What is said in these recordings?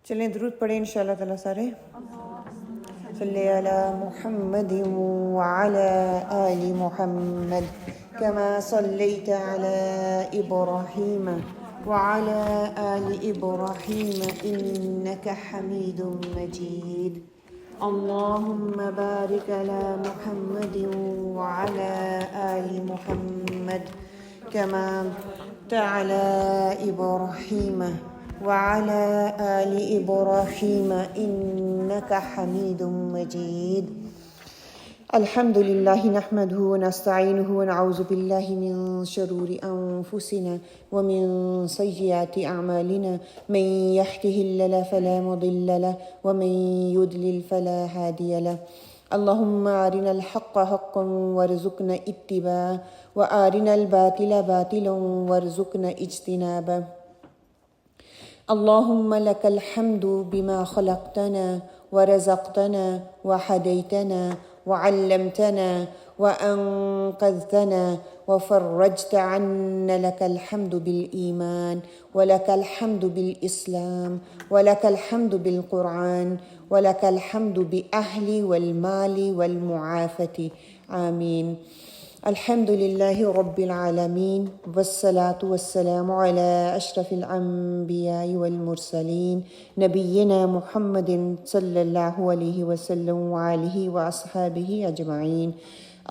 چلیں درود پڑھیں انشاءاللہ تعالی سارے. صلی علی محمد وعلی آل محمد كما صليت على إبراهيم وعلى آل إبراهيم إنك حميد مجيد. اللهم بارك على محمد وعلى آل محمد كما باركت على إبراهيم وعلى آل إبراهيم إنك حميد مجيد. الحمد لله نحمده ونستعينه ونعوذ بالله من شرور أنفسنا ومن سيئات أعمالنا. من يهده الله فلا مضل له ومن يضلل فلا هادي له. اللهم أرنا الحق حقا وارزقنا اتباعه وأرنا الباطل باطلا وارزقنا اجتنابه. اللهم لك الحمد بما خلقتنا ورزقتنا وهديتنا وعلمتنا وأنقذتنا وفرجت عنا. لك الحمد بالإيمان ولك الحمد بالإسلام ولك الحمد بالقرآن ولك الحمد بأهل والمال والمعافاة. آمين. الحمد لله رب العالمين والصلاة والسلام على أشرف الأنبياء والمرسلين نبينا محمد صلى الله عليه وسلم وآله وأصحابه أجمعين.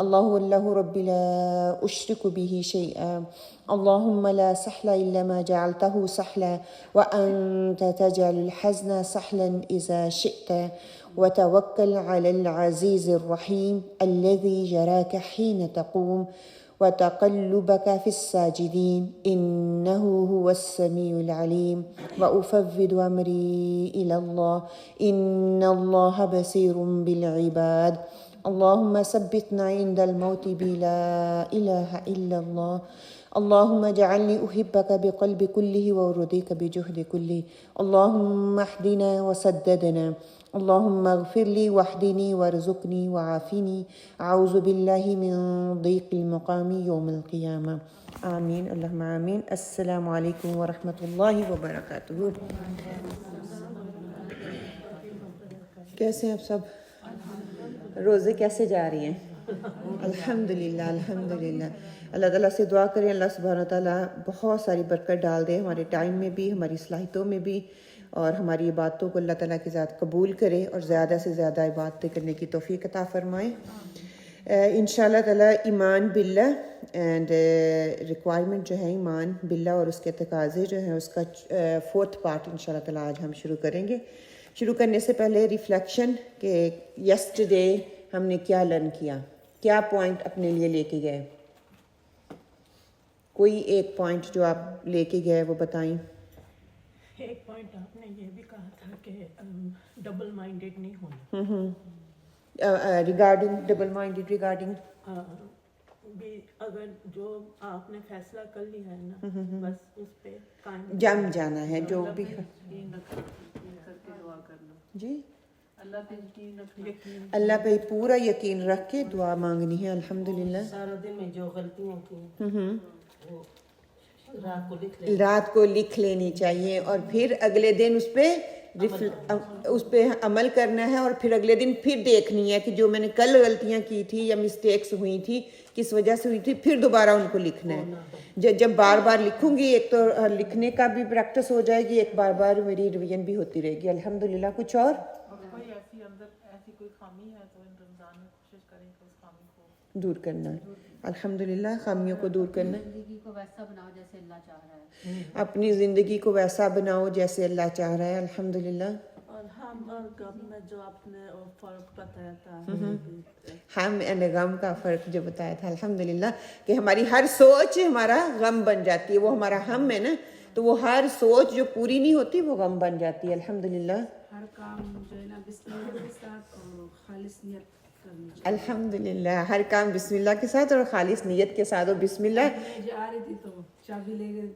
الله ربي لا أشرك به شيئا. اللهم لا سهل إلا ما جعلته سهلا وأنت تجعل الحزن سهلا إذا شئت. وتوكل على العزيز الرحيم الذي يراك حين تقوم وتقلبك في الساجدين إنه هو السميع العليم. وأفوض أمري إلى الله إن الله بصير بالعباد. اللهم ثبتنا عند الموت بلا إله إلا الله. اللهم اجعلني أحبك بقلب كله وأرضيك بجهد كله. اللهم اهدنا وسددنا. اللهم اغفر لي واهدني وارزقني وعافني. أعوذ بالله من ضيق المقام يوم القيامة. آمين اللهم آمين. السلام علیکم ورحمۃ اللہ وبرکاتہ. کیسے ہیں آپ سب؟ روزے کیسے جا رہی ہیں؟ الحمدللہ الحمدللہ. اللہ تعالیٰ سے دعا کریں اللہ سبحانہ تعالیٰ بہت ساری برکت ڈال دے ہمارے ٹائم میں بھی، ہماری صلاحیتوں میں بھی، اور ہماری عبادتوں کو اللہ تعالیٰ کی ذات قبول کرے اور زیادہ سے زیادہ عبادتیں کرنے کی توفیق عطا فرمائے. انشاءاللہ تعالیٰ ایمان باللہ اینڈ ریکوائرمنٹ جو ہے ایمان باللہ اور اس کے تقاضے جو ہیں اس کا 4th پارٹ انشاءاللہ تعالیٰ آج ہم شروع کریں گے. شروع کرنے سے پہلے ریفلیکشن کہ یسٹرڈے ہم نے کیا لرن کیا، کیا پوائنٹ اپنے لیے لے کے گئے. کوئی ایک پوائنٹ جو آپ لے کے گئے وہ بتائیں. ایک پوائنٹ آپ نے یہ بھی کہا تھا کہ ڈبل مائنڈیڈ نہیں ہونا. ریگارڈنگ ڈبل مائنڈیڈ ریگارڈنگ بھی اگر جو آپ نے فیصلہ کر لیا ہے نا بس اس پہ قائم جم جانا ہے. جو بھی جی اللہ پہ پورا یقین رکھ کے دعا مانگنی ہے. الحمدللہ سارا دن میں جو غلطیاں کی وہ رات کو لکھ لینی چاہیے اور پھر اگلے دن اس پہ عمل کرنا ہے اور پھر اگلے دن پھر دیکھنی ہے کہ جو میں نے کل غلطیاں کی تھی یا مسٹیکس ہوئی تھی کس وجہ سے ہوئی تھی، پھر دوبارہ ان کو لکھنا ہے. جب بار بار لکھوں گی ایک تو لکھنے کا بھی پریکٹس ہو جائے گی، ایک بار بار میری ریویژن بھی ہوتی رہے گی. الحمدللہ. کچھ اور کوئی خامی ہے تو ان رمضان میں کوشش کریں کہ اس خامی کو دور کرنا ہے. الحمدللہ خامیوں کو دور کرنا. زندگی کو ویسا بناؤ جیسے اللہ چاہ رہا ہے. اپنی زندگی کو ویسا بناؤ جیسے اللہ چاہ رہا ہے. الحمدللہ. اور ہم اور غم میں جو آپ نے فرق بتایا تھا ہم اینڈ غم کا فرق جو بتایا تھا. الحمدللہ کہ ہماری ہر سوچ ہمارا غم بن جاتی ہے. وہ ہمارا ہم ہے نا، تو وہ ہر سوچ جو پوری نہیں ہوتی وہ غم بن جاتی ہے. الحمدللہ. ہر کام جو ہے نا بسم اللہ کے ساتھ اور خالص نیت کرنی چاہیے. الحمدللہ ہر کام بسم اللہ کے ساتھ اور خالص نیت کے ساتھ. اور بسم اللہ میں جا رہی تھی تو چابی لے گئے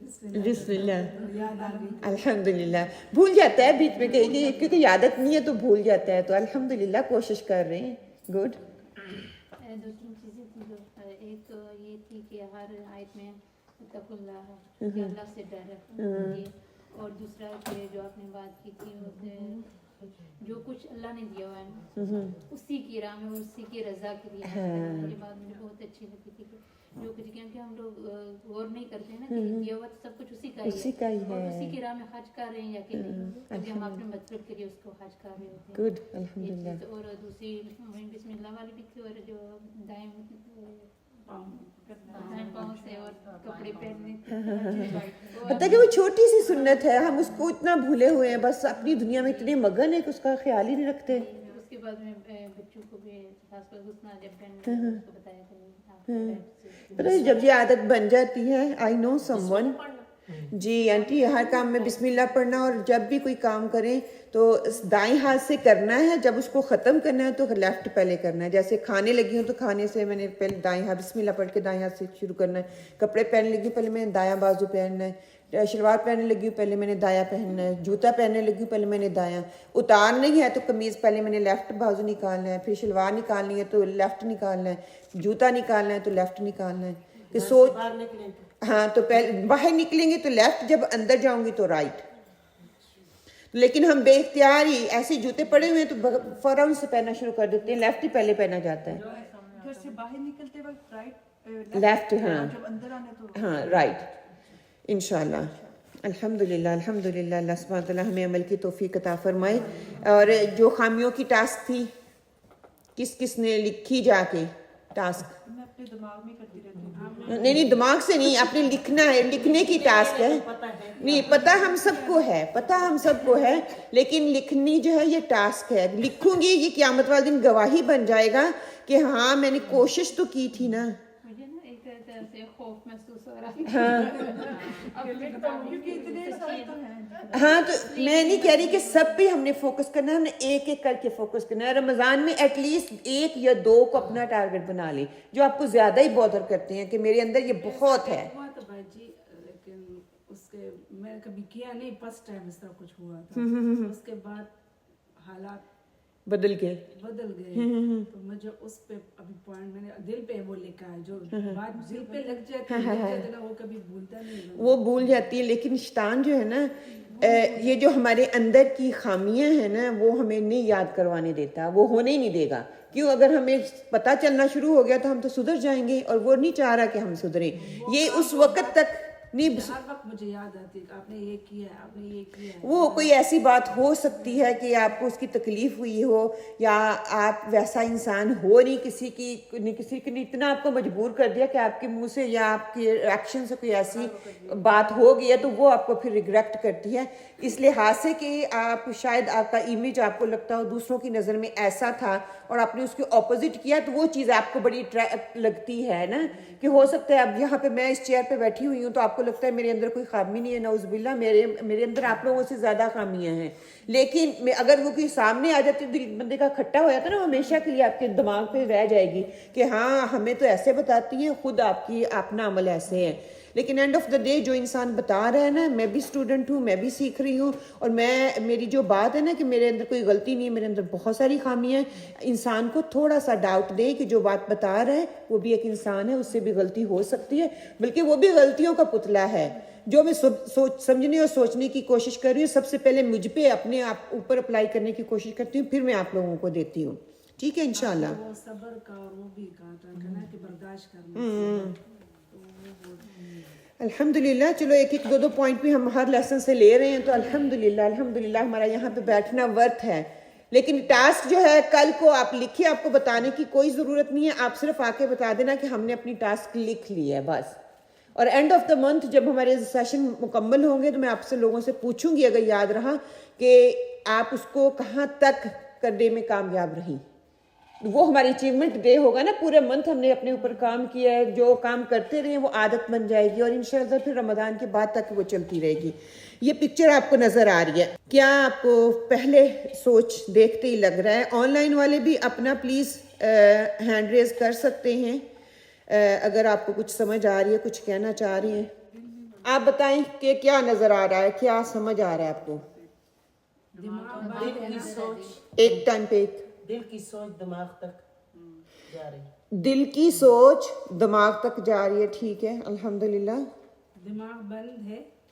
بسم اللہ. یاد آ گئی. الحمدللہ. بھول جاتا ہے بیچ میں کہیں کیونکہ عادت نہیں ہے تو بھول جاتا ہے. تو الحمدللہ کوشش کر رہے ہیں. گڈ. 2-3 چیزیں تھیں جو ایک تو یہ تھی کہ ہر آیت میں اتقوا اللہ کہ اللہ سے ڈر ہے. اور دوسرا کہ جو آپ نے بات کی تھی اسے جو کچھ اللہ نے دیا ہوا ہے نا اسی کی راہ میں اسی کی رضا کے لیے یہ بات مجھے بہت اچھی لگی تھی کہ جو کچھ کیونکہ ہم لوگ غور نہیں کرتے ہیں نا کہ دیا ہوا تو سب کچھ اسی کا ہی ہے اور اسی کی راہ میں حج کر رہے ہیں یا کہ نہیں کیونکہ ہم اپنے مطلب کے لیے اس کو حج کر رہے ہوتے ہیں. گڈ الحمدللہ. اور دوسری بسم اللہ والی بھی تھی اور جو دائیں پاؤں سے اور کپڑے پہننے پتہ کہ وہ چھوٹی سی سنت ہے, ہم اس کو اتنا بھولے ہوئے ہیں, بس اپنی دنیا میں اتنے مگن ہیں کہ اس کا خیال ہی نہیں رکھتے. اس کے بعد میں بچوں کو بھی خاص کر غسل جب پہننے اس کو بتایا کہ پتہ ہے جب یہ عادت بن جاتی ہے, آئی نو سم ون, جی آنٹی, ہر کام میں بسم اللہ پڑھنا, اور جب بھی کوئی کام کریں تو دائیں ہاتھ سے کرنا ہے, جب اس کو ختم کرنا ہے تو لیفٹ پہلے کرنا ہے. جیسے کھانے لگی ہوں تو کھانے سے میں نے پہلے دائیں ہاتھ بسم اللہ پڑھ کے دائیں ہاتھ سے شروع کرنا ہے. کپڑے پہننے لگی ہوں پہلے میں نے دایاں بازو پہننا ہے, شلوار پہننے لگی ہوں پہلے میں نے دایاں پہننا ہے, جوتا پہننے لگی ہوں پہلے میں نے دایاں, اتارنی ہے تو قمیض پہلے میں نے لیفٹ بازو نکالنا ہے, پھر شلوار نکالنی ہے تو لیفٹ نکالنا ہے, جوتا نکالنا ہے تو لیفٹ نکالنا ہے. کہ سوچ ہاں تو پہلے باہر نکلیں گے تو لیفٹ, جب اندر جاؤں گی تو رائٹ. لیکن ہم بے اختیار ہی ایسے جوتے پڑے ہوئے ہیں تو فوراً سے پہننا شروع کر دیتے ہیں, لیفٹ ہی پہلے پہنا جاتا ہے. گھر سے باہر نکلتے وقت رائٹ لیفٹ, ہاں جب اندر آنے تو ہاں رائٹ, انشاءاللہ. الحمدللہ الحمدللہ, اللہ سبحانہ تعالیٰ ہمیں عمل کی توفیق عطا فرمائے. اور جو خامیوں کی ٹاسک تھی کس کس نے لکھی جا کے ٹاسک؟ میں اپنے دماغ میں کرتی رہتی ہوں. نہیں دماغ سے نہیں, آپ نے لکھنا ہے, لکھنے کی ٹاسک ہے. نہیں پتہ ہم سب کو ہے, پتہ ہم سب کو ہے, لیکن لکھنی جو ہے یہ ٹاسک ہے. لکھوں گی, یہ قیامت والے دن گواہی بن جائے گا کہ ہاں میں نے کوشش تو کی تھی نا. مجھے نا ایک طرح سے خوف محسوس ہو رہا ہے کیونکہ اتنے سارے تو ہیں. ہاں تو میں نہیں کہہ رہی کہ سب پہ ہم نے فوکس کرنا ہے, ہم نے ایک ایک کر کے فوکس کرنا ہے. رمضان میں ایٹ لیسٹ 1 یا 2 کو اپنا ٹارگٹ بنا لیں جو آپ کو زیادہ ہی بودر کرتے ہیں کہ میرے اندر یہ بہت ہے. ہوا تو بھائی جی, لیکن اس کے میں کبھی کیا نہیں, فرسٹ ٹائم اس طرح کچھ ہوا تھا. اس کے بعد حالات بدل گئے تو مجھے اس پہ ابھی پوائنٹ میں نے دل پہ وہ لکھا ہے, جو بات دل پہ لگ جاتی ہے وہ کبھی بھولتا نہیں, وہ بھول جاتی ہے. لیکن شیطان جو ہے نا, یہ جو ہمارے اندر کی خامیاں ہیں نا وہ ہمیں نہیں یاد کروانے دیتا, وہ ہونے ہی نہیں دے گا. کیوں, اگر ہمیں پتہ چلنا شروع ہو گیا تو ہم تو سدھر جائیں گے, اور وہ نہیں چاہ رہا کہ ہم سدھریں. یہ اس وقت تک نہیں, ہر وقت مجھے یاد آتی ہے کہ آپ نے یہ کیا ہے, آپ نے یہ کیا ہے. وہ کوئی ایسی بات ہو سکتی ہے کہ آپ کو اس کی تکلیف ہوئی ہو, یا آپ ویسا انسان ہو نہیں, کسی نے اتنا آپ کو مجبور کر دیا کہ آپ کے منہ سے یا آپ کے ایکشن سے کوئی ایسی بات ہو گئی ہے تو وہ آپ کو پھر ریگریٹ کرتی ہے. اس لحاظ سے کہ آپ شاید آپ کا امیج آپ کو لگتا ہو دوسروں کی نظر میں ایسا تھا اور آپ نے اس کے اپوزٹ کیا, تو وہ چیز آپ کو بڑی لگتی ہے نا, کہ ہو سکتا ہے اب یہاں پہ میں اس چیئر پہ بیٹھی ہوئی ہوں تو آپ کو لگتا ہے میرے اندر کوئی خامی نہیں ہے, نعوذ باللہ میرے اندر آپ لوگوں سے زیادہ خامیاں ہیں. لیکن اگر وہ کوئی سامنے آ جاتی دل بندے کا کھٹا ہو جاتا ہے نا, ہمیشہ کے لیے آپ کے دماغ پہ رہ جائے گی کہ ہاں ہمیں تو ایسے بتاتی ہیں, خود آپ کی اپنا عمل ایسے ہے. لیکن اینڈ آف دا ڈے جو انسان بتا رہا ہے نا, میں بھی اسٹوڈنٹ ہوں, میں بھی سیکھ رہی ہوں, اور میری جو بات ہے نا کہ میرے اندر کوئی غلطی نہیں ہے, میرے اندر بہت ساری خامیاں ہیں. انسان کو تھوڑا سا ڈاؤٹ دیں کہ جو بات بتا رہا ہے وہ بھی ایک انسان ہے, اس سے بھی غلطی ہو سکتی ہے, بلکہ وہ بھی غلطیوں کا پتلا ہے. جو میں سمجھنے اور سوچنے کی کوشش کر رہی ہوں, سب سے پہلے مجھ پہ اپنے آپ اوپر اپلائی کرنے کی کوشش کرتی ہوں, پھر میں آپ لوگوں کو دیتی ہوں. ٹھیک ہے انشاءاللہ. وہ صبر کا, اور وہ بھی کہا تھا کہ برداشت کرنا. الحمدللہ. چلو ایک 2 پوائنٹ بھی ہم ہر لیسن سے لے رہے ہیں, تو الحمدللہ ہمارا یہاں پہ بیٹھنا ورتھ ہے. لیکن ٹاسک جو ہے کل کو آپ لکھیے, آپ کو بتانے کی کوئی ضرورت نہیں ہے, آپ صرف آ کے بتا دینا کہ ہم نے اپنی ٹاسک لکھ لی ہے بس. اور اینڈ آف دا منتھ جب ہمارے سیشن مکمل ہوں گے تو میں آپ سے لوگوں سے پوچھوں گی, اگر یاد رہا, کہ آپ اس کو کہاں تک کرنے میں کامیاب رہی. وہ ہماری اچیومنٹ ڈے ہوگا نا, پورے منتھ ہم نے اپنے اوپر کام کیا ہے, جو کام کرتے رہے وہ عادت بن جائے گی, اور انشاءاللہ پھر رمضان کے بعد تک وہ چلتی رہے گی. یہ پکچر آپ کو نظر آ رہی ہے, کیا آپ کو پہلے سوچ دیکھتے ہی لگ رہا ہے؟ آن لائن والے بھی اپنا پلیز ہینڈ ریز کر سکتے ہیں اگر آپ کو کچھ سمجھ آ رہی ہے, کچھ کہنا چاہ رہی ہیں. آپ بتائیں کہ کیا نظر آ رہا ہے, کیا سمجھ آ رہا ہے آپ کو؟ دل کی سوچ, ایک ٹائم پہ دل کی سوچ دماغ تک جا رہی, دل کی سوچ دماغ تک جا رہی ہے. ٹھیک ہے الحمدللہ. دماغ بند ہے,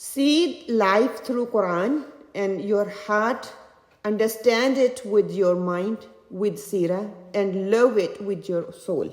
See life through Quran and your heart, understand it with your mind, with Sira, and love it with your soul.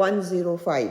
105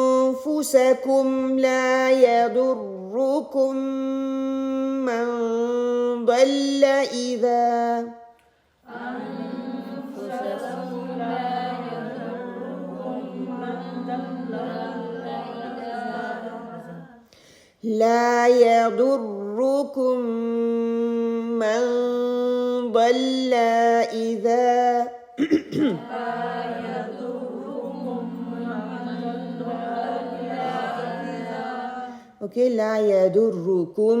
أنفسكم لا يضركم من ضل إذا لا يضركم من ضل إذا Okay, لا يضركم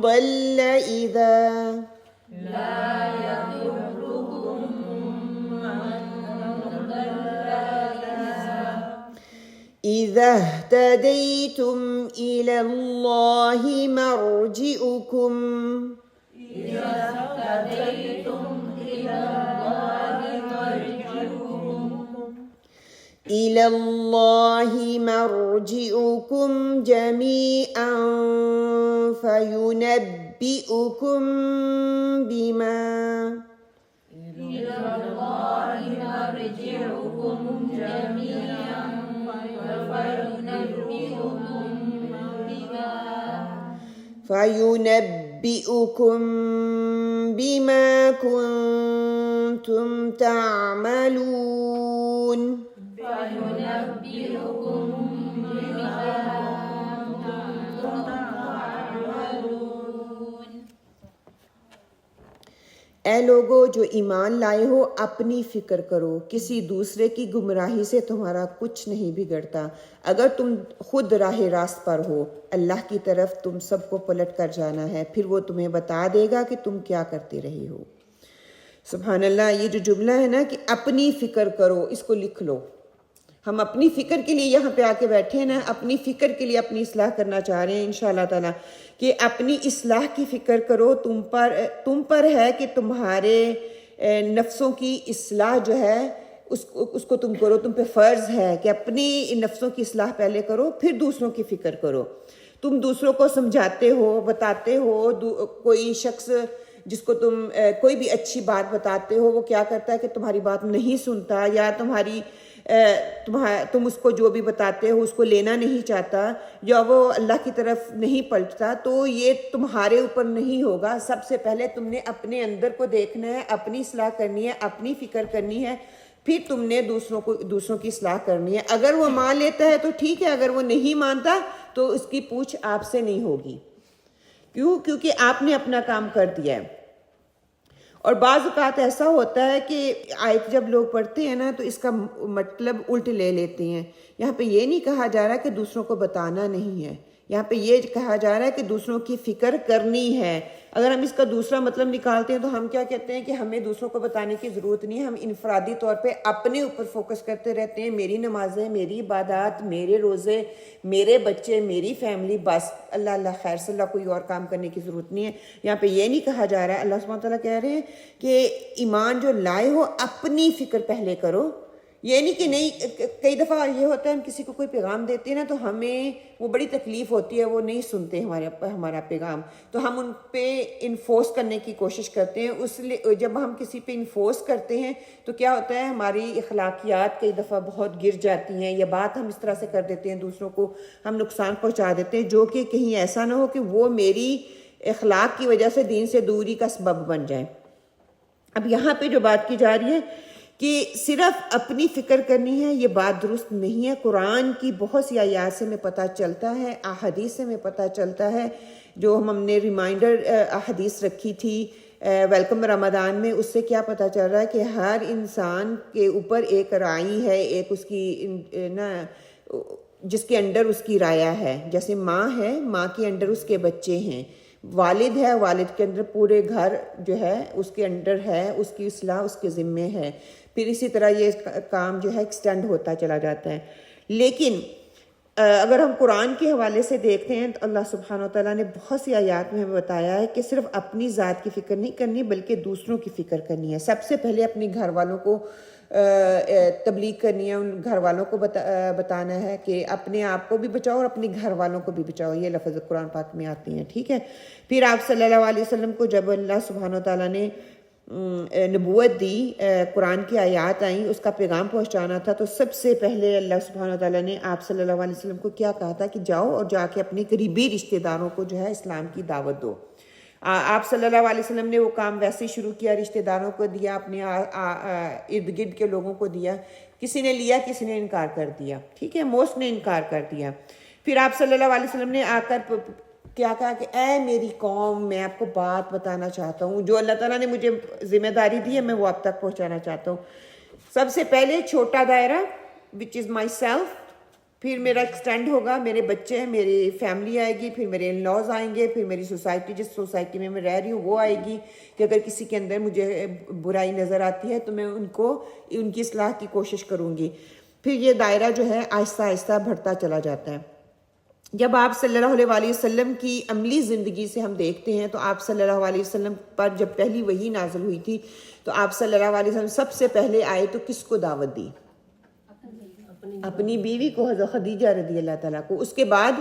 ضل إذا إذا اهتديتم إلى إلى الله مرجعكم جميعا فينبئكم بما كنتم تعملون. اے لوگو جو ایمان لائے ہو اپنی فکر کرو، کسی دوسرے کی گمراہی سے تمہارا کچھ نہیں بگڑتا. اگر تم خود راہ راست پر ہو، اللہ کی طرف تم سب کو پلٹ کر جانا ہے، پھر وہ تمہیں بتا دے گا کہ تم کیا کرتے رہے ہو. سبحان اللہ. یہ جو جملہ ہے نا کہ اپنی فکر کرو، اس کو لکھ لو. ہم اپنی فکر کے لیے یہاں پہ آ کے بیٹھے ہیں نا، اپنی فکر کے لیے اپنی اصلاح کرنا چاہ رہے ہیں انشاءاللہ تعالیٰ کہ اپنی اصلاح کی فکر کرو. تم پر ہے کہ تمہارے نفسوں کی اصلاح جو ہے اس کو تم کرو. تم پہ فرض ہے کہ اپنی نفسوں کی اصلاح پہلے کرو، پھر دوسروں کی فکر کرو. تم دوسروں کو سمجھاتے ہو، بتاتے ہو. کوئی شخص جس کو تم کوئی بھی اچھی بات بتاتے ہو، وہ کیا کرتا ہے کہ تمہاری بات نہیں سنتا، یا تم اس کو جو بھی بتاتے ہو اس کو لینا نہیں چاہتا، یا وہ اللہ کی طرف نہیں پلٹتا، تو یہ تمہارے اوپر نہیں ہوگا. سب سے پہلے تم نے اپنے اندر کو دیکھنا ہے، اپنی اصلاح کرنی ہے، اپنی فکر کرنی ہے، پھر تم نے دوسروں کی اصلاح کرنی ہے. اگر وہ مان لیتا ہے تو ٹھیک ہے، اگر وہ نہیں مانتا تو اس کی پوچھ آپ سے نہیں ہوگی. کیونکہ آپ نے اپنا کام کر دیا ہے. اور بعض اوقات ایسا ہوتا ہے کہ آیت جب لوگ پڑھتے ہیں نا تو اس کا مطلب الٹ لے لیتے ہیں. یہاں پہ یہ نہیں کہا جا رہا کہ دوسروں کو بتانا نہیں ہے، یہاں پہ یہ کہا جا رہا ہے کہ دوسروں کی فکر کرنی ہے. اگر ہم اس کا دوسرا مطلب نکالتے ہیں تو ہم کیا کہتے ہیں کہ ہمیں دوسروں کو بتانے کی ضرورت نہیں ہے. ہم انفرادی طور پہ اپنے اوپر فوکس کرتے رہتے ہیں. میری نمازیں، میری عبادات، میرے روزے، میرے بچے، میری فیملی، بس اللہ اللہ خیر صلی اللہ، کوئی اور کام کرنے کی ضرورت نہیں ہے. یہاں پہ یہ نہیں کہا جا رہا ہے. اللہ سبحانہ وتعالیٰ کہہ رہے ہیں کہ ایمان جو لائے ہو اپنی فکر پہلے کرو. یہ نہیں کہ نہیں، کئی دفعہ یہ ہوتا ہے ہم کسی کو کوئی پیغام دیتے ہیں نا تو ہمیں وہ بڑی تکلیف ہوتی ہے، وہ نہیں سنتے ہمارا پیغام، تو ہم ان پہ انفورس کرنے کی کوشش کرتے ہیں. اس لیے جب ہم کسی پہ انفورس کرتے ہیں تو کیا ہوتا ہے، ہماری اخلاقیات کئی دفعہ بہت گر جاتی ہیں، یا بات ہم اس طرح سے کر دیتے ہیں دوسروں کو ہم نقصان پہنچا دیتے ہیں، جو کہ کہیں ایسا نہ ہو کہ وہ میری اخلاق کی وجہ سے دین سے دوری کا سبب بن جائیں. اب یہاں پہ جو بات کی جا رہی ہے کہ صرف اپنی فکر کرنی ہے، یہ بات درست نہیں ہے. قرآن کی بہت سی آیات سے ہمیں پتہ چلتا ہے، احادیث سے ہمیں پتہ چلتا ہے. جو ہم نے ریمائنڈر احادیث رکھی تھی ویلکم رمضان میں، اس سے کیا پتہ چل رہا ہے کہ ہر انسان کے اوپر ایک رائی ہے، ایک اس کی نا جس کے انڈر اس کی رایا ہے. جیسے ماں ہے، ماں کے انڈر اس کے بچے ہیں. والد ہے، والد کے اندر پورے گھر جو ہے اس کے انڈر ہے، اس کی اصلاح اس کے ذمے ہے. پھر اسی طرح یہ کام جو ہے ایکسٹینڈ ہوتا چلا جاتا ہے. لیکن اگر ہم قرآن کے حوالے سے دیکھتے ہیں تو اللہ سبحانہ وتعالیٰ نے بہت سی آیات میں ہمیں بتایا ہے کہ صرف اپنی ذات کی فکر نہیں کرنی بلکہ دوسروں کی فکر کرنی ہے. سب سے پہلے اپنے گھر والوں کو تبلیغ کرنی ہے، ان گھر والوں کو بتانا ہے کہ اپنے آپ کو بھی بچاؤ اور اپنے گھر والوں کو بھی بچاؤ. یہ لفظ قرآن پاک میں آتی ہیں، ٹھیک ہے. پھر آپ صلی اللہ علیہ وسلم کو جب اللہ سبحانہ وتعالیٰ نے نبوت دی، قرآن کی آیات آئیں، اس کا پیغام پہنچانا تھا، تو سب سے پہلے اللہ سبحانہ وتعالیٰ نے آپ صلی اللہ علیہ وسلم کو کیا کہا تھا کہ جاؤ اور جا کے اپنے قریبی رشتہ داروں کو جو ہے اسلام کی دعوت دو. آپ صلی اللہ علیہ وسلم نے وہ کام ویسے شروع کیا، رشتہ داروں کو دیا، اپنے ارد گرد کے لوگوں کو دیا. کسی نے لیا، کسی نے انکار کر دیا، ٹھیک ہے، موسٹ نے انکار کر دیا. پھر آپ صلی اللہ علیہ وسلم نے آ کر کیا کہا کہ اے میری قوم، میں آپ کو بات بتانا چاہتا ہوں، جو اللہ تعالیٰ نے مجھے ذمہ داری دی ہے میں وہ آپ تک پہنچانا چاہتا ہوں. سب سے پہلے چھوٹا دائرہ وچ از مائی سیلف، پھر میرا ایکسٹینڈ ہوگا، میرے بچے ہیں، میری فیملی آئے گی، پھر میرے ان لاز آئیں گے، پھر میری سوسائٹی، جس سوسائٹی میں میں رہ رہی ہوں وہ آئے گی کہ اگر کسی کے اندر مجھے برائی نظر آتی ہے تو میں ان کی اصلاح کی کوشش کروں گی. پھر یہ دائرہ جو ہے آہستہ آہستہ بڑھتا چلا جاتا ہے. جب آپ صلی اللہ علیہ وسلم کی عملی زندگی سے ہم دیکھتے ہیں تو آپ صلی اللہ علیہ وسلم پر جب پہلی وحی نازل ہوئی تھی تو آپ صلی اللہ علیہ وسلم سب سے پہلے آئے تو کس کو دعوت دی؟ اپنی بیوی کو، حضرت خدیجہ رضی اللہ تعالیٰ کو. اس کے بعد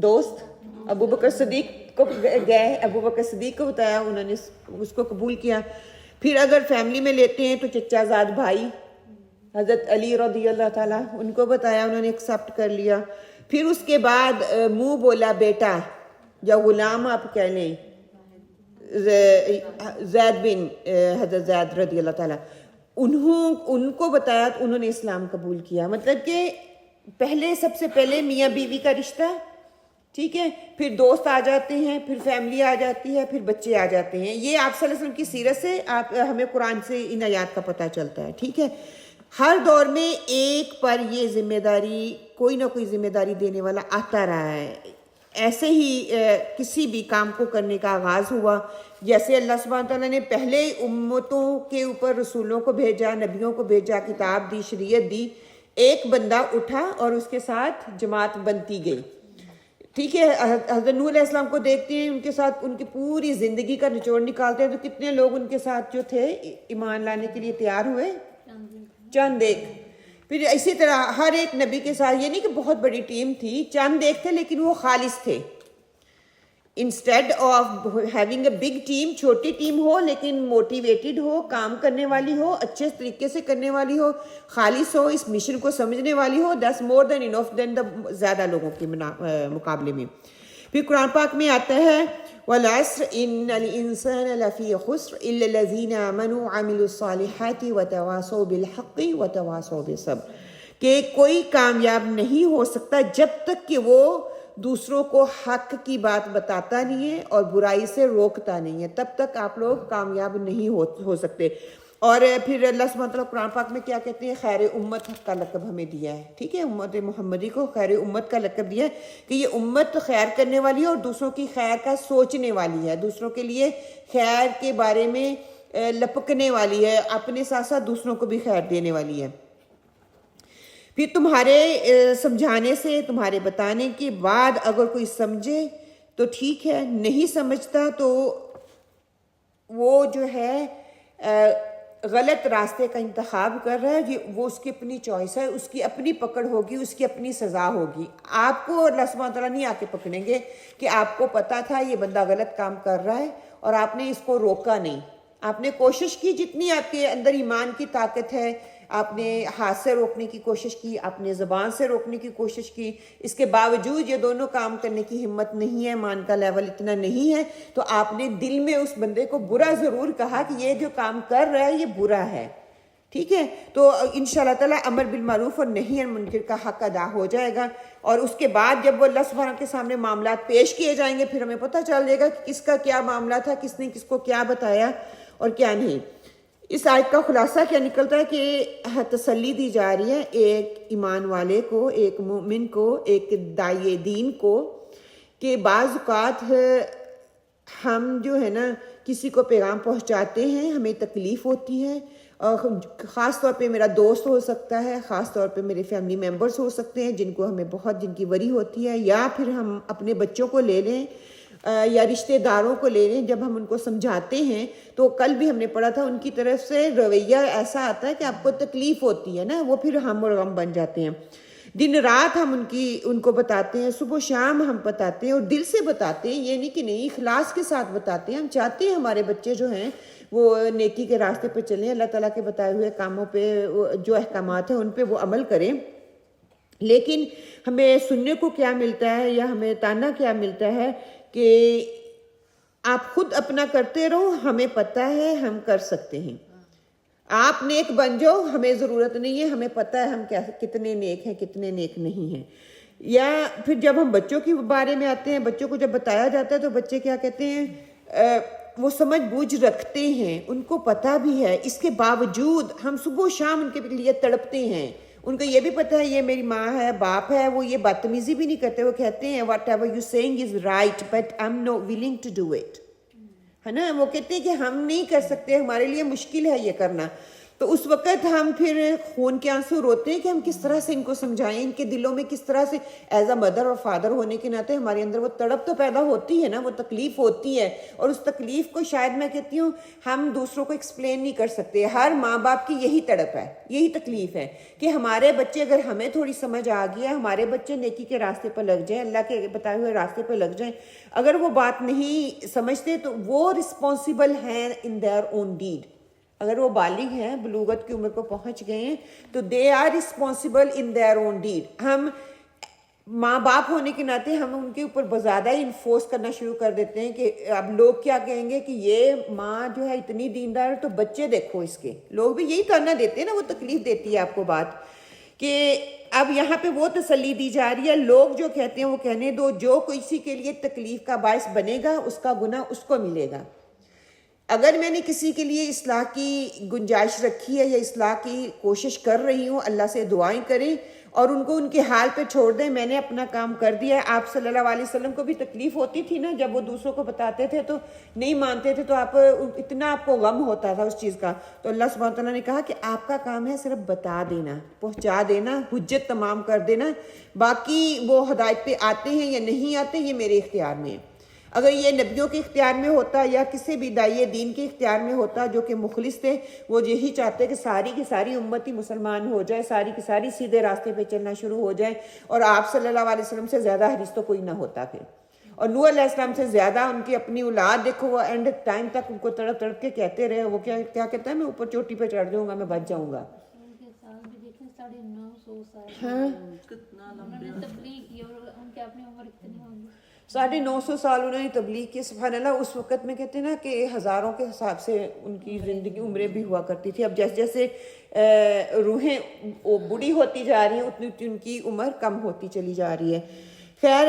دوست ابو بکر صدیق کو گئے، ابو بکر صدیق کو بتایا، انہوں نے اس کو قبول کیا. پھر اگر فیملی میں لیتے ہیں تو چچا زاد بھائی حضرت علی رضی اللہ تعالیٰ، ان کو بتایا، انہوں نے ایکسیپٹ کر لیا. پھر اس کے بعد منہ بولا بیٹا یا غلام آپ کہہ لیں، زید بن حضرت زید رضی اللہ تعالیٰ، ان کو بتایا تو انہوں نے اسلام قبول کیا. مطلب کہ پہلے سب سے پہلے میاں بیوی کا رشتہ، ٹھیک ہے، پھر دوست آ جاتے ہیں، پھر فیملی آ جاتی ہے، پھر بچے آ جاتے ہیں. یہ آپ صلی اللہ علیہ وسلم کی سیرت سے ہمیں قرآن سے ان آیات کا پتہ چلتا ہے. ٹھیک ہے، ہر دور میں ایک پر یہ ذمہ داری، کوئی نہ کوئی ذمہ داری دینے والا آتا رہا ہے. ایسے ہی کسی بھی کام کو کرنے کا آغاز ہوا، جیسے اللہ سبحانہ تعالیٰ نے پہلے امتوں کے اوپر رسولوں کو بھیجا، نبیوں کو بھیجا، کتاب دی، شریعت دی، ایک بندہ اٹھا اور اس کے ساتھ جماعت بنتی گئی. ٹھیک ہے، حضرت نوح علیہ السلام کو دیکھتے ہیں، ان کے ساتھ ان کی پوری زندگی کا نچوڑ نکالتے ہیں تو کتنے لوگ ان کے ساتھ جو تھے ایمان لانے کے لیے تیار ہوئے؟ چند ایک. پھر اسی طرح ہر ایک نبی کے ساتھ، یہ نہیں کہ بہت بڑی ٹیم تھی، چند ایک تھے لیکن وہ خالص تھے. Instead of having a big team, چھوٹی ٹیم ہو لیکن موٹیویٹڈ ہو، کام کرنے والی ہو، اچھے طریقے سے کرنے والی ہو، خالص ہو، اس مشن کو سمجھنے والی ہو، دیٹس مور دین انف دین دا زیادہ لوگوں کے مقابلے میں. پھر قرآن پاک میں آتا ہے وَالْعَصْرِ إِنَّ الْإِنسَانَ لَفِي خُسْرٍ إِلَّا الَّذِينَ آمَنُوا وَعَمِلُوا الصَّالِحَاتِ وَتَوَاصَوْا بِالْحَقِّ وَتَوَاصَوْا بِالصَّبْرِ، کہ کوئی کامیاب نہیں ہو سکتا جب تک کہ وہ دوسروں کو حق کی بات بتاتا نہیں ہے اور برائی سے روکتا نہیں ہے، تب تک آپ لوگ کامیاب نہیں ہو سکتے. اور پھر اللہ سبحانہ وتعالیٰ قرآن پاک میں کیا کہتے ہیں؟ خیر امت کا لقب ہمیں دیا ہے. ٹھیک ہے، امت محمدی کو خیر امت کا لقب دیا ہے کہ یہ امت خیر کرنے والی ہے اور دوسروں کی خیر کا سوچنے والی ہے، دوسروں کے لیے خیر کے بارے میں لپکنے والی ہے، اپنے ساتھ ساتھ دوسروں کو بھی خیر دینے والی ہے. پھر تمہارے سمجھانے سے، تمہارے بتانے کے بعد اگر کوئی سمجھے تو ٹھیک ہے، نہیں سمجھتا تو وہ جو ہے غلط راستے کا انتخاب کر رہا ہے، وہ اس کی اپنی چوائس ہے، اس کی اپنی پکڑ ہوگی، اس کی اپنی سزا ہوگی. آپ کو اللہ سبحانہ تعالیٰ نہیں آ کے پکڑیں گے کہ آپ کو پتہ تھا یہ بندہ غلط کام کر رہا ہے اور آپ نے اس کو روکا نہیں. آپ نے کوشش کی، جتنی آپ کے اندر ایمان کی طاقت ہے، آپ نے ہاتھ سے روکنے کی کوشش کی، آپ نے زبان سے روکنے کی کوشش کی، اس کے باوجود یہ دونوں کام کرنے کی ہمت نہیں ہے، ایمان کا لیول اتنا نہیں ہے، تو آپ نے دل میں اس بندے کو برا ضرور کہا کہ یہ جو کام کر رہا ہے یہ برا ہے. ٹھیک ہے، تو انشاءاللہ تعالیٰ امر بالمعروف اور نہی عن منکر کا حق ادا ہو جائے گا. اور اس کے بعد جب وہ اللہ سبحانہ کے سامنے معاملات پیش کیے جائیں گے پھر ہمیں پتہ چل جائے گا کہ کس کا کیا معاملہ تھا، کس نے کس کو کیا بتایا اور کیا نہیں. اس آیت کا خلاصہ کیا نکلتا ہے کہ تسلی دی جا رہی ہے ایک ایمان والے کو، ایک مومن کو، ایک داعی دین کو، کہ بعض اوقات ہم جو ہے نا کسی کو پیغام پہنچاتے ہیں، ہمیں تکلیف ہوتی ہے، اور خاص طور پہ میرا دوست ہو سکتا ہے، خاص طور پہ میرے فیملی ممبرز ہو سکتے ہیں جن کو ہمیں بہت، جن کی وری ہوتی ہے، یا پھر ہم اپنے بچوں کو لے لیں یا رشتہ داروں کو لے لیں، جب ہم ان کو سمجھاتے ہیں تو کل بھی ہم نے پڑھا تھا ان کی طرف سے رویہ ایسا آتا ہے کہ آپ کو تکلیف ہوتی ہے نا، وہ پھر ہم اور غم بن جاتے ہیں. دن رات ہم ان کو بتاتے ہیں، صبح و شام ہم بتاتے ہیں اور دل سے بتاتے ہیں، یہ نہیں کہ نہیں، اخلاص کے ساتھ بتاتے ہیں. ہم چاہتے ہیں ہمارے بچے جو ہیں وہ نیکی کے راستے پہ چلیں، اللہ تعالیٰ کے بتائے ہوئے کاموں پہ، جو احکامات ہیں ان پہ وہ عمل کریں. لیکن ہمیں سننے کو کیا ملتا ہے یا ہمیں تانا کیا ملتا ہے کہ آپ خود اپنا کرتے رہو، ہمیں پتہ ہے ہم کر سکتے ہیں، آپ نیک بن جاؤ، ہمیں ضرورت نہیں ہے، ہمیں پتہ ہے ہم کتنے نیک ہیں کتنے نیک نہیں ہیں. یا پھر جب ہم بچوں کے بارے میں آتے ہیں، بچوں کو جب بتایا جاتا ہے تو بچے کیا کہتے ہیں، وہ سمجھ بوجھ رکھتے ہیں، ان کو پتہ بھی ہے، اس کے باوجود ہم صبح و شام ان کے لیے تڑپتے ہیں. ان کو یہ بھی پتہ ہے یہ میری ماں ہے، باپ ہے، وہ یہ بدتمیزی بھی نہیں کرتے، وہ کہتے ہیں whatever you saying is right but I am not willing to do it, ہے نا. وہ کہتے ہیں کہ ہم نہیں کر سکتے، ہمارے لیے مشکل ہے یہ کرنا. تو اس وقت ہم پھر خون کے آنسو روتے ہیں کہ ہم کس طرح سے ان کو سمجھائیں, ان کے دلوں میں کس طرح سے ایز اے مدر اور فادر ہونے کے ناطے ہمارے اندر وہ تڑپ تو پیدا ہوتی ہے نا, وہ تکلیف ہوتی ہے, اور اس تکلیف کو شاید میں کہتی ہوں ہم دوسروں کو ایکسپلین نہیں کر سکتے. ہر ماں باپ کی یہی تڑپ ہے, یہی تکلیف ہے کہ ہمارے بچے, اگر ہمیں تھوڑی سمجھ آ گیا, ہمارے بچے نیکی کے راستے پر لگ جائیں, اللہ کے بتائے ہوئے راستے پر لگ جائیں, اگر وہ بات نہیں سمجھتے تو وہ رسپانسیبل ہیں ان دیئر اون ڈیڈ. اگر وہ بالغ ہیں, بلوغت کی عمر کو پہنچ گئے ہیں, تو they are responsible in their own deed. ہم ماں باپ ہونے کے ناطے ہم ان کے اوپر بزیادہ ہی انفورس کرنا شروع کر دیتے ہیں کہ اب لوگ کیا کہیں گے کہ یہ ماں جو ہے اتنی دیندار, تو بچے دیکھو اس کے. لوگ بھی یہی کرنا دیتے ہیں نا, وہ تکلیف دیتی ہے آپ کو بات کہ اب یہاں پہ وہ تسلی دی جا رہی ہے. لوگ جو کہتے ہیں وہ کہنے دو, جو کسی کے لیے تکلیف کا باعث بنے گا اس کا گناہ اس کو ملے گا. اگر میں نے کسی کے لیے اصلاح کی گنجائش رکھی ہے یا اصلاح کی کوشش کر رہی ہوں, اللہ سے دعائیں کریں اور ان کو ان کے حال پہ چھوڑ دیں. میں نے اپنا کام کر دیا ہے. آپ صلی اللہ علیہ وسلم کو بھی تکلیف ہوتی تھی نا, جب وہ دوسروں کو بتاتے تھے تو نہیں مانتے تھے, تو آپ اتنا آپ کو غم ہوتا تھا اس چیز کا. تو اللہ سبحانہ تعالیٰ نے کہا کہ آپ کا کام ہے صرف بتا دینا, پہنچا دینا, حجت تمام کر دینا. باقی وہ ہدایت پہ آتے ہیں یا نہیں آتے یہ میرے اختیار میں ہے. اگر یہ نبیوں کے اختیار میں ہوتا یا کسی بھی داعی دین کے اختیار میں ہوتا جو کہ مخلص تھے, وہ یہی چاہتے کہ ساری کی ساری امت ہی مسلمان ہو جائے, ساری کی ساری سیدھے راستے پہ چلنا شروع ہو جائے, اور آپ صلی اللہ علیہ وسلم سے زیادہ حریص تو کوئی نہ ہوتا پھر. اور نوح علیہ السلام سے زیادہ ان کی اپنی اولاد دیکھو, وہ اینڈ ٹائم تک ان کو تڑپ تڑپ کے کہتے رہے. وہ کیا کہتا ہے, میں اوپر چوٹی پہ چڑھ جاؤں گا, میں بچ جاؤں گا. ان کے سال بھی دیکھیں 950 سال. ہاں, کتنا انہوں نے تبلیغ کی اور ان کی اپنی عمر کتنی ہوگی, 950 سال انہوں نے تبلیغ کی. سبحان اللہ. اس وقت میں کہتے ہیں نا کہ ہزاروں کے حساب سے ان کی زندگی عمریں بھی ہوا کرتی تھی. اب جیسے جیسے روحیں بوڑھی ہوتی جا رہی ہیں اتنی ان کی عمر کم ہوتی چلی جا رہی ہے. خیر,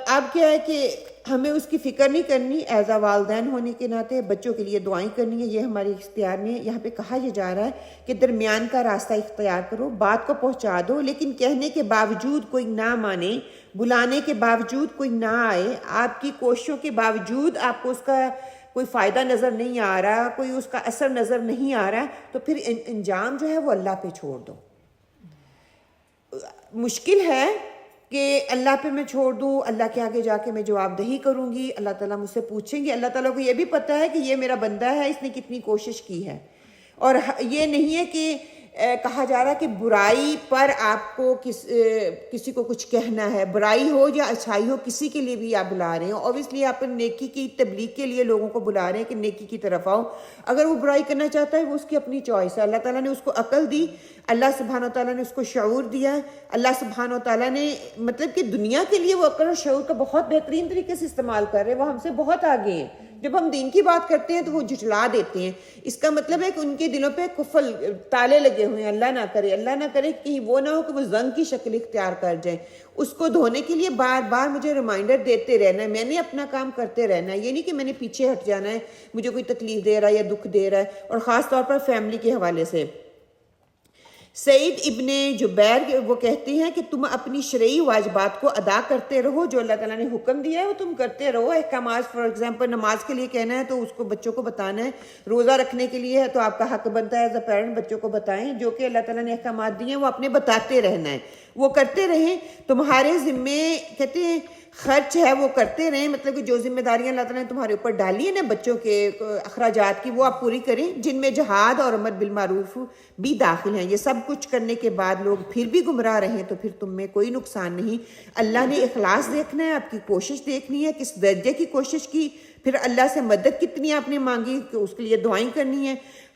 اب کیا ہے کہ ہمیں اس کی فکر نہیں کرنی. ایز اے والدین ہونے کے ناطے بچوں کے لیے دعائیں کرنی ہے, یہ ہمارے اختیار میں. یہاں پہ کہا یہ جا رہا ہے کہ درمیان کا راستہ اختیار کرو, بات کو پہنچا دو, لیکن کہنے کے باوجود کوئی نہ مانے, بلانے کے باوجود کوئی نہ آئے, آپ کی کوششوں کے باوجود آپ کو اس کا کوئی فائدہ نظر نہیں آ رہا, کوئی اس کا اثر نظر نہیں آ رہا, تو پھر انجام جو ہے وہ اللہ پہ چھوڑ دو. مشکل ہے کہ اللہ پہ میں چھوڑ دوں, اللہ کے آگے جا کے میں جواب دہی کروں گی, اللہ تعالیٰ مجھ سے پوچھیں گے. اللہ تعالیٰ کو یہ بھی پتہ ہے کہ یہ میرا بندہ ہے, اس نے کتنی کوشش کی ہے. اور یہ نہیں ہے کہ کہا جا رہا ہے کہ برائی پر آپ کو کسی کو کچھ کہنا ہے, برائی ہو یا اچھائی ہو, کسی کے لیے بھی آپ بلا رہے ہیں. اوبیسلی آپ نیکی کی تبلیغ کے لیے لوگوں کو بلا رہے ہیں کہ نیکی کی طرف آؤ. اگر وہ برائی کرنا چاہتا ہے وہ اس کی اپنی چوائس ہے. اللہ تعالیٰ نے اس کو عقل دی, اللہ سبحانہ تعالیٰ نے اس کو شعور دیا. اللہ سبحانہ تعالیٰ نے مطلب کہ دنیا کے لیے وہ عقل اور شعور کا بہت بہترین طریقے سے استعمال کر رہے ہیں. وہ ہم سے بہت آگے ہیں. جب ہم دین کی بات کرتے ہیں تو وہ جھٹلا دیتے ہیں. اس کا مطلب ہے کہ ان کے دلوں پہ کفل تالے لگے ہوئے ہیں. اللہ نہ کرے کہ وہ نہ ہو کہ وہ زنگ کی شکل اختیار کر جائیں. اس کو دھونے کے لیے بار بار مجھے ریمائنڈر دیتے رہنا ہے. میں نے اپنا کام کرتے رہنا ہے. یہ نہیں کہ میں نے پیچھے ہٹ جانا ہے, مجھے کوئی تکلیف دے رہا ہے یا دکھ دے رہا ہے. اور خاص طور پر فیملی کے حوالے سے سعید ابن جبیر وہ کہتے ہیں کہ تم اپنی شرعی واجبات کو ادا کرتے رہو, جو اللہ تعالیٰ نے حکم دیا ہے وہ تم کرتے رہو. احکامات فار ایگزامپل نماز کے لیے کہنا ہے تو اس کو بچوں کو بتانا ہے, روزہ رکھنے کے لیے ہے تو آپ کا حق بنتا ہے ایز اے پیرنٹ بچوں کو بتائیں. جو کہ اللہ تعالیٰ نے احکامات دیے ہیں وہ اپنے بتاتے رہنا ہے, وہ کرتے رہیں. تمہارے ذمے کہتے ہیں خرچ ہے وہ کرتے رہیں, مطلب کہ جو ذمہ داریاں اللہ تعالیٰ نے تمہارے اوپر ڈالی ہیں نا بچوں کے اخراجات کی, وہ آپ پوری کریں, جن میں جہاد اور امر بالمعروف بھی داخل ہیں. یہ سب کچھ کرنے کے بعد لوگ پھر بھی گمراہ رہیں تو پھر تم میں کوئی نقصان نہیں. اللہ نے اخلاص دیکھنا ہے, آپ کی کوشش دیکھنی ہے, کس درجے کی کوشش کی, پھر اللہ سے مدد کتنی آپ نے مانگی, اس کے لیے دعائیں کرنی ہے.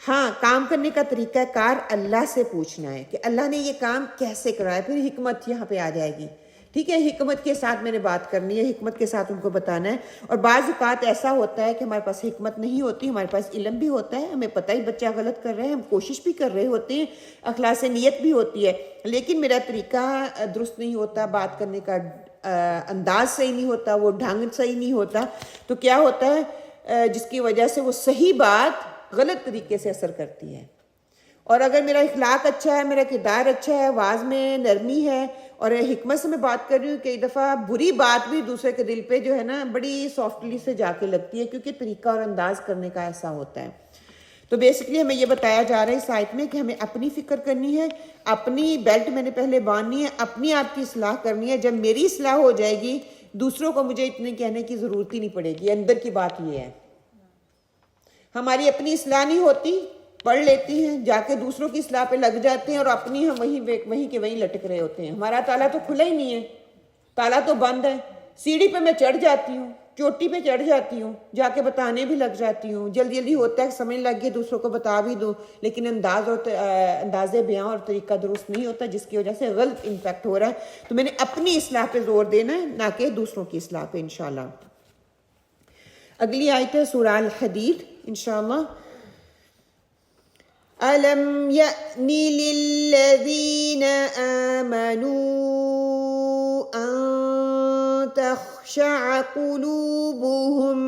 ہاں, کام کرنے کا طریقہ کار اللہ سے پوچھنا ہے کہ اللہ نے یہ کام کیسے کرایا, پھر حکمت یہاں پہ آ جائے گی. ٹھیک ہے, حکمت کے ساتھ میں نے بات کرنی ہے, حکمت کے ساتھ ان کو بتانا ہے. اور بعض اوقات ایسا ہوتا ہے کہ ہمارے پاس حکمت نہیں ہوتی, ہمارے پاس علم بھی ہوتا ہے, ہمیں پتہ ہی بچہ غلط کر رہے ہیں, ہم کوشش بھی کر رہے ہوتے ہیں, اخلاص نیت بھی ہوتی ہے, لیکن میرا طریقہ درست نہیں ہوتا, بات کرنے کا انداز صحیح نہیں ہوتا, وہ ڈھنگ صحیح نہیں ہوتا. تو کیا ہوتا ہے جس کی وجہ سے وہ صحیح بات غلط طریقے سے اثر کرتی ہے. اور اگر میرا اخلاق اچھا ہے, میرا کردار اچھا ہے, آواز میں نرمی ہے, اور حکمت سے میں بات کر رہی ہوں, کئی دفعہ بری بات بھی دوسرے کے دل پہ جو ہے نا بڑی سافٹلی سے جا کے لگتی ہے, کیونکہ طریقہ اور انداز کرنے کا ایسا ہوتا ہے. تو بیسکلی ہمیں یہ بتایا جا رہا ہے اس آیت میں کہ ہمیں اپنی فکر کرنی ہے, اپنی بیلٹ میں نے پہلے باندھنی ہے, اپنی آپ کی اصلاح کرنی ہے. جب میری اصلاح ہو جائے گی دوسروں کو مجھے اتنے کہنے کی ضرورت ہی نہیں پڑے گی. اندر کی بات یہ ہے, ہماری اپنی اصلاح نہیں ہوتی, پڑھ لیتی ہیں, جا کے دوسروں کی اصلاح پہ لگ جاتے ہیں اور اپنی ہم وہیں کے وہیں لٹک رہے ہوتے ہیں. ہمارا تالا تو کھلا ہی نہیں ہے, تالا تو بند ہے. سیڑھی پہ میں چڑھ جاتی ہوں, چوٹی پہ چڑھ جاتی ہوں, جا کے بتانے بھی لگ جاتی ہوں, جلدی جلدی ہوتا ہے سمجھ لگ گئی دوسروں کو بتا بھی دوں, لیکن انداز بیاں اور طریقہ درست نہیں ہوتا, جس کی وجہ سے غلط امپیکٹ ہو رہا ہے. تو میں نے اپنی اصلاح پہ زور دینا ہے, نہ کہ دوسروں کی اصلاح پہ انشاءاللہ. اگلی آیت ہے سورہ الحدید انشاءاللہ. أَلَمْ يَأْنِ لِلَّذِينَ آمَنُوا أَن تَخْشَعَ قُلُوبُهُمْ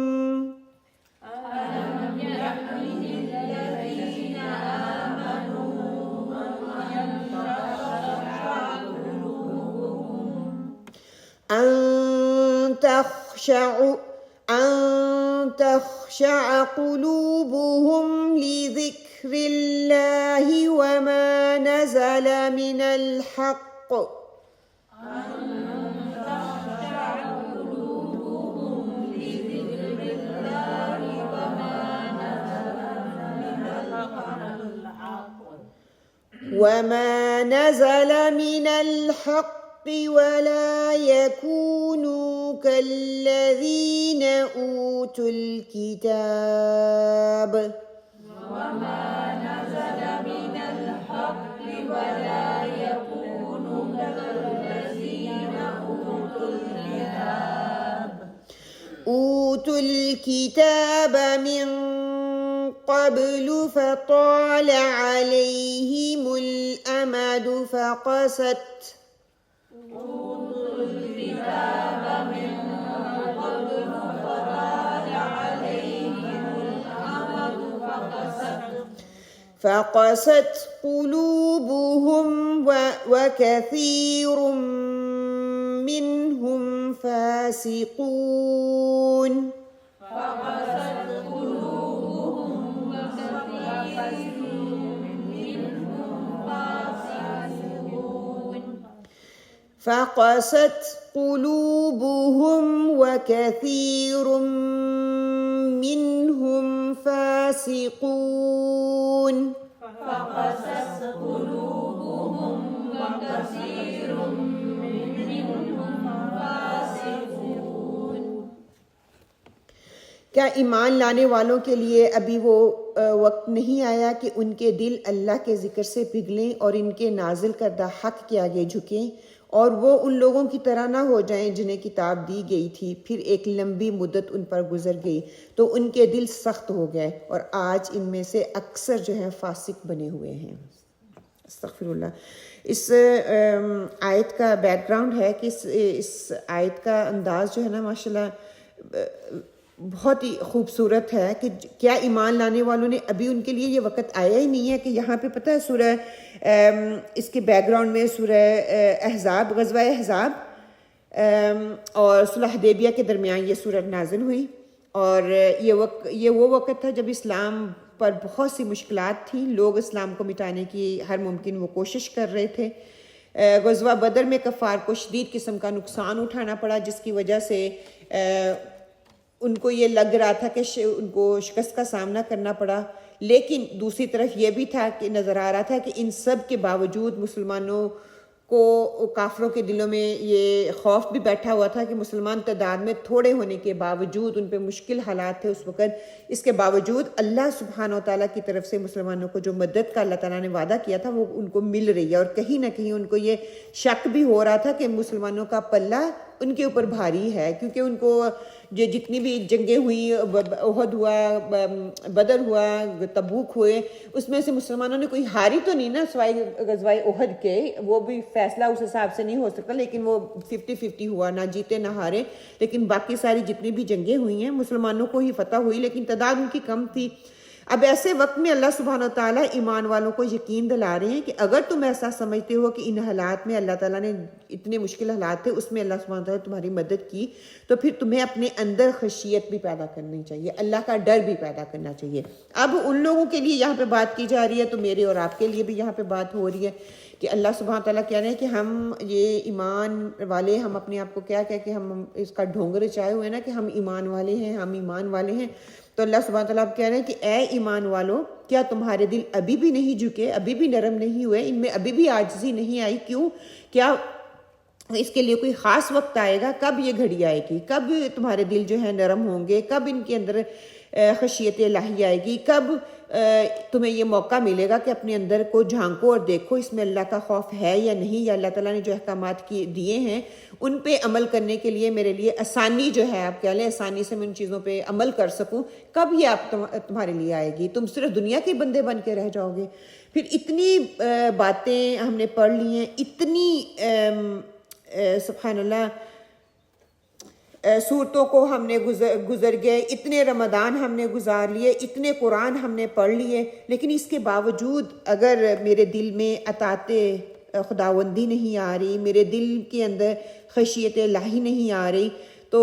أن تخشع قلوبهم لذكر الله وما نزل من الحق وما نزل من الحق ولا يكونوا كالذين أوتوا الكتاب أوتوا الكتاب من قبل فطال عليهم الأمد فقست قلوبهم وكثير منهم فاسقون. فقست قلوبهم وكثير منهم فاسقون. کیا ایمان لانے والوں کے لیے ابھی وہ وقت نہیں آیا کہ ان کے دل اللہ کے ذکر سے پگھلیں اور ان کے نازل کردہ حق کے آگے جھکیں اور وہ ان لوگوں کی طرح نہ ہو جائیں جنہیں کتاب دی گئی تھی پھر ایک لمبی مدت ان پر گزر گئی تو ان کے دل سخت ہو گئے اور آج ان میں سے اکثر جو ہیں فاسق بنے ہوئے ہیں. استغفر اللہ. اس آیت کا بیک گراؤنڈ ہے کہ اس آیت کا انداز جو ہے نا ماشاءاللہ بہت ہی خوبصورت ہے کہ کیا ایمان لانے والوں نے ابھی ان کے لیے یہ وقت آیا ہی نہیں ہے کہ یہاں پہ پتہ ہے سورہ اس کے بیک گراؤنڈ میں سورہ احزاب غزوہ احزاب اور صلح حدیبیہ کے درمیان یہ سورہ نازل ہوئی اور یہ وہ وقت تھا جب اسلام پر بہت سی مشکلات تھیں. لوگ اسلام کو مٹانے کی ہر ممکن وہ کوشش کر رہے تھے. غزوہ بدر میں کفار کو شدید قسم کا نقصان اٹھانا پڑا جس کی وجہ سے ان کو یہ لگ رہا تھا کہ ان کو شکست کا سامنا کرنا پڑا. لیکن دوسری طرف یہ بھی تھا کہ نظر آ رہا تھا کہ ان سب کے باوجود مسلمانوں کو کافروں کے دلوں میں یہ خوف بھی بیٹھا ہوا تھا کہ مسلمان تعداد میں تھوڑے ہونے کے باوجود ان پہ مشکل حالات تھے اس وقت. اس کے باوجود اللہ سبحانہ و تعالیٰ کی طرف سے مسلمانوں کو جو مدد کا اللہ تعالیٰ نے وعدہ کیا تھا وہ ان کو مل رہی ہے اور کہیں نہ کہیں ان کو یہ شک بھی ہو رہا تھا کہ مسلمانوں کا پلہ ان کے اوپر بھاری ہے کیونکہ ان کو جو جتنی بھی جنگیں ہوئی احد ہوا بدر ہوا تبوک ہوئے اس میں سے مسلمانوں نے کوئی ہاری تو نہیں نا سوائے غزوہ احد کے. وہ بھی فیصلہ اس حساب سے نہیں ہو سکتا لیکن وہ 50-50 ہوا, نہ جیتے نہ ہارے. لیکن باقی ساری جتنی بھی جنگیں ہوئی ہیں مسلمانوں کو ہی فتح ہوئی لیکن تعداد ان کی کم تھی. اب ایسے وقت میں اللہ سبحانہ وتعالیٰ ایمان والوں کو یقین دلا رہے ہیں کہ اگر تم ایسا سمجھتے ہو کہ ان حالات میں اللہ تعالیٰ نے اتنے مشکل حالات تھے اس میں اللہ سبحانہ وتعالیٰ تمہاری مدد کی، تو پھر تمہیں اپنے اندر خشیت بھی پیدا کرنی چاہیے، اللہ کا ڈر بھی پیدا کرنا چاہیے۔ اب ان لوگوں کے لیے یہاں پہ بات کی جا رہی ہے، تو میرے اور آپ کے لیے بھی یہاں پہ بات ہو رہی ہے کہ اللہ سبحانہ تعالیٰ کہہ رہے ہیں کہ ہم یہ ایمان والے، ہم اپنے آپ کو کیا کہ ہم اس کا ڈھونگ رچائے ہوئے نا کہ ہم ایمان والے ہیں، ہم ایمان والے ہیں۔ تو اللہ سبحانہ تعالیٰ اب کہہ رہے ہیں کہ اے ایمان والو، کیا تمہارے دل ابھی بھی نہیں جھکے، ابھی بھی نرم نہیں ہوئے، ان میں ابھی بھی عاجزی نہیں آئی؟ کیوں؟ کیا اس کے لیے کوئی خاص وقت آئے گا؟ کب یہ گھڑی آئے گی؟ کب تمہارے دل جو ہے نرم ہوں گے؟ کب ان کے اندر خشیت الہی آئے گی؟ کب تمہیں یہ موقع ملے گا کہ اپنے اندر کو جھانکو اور دیکھو اس میں اللہ کا خوف ہے یا نہیں، یا اللہ تعالیٰ نے جو احکامات دیے ہیں ان پہ عمل کرنے کے لیے میرے لیے آسانی جو ہے، آپ کہہ لیں آسانی سے میں ان چیزوں پہ عمل کر سکوں، کب یہ آپ تمہارے لیے آئے گی؟ تم صرف دنیا کے بندے بن کے رہ جاؤ گے؟ پھر اتنی باتیں ہم نے پڑھ لی ہیں، اتنی سبحان اللہ صورتوں کو ہم نے گزر گئے، اتنے رمضان ہم نے گزار لیے، اتنے قرآن ہم نے پڑھ لیے، لیکن اس کے باوجود اگر میرے دل میں اطاعت خداوندی نہیں آ رہی، میرے دل کے اندر خشیت الہی نہیں آ رہی، تو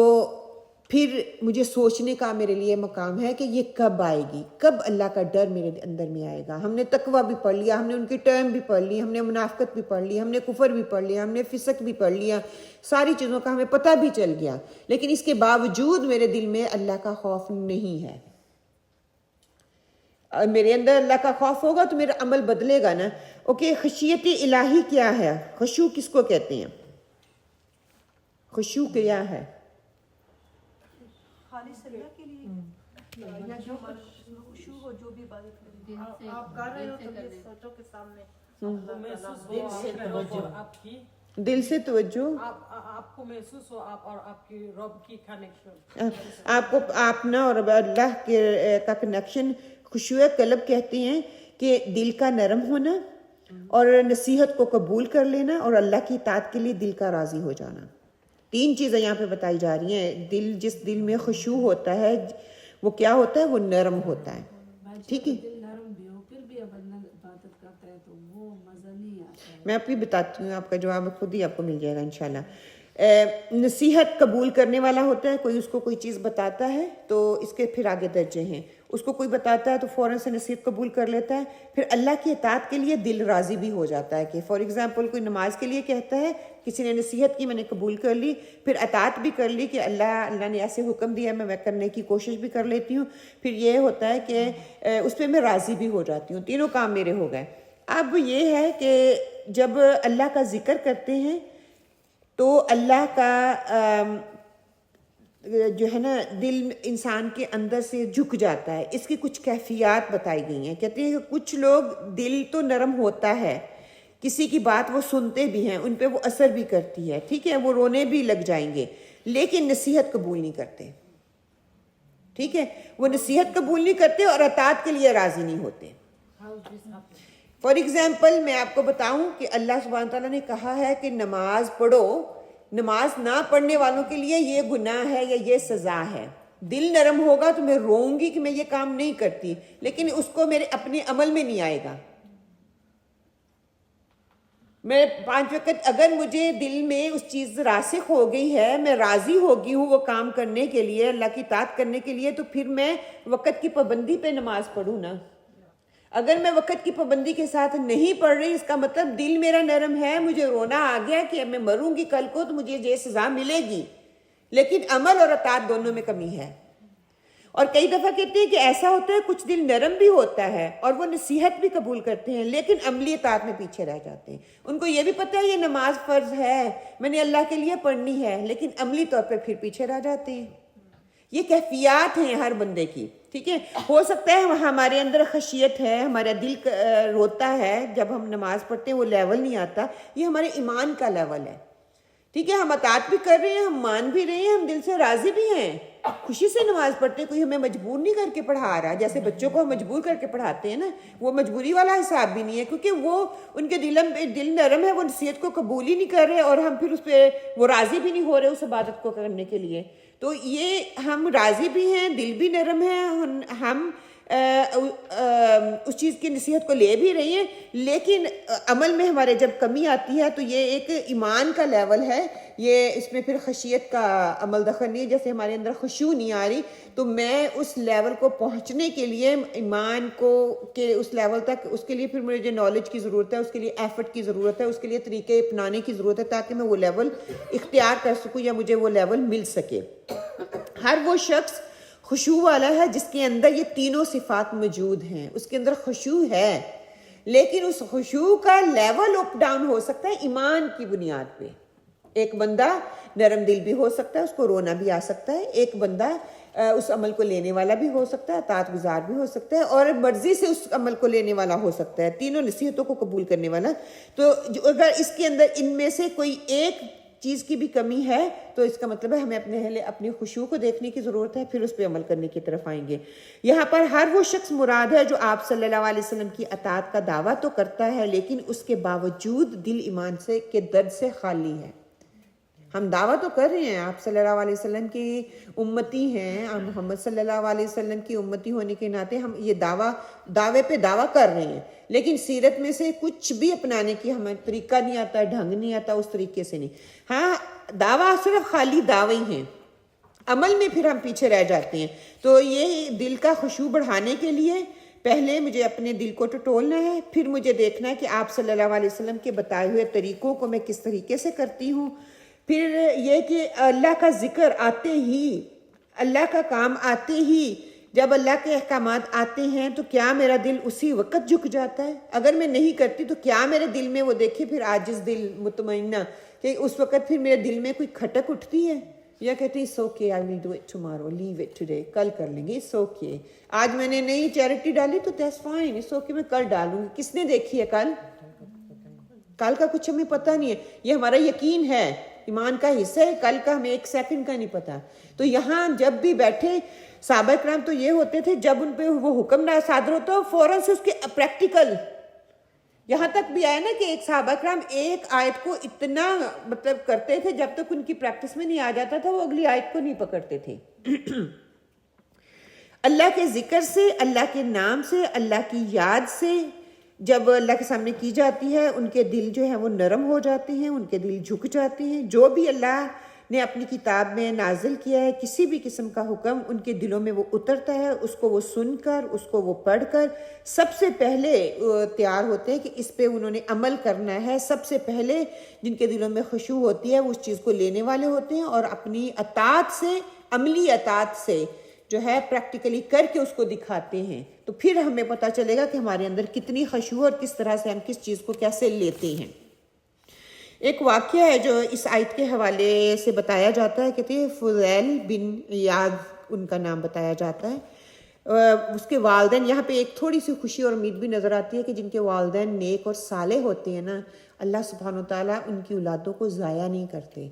پھر مجھے سوچنے کا میرے لیے مقام ہے کہ یہ کب آئے گی، کب اللہ کا ڈر میرے اندر میں آئے گا۔ ہم نے تقویٰ بھی پڑھ لیا، ہم نے ان کی ٹرم بھی پڑھ لی، ہم نے منافقت بھی پڑھ لی، ہم نے کفر بھی پڑھ لیا، ہم نے فسق بھی پڑھ لیا، ساری چیزوں کا ہمیں پتہ بھی چل گیا، لیکن اس کے باوجود میرے دل میں اللہ کا خوف نہیں ہے۔ میرے اندر اللہ کا خوف ہوگا تو میرا عمل بدلے گا نا۔ اوکے، خشیت الہی کیا ہے؟ خشوع کس کو کہتے ہیں؟ خشوع کیا ہے؟ خالص اللہ کے لیے یا جو خشوع ہو، جو بھی عبادت کریں آپ کر رہے ہو تو یہ سوچو کہ سامنے دل سے توجہ، آپ کو محسوس ہو آپ اور آپ کی رب کی کنیکشن، آپ کو اپنا اور اللہ کا کنیکشن خشوع قلب کہتے ہیں کہ دل کا نرم ہونا اور نصیحت کو قبول کر لینا اور اللہ کی اطاعت کے لیے دل کا راضی ہو جانا۔ تین چیزیں یہاں پہ بتائی جا رہی ہیں۔ جس دل میں خشوع ہوتا ہے وہ کیا ہوتا ہے؟ وہ نرم ہوتا ہے، ٹھیک ہے؟ دل نرم بھی ہو پھر بھی اب اللہ عبادت کرتا ہے تو وہ مزہ نہیں آتا ہے۔ میں آپ کو بتاتی ہوں، آپ کا جواب خود ہی آپ کو مل جائے گا انشاءاللہ۔ نصیحت قبول کرنے والا ہوتا ہے، کوئی اس کو کوئی چیز بتاتا ہے تو اس کے پھر آگے درجے ہیں، اس کو کوئی بتاتا ہے تو فوراً سے نصیحت قبول کر لیتا ہے، پھر اللہ کی اطاعت کے لیے دل راضی بھی ہو جاتا ہے کہ فار ایگزامپل کوئی نماز کے لیے کہتا ہے، کسی نے نصیحت کی، میں نے قبول کر لی، پھر اطاعت بھی کر لی کہ اللہ نے ایسے حکم دیا میں کرنے کی کوشش بھی کر لیتی ہوں، پھر یہ ہوتا ہے کہ اس پہ میں راضی بھی ہو جاتی ہوں، تینوں کام میرے ہو گئے۔ اب یہ ہے کہ جب اللہ کا ذکر کرتے ہیں تو اللہ کا جو ہے نا دل انسان کے اندر سے جھک جاتا ہے۔ اس کی کچھ کیفیات بتائی گئی ہیں، کہتے ہیں کہ کچھ لوگ دل تو نرم ہوتا ہے، کسی کی بات وہ سنتے بھی ہیں، ان پہ وہ اثر بھی کرتی ہے، ٹھیک ہے، وہ رونے بھی لگ جائیں گے، لیکن نصیحت قبول نہیں کرتے، ٹھیک ہے، وہ نصیحت قبول نہیں کرتے اور اطاعت کے لیے راضی نہیں ہوتے۔ فار ایگزامپل میں آپ کو بتاؤں کہ اللہ سبحانہ تعالیٰ نے کہا ہے کہ نماز پڑھو، نماز نہ پڑھنے والوں کے لیے یہ گناہ ہے یا یہ سزا ہے۔ دل نرم ہوگا تو میں روؤں گی کہ میں یہ کام نہیں کرتی، لیکن اس کو میرے اپنے عمل میں نہیں آئے گا۔ میں 5 وقت اگر مجھے دل میں اس چیز راسخ ہو گئی ہے، میں راضی ہو گئی ہوں وہ کام کرنے کے لیے، اللہ کی اطاعت کرنے کے لیے، تو پھر میں وقت کی پابندی پہ نماز پڑھوں نا۔ اگر میں وقت کی پابندی کے ساتھ نہیں پڑھ رہی، اس کا مطلب دل میرا نرم ہے، مجھے رونا آ گیا کہ میں مروں گی کل کو تو مجھے یہ سزا ملے گی، لیکن عمل اور اطاعت دونوں میں کمی ہے۔ اور کئی دفعہ کہتے ہیں کہ ایسا ہوتا ہے کچھ دل نرم بھی ہوتا ہے اور وہ نصیحت بھی قبول کرتے ہیں، لیکن عملی اطاعت میں پیچھے رہ جاتے ہیں۔ ان کو یہ بھی پتہ ہے یہ نماز فرض ہے، میں نے اللہ کے لیے پڑھنی ہے، لیکن عملی طور پہ پھر پیچھے رہ جاتے ہیں۔ یہ کیفیات ہیں ہر بندے کی، ٹھیک ہے۔ ہو سکتا ہے ہمارے اندر خشیت ہے، ہمارا دل روتا ہے جب ہم نماز پڑھتے ہیں، وہ لیول نہیں آتا، یہ ہمارے ایمان کا لیول ہے، ٹھیک ہے۔ ہم اطاعت بھی کر رہے ہیں، ہم مان بھی رہے ہیں، ہم دل سے راضی بھی ہیں، خوشی سے نماز پڑھتے ہیں، کوئی ہمیں مجبور نہیں کر کے پڑھا رہا، جیسے بچوں کو ہم مجبور کر کے پڑھاتے ہیں نا، وہ مجبوری والا حساب بھی نہیں ہے، کیونکہ وہ ان کے دل نرم ہے، وہ نصیحت کو قبول ہی نہیں کر رہے، اور ہم پھر اس پہ وہ راضی بھی نہیں ہو رہے اس عبادت کو کرنے کے لیے۔ تو یہ ہم راضی بھی ہیں، دل بھی نرم ہے، ہم اس چیز کی نصیحت کو لے بھی رہی ہیں، لیکن عمل میں ہمارے جب کمی آتی ہے تو یہ ایک ایمان کا لیول ہے، یہ اس میں پھر خشیت کا عمل دخل نہیں ہے. جیسے ہمارے اندر خشوع نہیں آ رہی تو میں اس لیول کو پہنچنے کے لیے ایمان کو کہ اس لیول تک، اس کے لیے پھر مجھے نالج کی ضرورت ہے، اس کے لیے ایفرٹ کی ضرورت ہے، اس کے لیے طریقے اپنانے کی ضرورت ہے تاکہ میں وہ لیول اختیار کر سکوں یا مجھے وہ لیول مل سکے. ہر وہ شخص خشوع والا ہے جس کے اندر یہ تینوں صفات موجود ہیں، اس کے اندر خشوع ہے، لیکن اس خشوع کا لیول اپ ڈاؤن ہو سکتا ہے ایمان کی بنیاد پہ. ایک بندہ نرم دل بھی ہو سکتا ہے، اس کو رونا بھی آ سکتا ہے، ایک بندہ اس عمل کو لینے والا بھی ہو سکتا ہے، اطاعت گزار بھی ہو سکتا ہے، اور مرضی سے اس عمل کو لینے والا ہو سکتا ہے، تینوں نصیحتوں کو قبول کرنے والا. تو اگر اس کے اندر ان میں سے کوئی ایک چیز کی بھی کمی ہے تو اس کا مطلب ہے ہمیں اپنی خشوع کو دیکھنے کی ضرورت ہے، پھر اس پہ عمل کرنے کی طرف آئیں گے. یہاں پر ہر وہ شخص مراد ہے جو آپ صلی اللہ علیہ وسلم کی اطاعت کا دعویٰ تو کرتا ہے لیکن اس کے باوجود دل ایمان سے کے درد سے خالی ہے. ہم دعویٰ تو کر رہے ہیں، آپ صلی اللہ علیہ وسلم کی امتی ہیں، آپ محمد صلی اللہ علیہ وسلم کی امتی ہونے کے ناطے ہم یہ دعوے پہ دعویٰ کر رہے ہیں، لیکن سیرت میں سے کچھ بھی اپنانے کی ہمیں طریقہ نہیں آتا، ڈھنگ نہیں آتا، اس طریقے سے نہیں. ہاں دعویٰ صرف خالی دعوے ہیں، عمل میں پھر ہم پیچھے رہ جاتے ہیں. تو یہ دل کا خشوع بڑھانے کے لیے پہلے مجھے اپنے دل کو ٹٹولنا ہے، پھر مجھے دیکھنا ہے کہ آپ صلی اللہ علیہ وسلم کے بتائے ہوئے طریقوں کو میں کس طریقے سے کرتی ہوں. پھر یہ کہ اللہ کا ذکر آتے ہی، اللہ کا کام آتے ہی، جب اللہ کے احکامات آتے ہیں تو کیا میرا دل اسی وقت جھک جاتا ہے؟ اگر میں نہیں کرتی تو کیا میرے دل میں وہ دیکھے پھر عاجز دل مطمئنہ کہ اس وقت پھر میرے دل میں کوئی کھٹک اٹھتی ہے یا کہتے ہیں it's okay, I will do it tomorrow, leave it today, کل کر لیں گے, it's okay. آج میں نے نئی چیریٹی ڈالی تو that's fine, it's okay, میں کل ڈالوں گی. کس نے دیکھی ہے کل کا کچھ ہمیں پتہ نہیں ہے. یہ ہمارا یقین ہے، ایمان کا حصہ ہے، کل کا ہمیں ایک سیکنڈ کا نہیں پتہ. تو یہاں جب بھی بیٹھے صحابہ کرام تو یہ ہوتے تھے جب ان پہ وہ حکم نہ صادر ہوتا فوراً سے اس کے پریکٹیکل، یہاں تک بھی آیا نا کہ ایک صحابہ کرام ایک آیت کو اتنا مطلب کرتے تھے جب تک ان کی پریکٹس میں نہیں آ جاتا تھا وہ اگلی آیت کو نہیں پکڑتے تھے. اللہ کے ذکر سے، اللہ کے نام سے، اللہ کی یاد سے جب اللہ کے سامنے کی جاتی ہے ان کے دل جو ہے وہ نرم ہو جاتے ہیں، ان کے دل جھک جاتے ہیں. جو بھی اللہ نے اپنی کتاب میں نازل کیا ہے کسی بھی قسم کا حکم ان کے دلوں میں وہ اترتا ہے. اس کو وہ سن کر، اس کو وہ پڑھ کر سب سے پہلے تیار ہوتے ہیں کہ اس پہ انہوں نے عمل کرنا ہے. سب سے پہلے جن کے دلوں میں خشوع ہوتی ہے وہ اس چیز کو لینے والے ہوتے ہیں اور اپنی اطاعت سے، عملی اطاعت سے جو ہے پریکٹیکلی کر کے اس کو دکھاتے ہیں. تو پھر ہمیں پتہ چلے گا کہ ہمارے اندر کتنی خشوع اور کس طرح سے ہم کس چیز کو کیسے لیتے ہیں. ایک واقعہ ہے جو اس آیت کے حوالے سے بتایا جاتا ہے، کہتے ہیں فضیل بن عیاض ان کا نام بتایا جاتا ہے. اس کے والدین، یہاں پہ ایک تھوڑی سی خوشی اور امید بھی نظر آتی ہے کہ جن کے والدین نیک اور صالح ہوتے ہیں نا، اللہ سبحانہ وتعالیٰ ان کی اولادوں کو ضائع نہیں کرتے.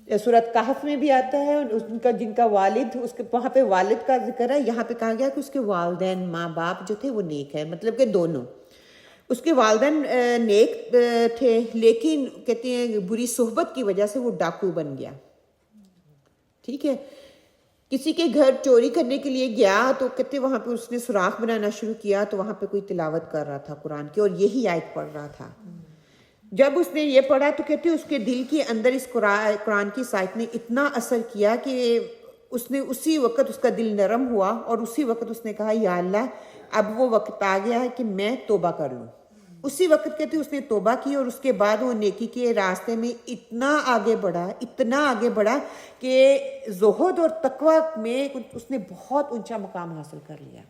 سورۃ کہف میں بھی آتا ہے ان کا جن کا والد، اس کے وہاں پہ والد کا ذکر ہے، یہاں پہ کہا گیا کہ اس کے والدین ماں باپ جو تھے وہ نیک ہے، مطلب کہ دونوں. اس کے والدین نیک تھے لیکن کہتے ہیں بری صحبت کی وجہ سے وہ ڈاکو بن گیا. ٹھیک ہے، کسی کے گھر چوری کرنے کے لیے گیا تو کہتے وہاں پہ اس نے سوراخ بنانا شروع کیا تو وہاں پہ کوئی تلاوت کر رہا تھا قرآن کی اور یہی آیت پڑھ رہا تھا. جب اس نے یہ پڑھا تو کہتے اس کے دل کے اندر اس قرآن کی آیت نے اتنا اثر کیا کہ اس نے اسی وقت اس کا دل نرم ہوا اور اسی وقت اس نے کہا یا اللہ اب وہ وقت آ گیا ہے کہ میں توبہ کر لوں. اسی وقت کہتے اس نے توبہ کی اور اس کے بعد وہ نیکی کے راستے میں اتنا آگے بڑھا کہ زہد اور تقوی میں اس نے بہت اونچا مقام حاصل کر لیا.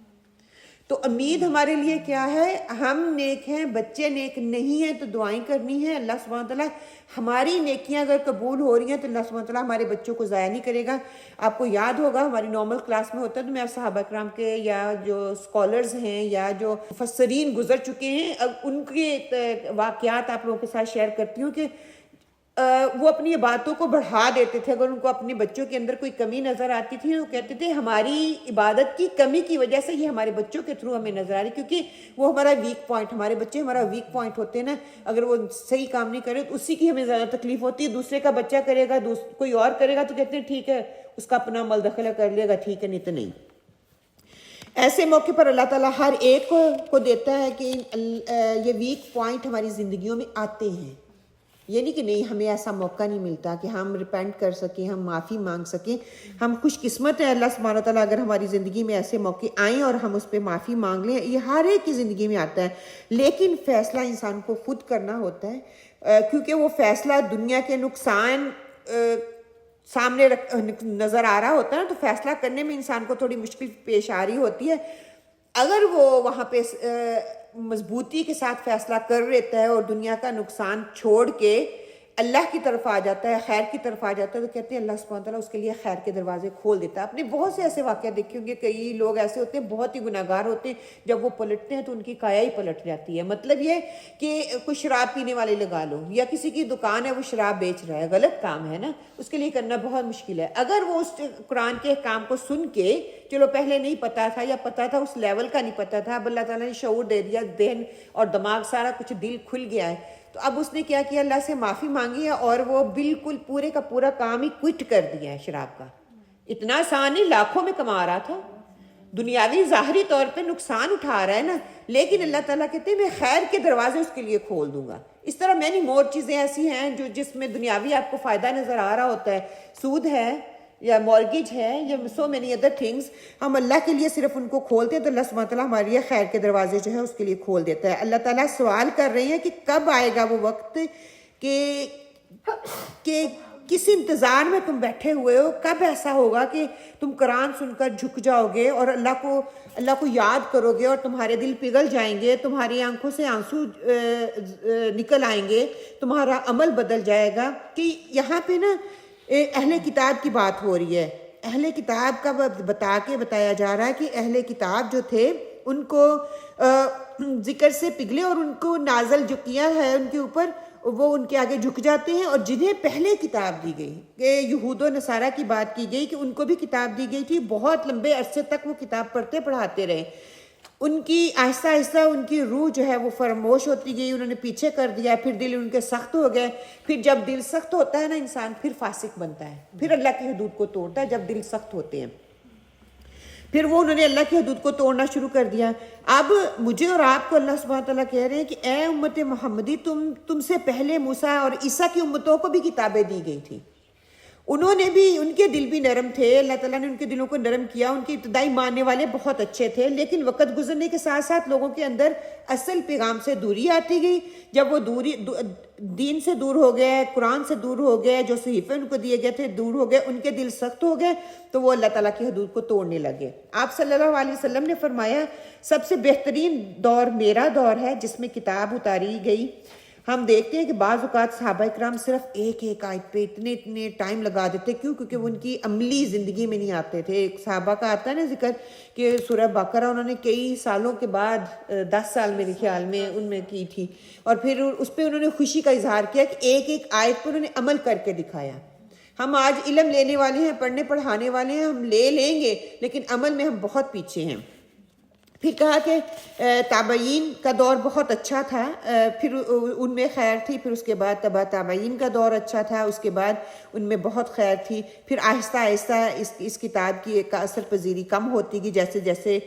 تو امید ہمارے لیے کیا ہے؟ ہم نیک ہیں، بچے نیک نہیں ہیں تو دعائیں کرنی ہیں. اللہ سبحانہ تعالیٰ ہماری نیکیاں اگر قبول ہو رہی ہیں تو اللہ سبحانہ تعالیٰ ہمارے بچوں کو ضائع نہیں کرے گا. آپ کو یاد ہوگا ہماری نارمل کلاس میں ہوتا ہے تو میں صحابہ کرام کے یا جو اسکالرز ہیں یا جو مفسرین گزر چکے ہیں ان کے واقعات آپ لوگوں کے ساتھ شیئر کرتی ہوں کہ وہ اپنی عبادتوں کو بڑھا دیتے تھے. اگر ان کو اپنے بچوں کے اندر کوئی کمی نظر آتی تھی تو کہتے تھے ہماری عبادت کی کمی کی وجہ سے یہ ہمارے بچوں کے تھرو ہمیں نظر آ رہی، کیونکہ وہ ہمارا ویک پوائنٹ، ہمارے بچے ہمارا ویک پوائنٹ ہوتے ہیں نا. اگر وہ صحیح کام نہیں کرے تو اسی کی ہمیں زیادہ تکلیف ہوتی ہے. دوسرے کا بچہ کرے گا، کوئی اور کرے گا تو کہتے ہیں ٹھیک ہے اس کا اپنا عمل دخل کر لے گا، ٹھیک ہے، نہیں تو نہیں. ایسے موقع پر اللہ تعالیٰ ہر ایک کو دیتا ہے کہ یہ ویک پوائنٹ ہماری زندگیوں میں آتے ہیں. یہ نہیں کہ نہیں ہمیں ایسا موقع نہیں ملتا کہ ہم ریپینٹ کر سکیں, ہم معافی مانگ سکیں. ہم خوش قسمت ہیں اللہ سبحانہ تعالیٰ اگر ہماری زندگی میں ایسے موقع آئیں اور ہم اس پہ معافی مانگ لیں. یہ ہر ایک کی زندگی میں آتا ہے, لیکن فیصلہ انسان کو خود کرنا ہوتا ہے, کیونکہ وہ فیصلہ دنیا کے نقصان سامنے نظر آ رہا ہوتا ہے نا, تو فیصلہ کرنے میں انسان کو تھوڑی مشکل پیش آ رہی ہوتی ہے. اگر وہ وہاں پہ مضبوطی کے ساتھ فیصلہ کر لیتا ہے اور دنیا کا نقصان چھوڑ کے اللہ کی طرف آ جاتا ہے, خیر کی طرف آ جاتا ہے, تو کہتے ہیں اللہ سبحانہ تعالیٰ اس کے لیے خیر کے دروازے کھول دیتا ہے. آپ نے بہت سے ایسے واقعات دیکھے ہوں گے, کئی لوگ ایسے ہوتے ہیں بہت ہی گناہگار ہوتے ہیں, جب وہ پلٹتے ہیں تو ان کی کایا ہی پلٹ جاتی ہے. مطلب یہ کہ کوئی شراب پینے والے لگا لو, یا کسی کی دکان ہے وہ شراب بیچ رہا ہے, غلط کام ہے نا, اس کے لیے کرنا بہت مشکل ہے. اگر وہ اس قرآن کے احکام کو سن کے, چلو پہلے نہیں پتا تھا یا پتا تھا اس لیول کا نہیں پتا تھا, اب اللہ تعالیٰ نے شعور دے دیا, ذہن اور دماغ سارا کچھ دل کھل گیا ہے, تو اب اس نے کیا کیا, اللہ سے معافی مانگی ہے اور وہ بالکل پورے کا پورا کام ہی کوئٹ کر دیا ہے شراب کا. اتنا آسان نہیں, لاکھوں میں کما رہا تھا, دنیاوی ظاہری طور پہ نقصان اٹھا رہا ہے نا, لیکن اللہ تعالیٰ کہتے ہیں میں خیر کے دروازے اس کے لیے کھول دوں گا. اس طرح مینی مور چیزیں ایسی ہیں جو جس میں دنیاوی آپ کو فائدہ نظر آ رہا ہوتا ہے, سود ہے یا مورگیج ہے یا سو مینی ادر تھنگس, ہم اللہ کے لیے صرف ان کو کھولتے ہیں تو اللہ سبحانہ تعالیٰ ہمارے لیے خیر کے دروازے جو ہے اس کے لیے کھول دیتا ہے. اللہ تعالیٰ سوال کر رہے ہیں کہ کب آئے گا وہ وقت کہ کس انتظار میں تم بیٹھے ہوئے ہو, کب ایسا ہوگا کہ تم قرآن سن کر جھک جاؤ گے اور اللہ کو یاد کرو گے اور تمہارے دل پگھل جائیں گے, تمہاری آنکھوں سے آنسو نکل آئیں گے, تمہارا عمل بدل جائے گا. کہ یہاں پہ نا اہل کتاب کی بات ہو رہی ہے. اہل کتاب کا بتایا جا رہا ہے کہ اہل کتاب جو تھے ان کو ذکر سے پگھلے اور ان کو نازل جو کیا ہے ان کے اوپر, وہ ان کے آگے جھک جاتے ہیں. اور جنہیں پہلے کتاب دی گئی, کہ یہود و نصارہ کی بات کی گئی کہ ان کو بھی کتاب دی گئی تھی, بہت لمبے عرصے تک وہ کتاب پڑھتے پڑھاتے رہے, ان کی آہستہ آہستہ ان کی روح جو ہے وہ فراموش ہوتی گئی, انہوں نے پیچھے کر دیا, پھر دل ان کے سخت ہو گئے. پھر جب دل سخت ہوتا ہے نا انسان, پھر فاسق بنتا ہے, پھر اللہ کی حدود کو توڑتا ہے. جب دل سخت ہوتے ہیں پھر وہ انہوں نے اللہ کی حدود کو توڑنا شروع کر دیا. اب مجھے اور آپ کو اللہ سبحانہ تعالیٰ کہہ رہے ہیں کہ اے امت محمدی, تم سے پہلے موسیٰ اور عیسیٰ کی امتوں کو بھی کتابیں دی گئی تھی, انہوں نے بھی, ان کے دل بھی نرم تھے, اللہ تعالیٰ نے ان کے دلوں کو نرم کیا, ان کے ابتدائی ماننے والے بہت اچھے تھے, لیکن وقت گزرنے کے ساتھ ساتھ لوگوں کے اندر اصل پیغام سے دوری آتی گئی. جب وہ دین سے دور ہو گئے, قرآن سے دور ہو گئے, جو صحیفے ان کو دیے گئے تھے دور ہو گئے, ان کے دل سخت ہو گئے, تو وہ اللہ تعالیٰ کی حدود کو توڑنے لگے. آپ صلی اللہ علیہ وسلم نے فرمایا سب سے بہترین دور میرا دور ہے جس میں کتاب اتاری گئی. ہم دیکھتے ہیں کہ بعض اوقات صحابہ اکرام صرف ایک آیت پہ اتنے ٹائم لگا دیتے. کیوں؟ کیونکہ وہ ان کی عملی زندگی میں نہیں آتے تھے. ایک صحابہ کا آتا ہے نا ذکر کہ سورہ بقرہ انہوں نے کئی سالوں کے بعد 10 سال میرے خیال میں ان میں کی تھی, اور پھر اس پہ انہوں نے خوشی کا اظہار کیا کہ ایک آیت پہ انہوں نے عمل کر کے دکھایا. ہم آج علم لینے والے ہیں, پڑھنے پڑھانے والے ہیں, ہم لیں گے, لیکن عمل میں ہم بہت پیچھے ہیں. پھر کہا کہ تابعین کا دور بہت اچھا تھا, پھر ان میں خیر تھی. پھر اس کے بعد تبع تابعین کا دور اچھا تھا, اس کے بعد ان میں بہت خیر تھی. پھر آہستہ آہستہ اس کتاب کی ایک اثر پذیری کم ہوتی گئی, جیسے جیسے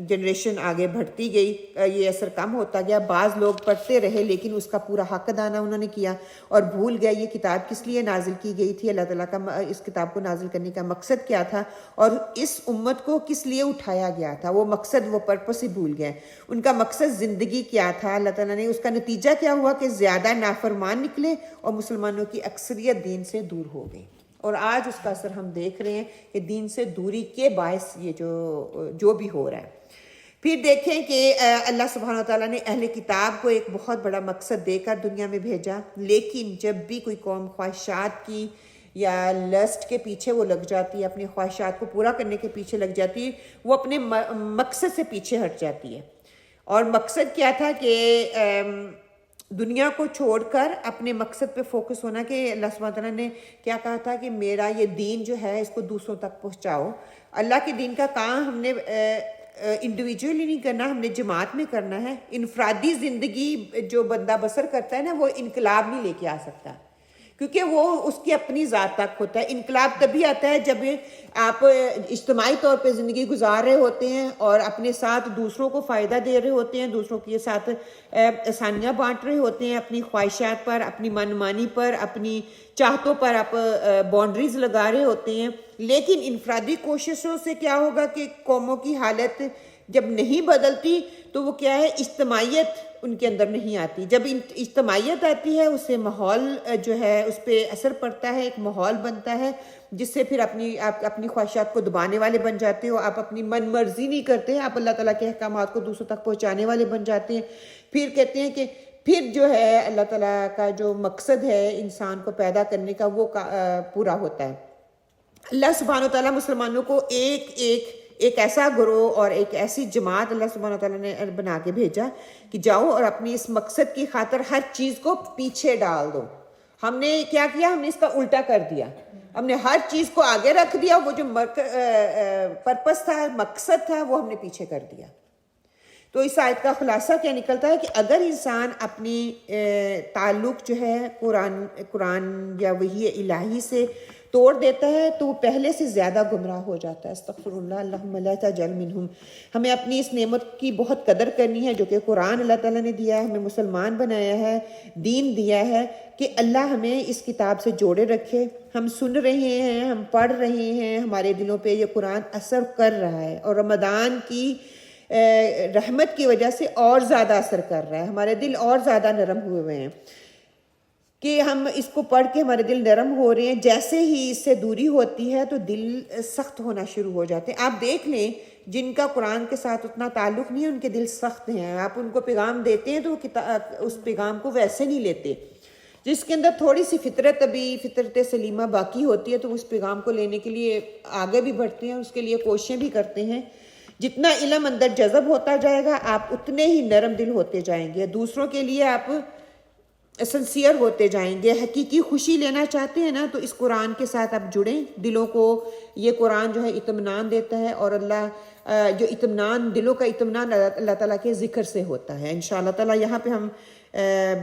جنریشن آگے بڑھتی گئی یہ اثر کم ہوتا گیا. بعض لوگ پڑھتے رہے لیکن اس کا پورا حق ادا نہ انہوں نے کیا, اور بھول گیا یہ کتاب کس لیے نازل کی گئی تھی, اللہ تعالیٰ کا اس کتاب کو نازل کرنے کا مقصد کیا تھا, اور اس امت کو کس لیے اٹھایا گیا تھا. وہ مقصد, وہ پرپس ہی بھول گئے. ان کا مقصد زندگی کیا تھا, اللہ تعالیٰ نے اس کا نتیجہ کیا ہوا کہ زیادہ نافرمان نکلے اور مسلمانوں کی اکثریت دین سے دور ہو گئی. اور آج اس کا اثر ہم دیکھ رہے ہیں کہ دین سے دوری کے باعث یہ جو بھی ہو رہا ہے. پھر دیکھیں کہ اللہ سبحانہ تعالیٰ نے اہل کتاب کو ایک بہت بڑا مقصد دے کر دنیا میں بھیجا, لیکن جب بھی کوئی قوم خواہشات کی یا لسٹ کے پیچھے وہ لگ جاتی ہے, اپنی خواہشات کو پورا کرنے کے پیچھے لگ جاتی ہے, وہ اپنے مقصد سے پیچھے ہٹ جاتی ہے. اور مقصد کیا تھا کہ دنیا کو چھوڑ کر اپنے مقصد پہ فوکس ہونا, کہ اللہ سبحانہ تعالیٰ نے کیا کہا تھا کہ میرا یہ دین جو ہے اس کو دوسروں تک پہنچاؤ. اللہ کے دین کا کام ہم نے انڈیویجولی نہیں کرنا, ہم نے جماعت میں کرنا ہے. انفرادی زندگی جو بندہ بسر کرتا ہے نا, وہ انقلاب نہیں لے کے آ سکتا, کیونکہ وہ اس کی اپنی ذات تک ہوتا ہے. انقلاب تبھی آتا ہے جب آپ اجتماعی طور پہ زندگی گزار رہے ہوتے ہیں اور اپنے ساتھ دوسروں کو فائدہ دے رہے ہوتے ہیں, دوسروں کے ساتھ آسانیاں بانٹ رہے ہوتے ہیں, اپنی خواہشات پر, اپنی من مانی پر, اپنی چاہتوں پر آپ باؤنڈریز لگا رہے ہوتے ہیں. لیکن انفرادی کوششوں سے کیا ہوگا کہ قوموں کی حالت جب نہیں بدلتی تو وہ کیا ہے, اجتماعیت ان کے اندر نہیں آتی. جب اجتماعیت آتی ہے اس سے ماحول جو ہے اس پہ اثر پڑتا ہے, ایک ماحول بنتا ہے جس سے پھر آپ اپنی خواہشات کو دبانے والے بن جاتے ہو, آپ اپنی من مرضی نہیں کرتے, آپ اللہ تعالیٰ کے احکامات کو دوسروں تک پہنچانے والے بن جاتے ہیں. پھر کہتے ہیں کہ پھر جو ہے اللہ تعالیٰ کا جو مقصد ہے انسان کو پیدا کرنے کا وہ پورا ہوتا ہے. اللہ سبحانہ و تعالیٰ مسلمانوں کو ایک ایسا گروہ اور ایک ایسی جماعت اللہ سبحانہ و تعالیٰ نے بنا کے بھیجا کہ جاؤ اور اپنی اس مقصد کی خاطر ہر چیز کو پیچھے ڈال دو. ہم نے کیا کیا, ہم نے اس کا الٹا کر دیا, ہم نے ہر چیز کو آگے رکھ دیا, وہ جو پرپس تھا, مقصد تھا, وہ ہم نے پیچھے کر دیا. تو اس آیت کا خلاصہ کیا نکلتا ہے کہ اگر انسان اپنی تعلق جو ہے قرآن یا وحی الہی سے توڑ دیتا ہے تو وہ پہلے سے زیادہ گمراہ ہو جاتا ہے. استغفر اللہ, اللہم لا تجعل منہم. ہمیں اپنی اس نعمت کی بہت قدر کرنی ہے جو کہ قرآن اللہ تعالیٰ نے دیا ہے, ہمیں مسلمان بنایا ہے, دین دیا ہے, کہ اللہ ہمیں اس کتاب سے جوڑے رکھے. ہم سن رہے ہیں, ہم پڑھ رہے ہیں, ہمارے دلوں پہ یہ قرآن اثر کر رہا ہے اور رمضان کی رحمت کی وجہ سے اور زیادہ اثر کر رہا ہے. ہمارے دل اور زیادہ نرم ہوئے ہیں کہ ہم اس کو پڑھ کے ہمارے دل نرم ہو رہے ہیں. جیسے ہی اس سے دوری ہوتی ہے تو دل سخت ہونا شروع ہو جاتے ہیں. آپ دیکھ لیں جن کا قرآن کے ساتھ اتنا تعلق نہیں ہے ان کے دل سخت ہیں. آپ ان کو پیغام دیتے ہیں تو وہ اس پیغام کو ویسے نہیں لیتے. جس کے اندر تھوڑی سی فطرت سلیمہ باقی ہوتی ہے تو اس پیغام کو لینے کے لیے آگے بھی بڑھتے ہیں, اس کے لیے کوششیں بھی کرتے ہیں. جتنا علم اندر جذب ہوتا جائے گا آپ اتنے ہی نرم دل ہوتے جائیں گے, دوسروں کے لیے آپ سنسیئر ہوتے جائیں گے. حقیقی خوشی لینا چاہتے ہیں نا تو اس قرآن کے ساتھ آپ جڑیں. دلوں کو یہ قرآن جو ہے اطمینان دیتا ہے, اور اللہ جو اطمینان, دلوں کا اطمینان اللہ تعالیٰ کے ذکر سے ہوتا ہے. انشاءاللہ تعالیٰ یہاں پہ ہم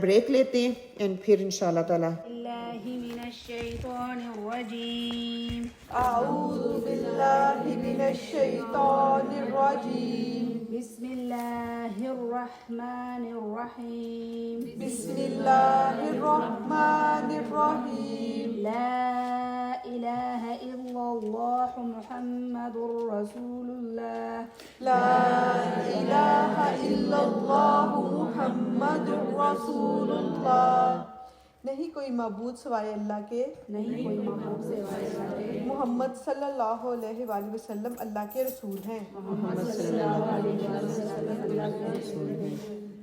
بریک لیتے ہیں اینڈ پھر انشاءاللہ تعالیٰ. اللہ من الشیطان الرجیم. اعوذ باللہ من الشیطان الرجیم. بسم اللہ الرحمن الرحیم. بسم اللہ الرحمن الرحیم. لا الہ الا اللہ محمد رسول اللہ. لا الہ الا اللہ محمد رسول اللہ. نہیں کوئی معبود سوائے اللہ کے, نہیں کوئی معبود سوائے اللہ کے. محمد صلی اللہ علیہ وآلہ وسلم اللہ کے رسول ہیں. محمد صلی اللہ علیہ وسلم اللہ کے رسول ہیں.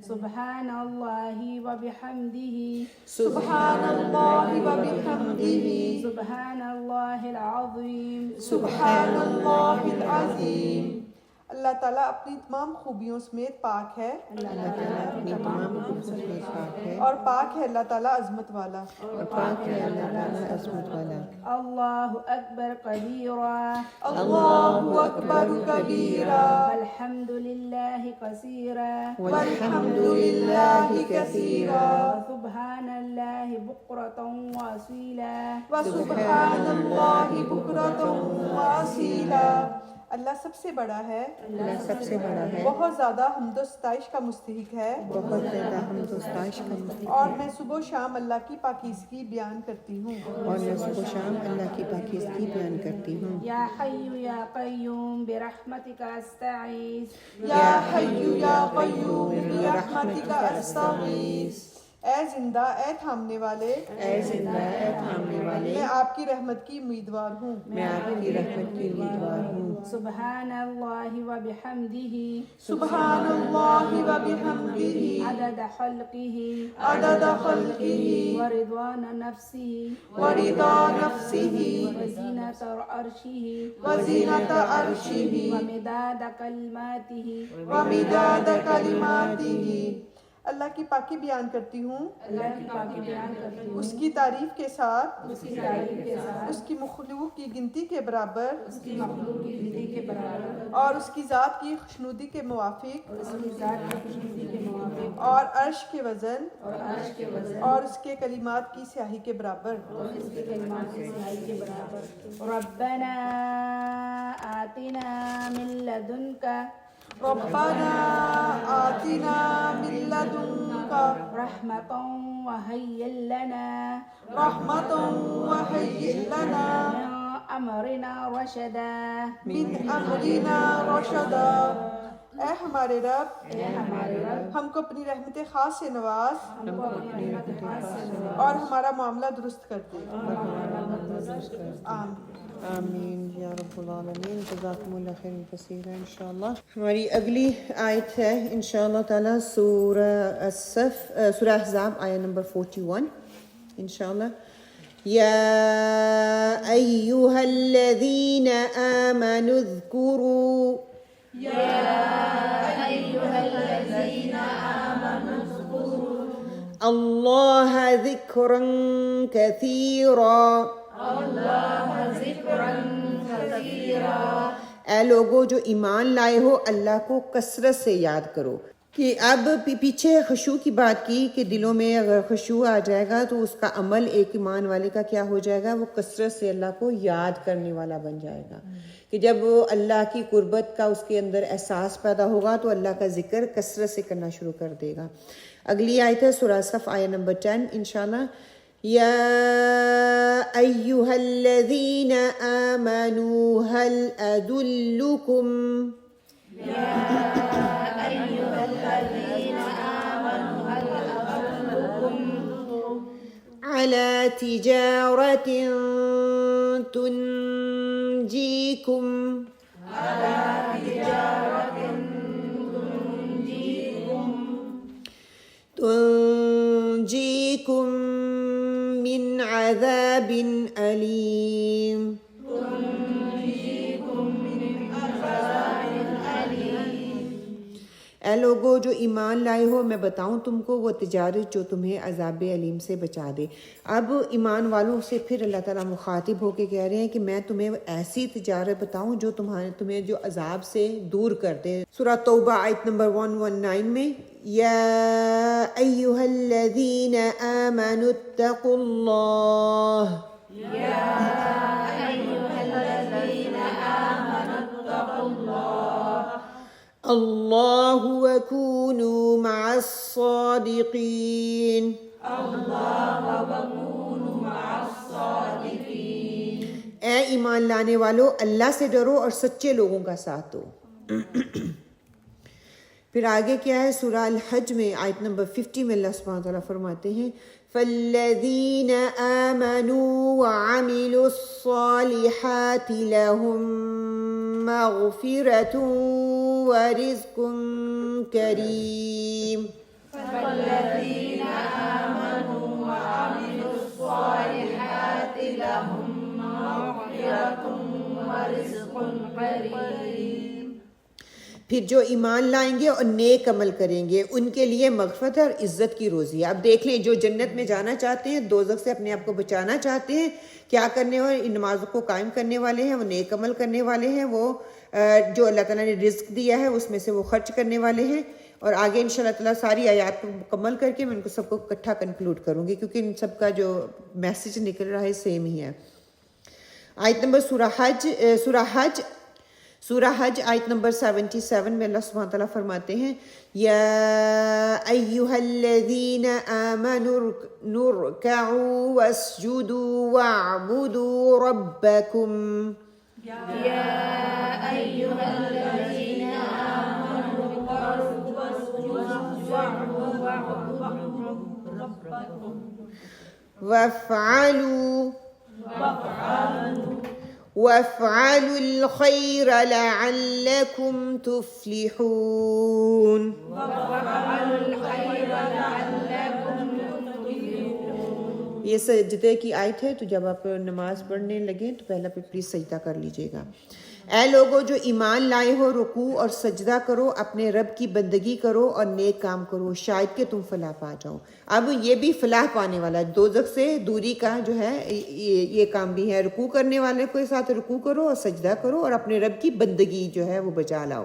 سبحان اللہ و بحمدہ. سبحان اللہ و بحمدہ. سبحان اللہ العظیم. سبحان اللہ العظیم. اللہ تعالیٰ اپنی تمام خوبیوں سمیت پاک ہے, اللہ تعالیٰ اپنی تمام خوبیوں سے پاک ہے, اور پاک ہے اللہ تعالیٰ عظمت والا. اور پاک ہے اللہ تعالیٰ عظمت والا. اللہ اکبر کبیرا. اللہ اکبر کبیرا. الحمد للہ کثیرا. والحمد للہ کثیرا. سبحان اللہ بکرۃ واصیلا. وسبحان اللہ بکرۃ واصیلا. اللہ سب سے بڑا ہے, اللہ سب سے بڑا ہے, بہت زیادہ حمد و ستائش کا مستحق ہے, بہت زیادہ حمد و ستائش کا مستحق اور ہے. میں صبح و شام اللہ کی پاکیزگی بیان کرتی ہوں. اور میں صبح و شام اللہ کی پاکیزگی بیان کرتی ہوں. یا حی یا قیوم برحمتک استعیذ. یا حی یا قیوم برحمتک استغیث. اے زندہ, اے تھامنے والے, اے زندہ اے تھامنے والے, میں آپ کی رحمت کی امیدوار ہوں. میں آپ کی رحمت کی امیدوار ہوں. سبحان اللہ و بحمدہ. سبحان اللہ و بحمدہ. عدد خلقہ. عدد خلقہ. ورضوان نفسہ. ورضا نفسہ. وزینۃ عرشہ. وزینۃ عرشہ. ومداد کلماتہ. ومداد کلماتہ. اللہ کی پاکی بیان کرتی ہوں اللہ کی پاکی بیان کرتی ہوں اس کی تعریف کے ساتھ اس کی تعریف کے ساتھ اس کی مخلوق کی گنتی کے برابر اس کی مخلوق کی گنتی کے برابر اور اس کی ذات کی خوشنودی کے موافق اور اس کی ذات کی خوشنودی کے موافق اور عرش کے وزن اور عرش کے وزن اور اس کے کلمات کی سیاہی کے برابر اور اس کے کلمات کی سیاہی کے برابر ربنا آتنا من لدنک ربنا آتنا من لدنک رحمة وهيئ لنا رحمة وهيئ لنا من أمرنا رشدا من أمرنا رشدا اے ہمارے رب ہم کو اپنی رحمت خاص سے نواز اور ہمارا معاملہ درست کر دے آمین آمین یا رب العالمین. جزاکم اللہ خیر کثیر. انشاءاللہ ہماری اگلی آیت ہے انشاءاللہ تعالی سورہ الصف سورہ احزاب آیت نمبر 41 انشاءاللہ. یا ایہا الذین آمنوا اذکروا اللہ ذکرا کثیرا. اے لوگو جو ایمان لائے ہو اللہ کو کثرت سے یاد کرو. کہ اب پیچھے خشوع کی بات کی کہ دلوں میں اگر خشوع آ جائے گا تو اس کا عمل ایک ایمان والے کا کیا ہو جائے گا, وہ کثرت سے اللہ کو یاد کرنے والا بن جائے گا. کہ جب اللہ کی قربت کا اس کے اندر احساس پیدا ہوگا تو اللہ کا ذکر کثرت سے کرنا شروع کر دے گا. اگلی آیت ہے سورہ صف آیت نمبر 10 انشاءاللہ. یا ایہا الذین آمنوا هل ادلکم على تجارة تنجيكم من عذاب أليم. اے لوگو جو ایمان لائے ہو میں بتاؤں تم کو وہ تجارت جو تمہیں عذاب علیم سے بچا دے. اب ایمان والوں سے پھر اللہ تعالیٰ مخاطب ہو کے کہہ رہے ہیں کہ میں تمہیں ایسی تجارت بتاؤں جو تمہیں جو عذاب سے دور کر دے. سورہ توبہ آیت نمبر 119 میں یا ایہا الذین آمنوا اتقوا اللہ اللہ وکونوا مع الصادقین. اے ایمان لانے والو اللہ سے ڈرو اور سچے لوگوں کا ساتھ دو. پھر آگے کیا ہے سورہ الحج میں آیت نمبر 50 میں اللہ سبحانہ وتعالیٰ فرماتے ہیں فالذین آمنوا وعملوا الصالحات لهم مغفرة ورزق کریم. فالذین آمنوا وعملوا الصالحات لهم مغفرة ورزق کریم. پھر جو ایمان لائیں گے اور نیک عمل کریں گے ان کے لیے مغفرت اور عزت کی روزی ہے. اب دیکھ لیں جو جنت میں جانا چاہتے ہیں, دوزخ سے اپنے آپ کو بچانا چاہتے ہیں, کیا کرنے والے, نمازوں کو قائم کرنے والے ہیں, وہ نیک عمل کرنے والے ہیں, وہ جو اللہ تعالیٰ نے رزق دیا ہے اس میں سے وہ خرچ کرنے والے ہیں. اور آگے انشاءاللہ تعالیٰ ساری آیات کو مکمل کر کے میں ان کو سب کو اکٹھا کنکلوڈ کروں گی کیونکہ ان سب کا جو میسج نکل رہا ہے سیم ہی ہے. آیت نمبر سورہ حج آیت نمبر 77 میں اللہ سبحانہ تعالیٰ فرماتے ہیں یا ایہا الذین آمنوا ارکعوا واسجدوا واعبدوا ربکم. یا ایہا الذین آمنوا ارکعوا واسجدوا واعبدوا ربکم وافعلوا الخير لعلكم تفلحون. یہ سجدے کی آیت ہے تو جب آپ نماز پڑھنے لگیں تو پہلا پلیز سجدہ کر لیجئے گا. اے لوگو جو ایمان لائے ہو، رکوع اور سجدہ کرو، اپنے رب کی بندگی کرو اور نیک کام کرو، شاید کہ تم فلاح پا جاؤ۔ اب یہ بھی فلاح پانے والا ہے، دوزخ سے دوری کا جو ہے یہ کام بھی ہے۔ رکوع کرنے والے کے ساتھ رکوع کرو اور سجدہ کرو اور اپنے رب کی بندگی جو ہے وہ بجا لاؤ۔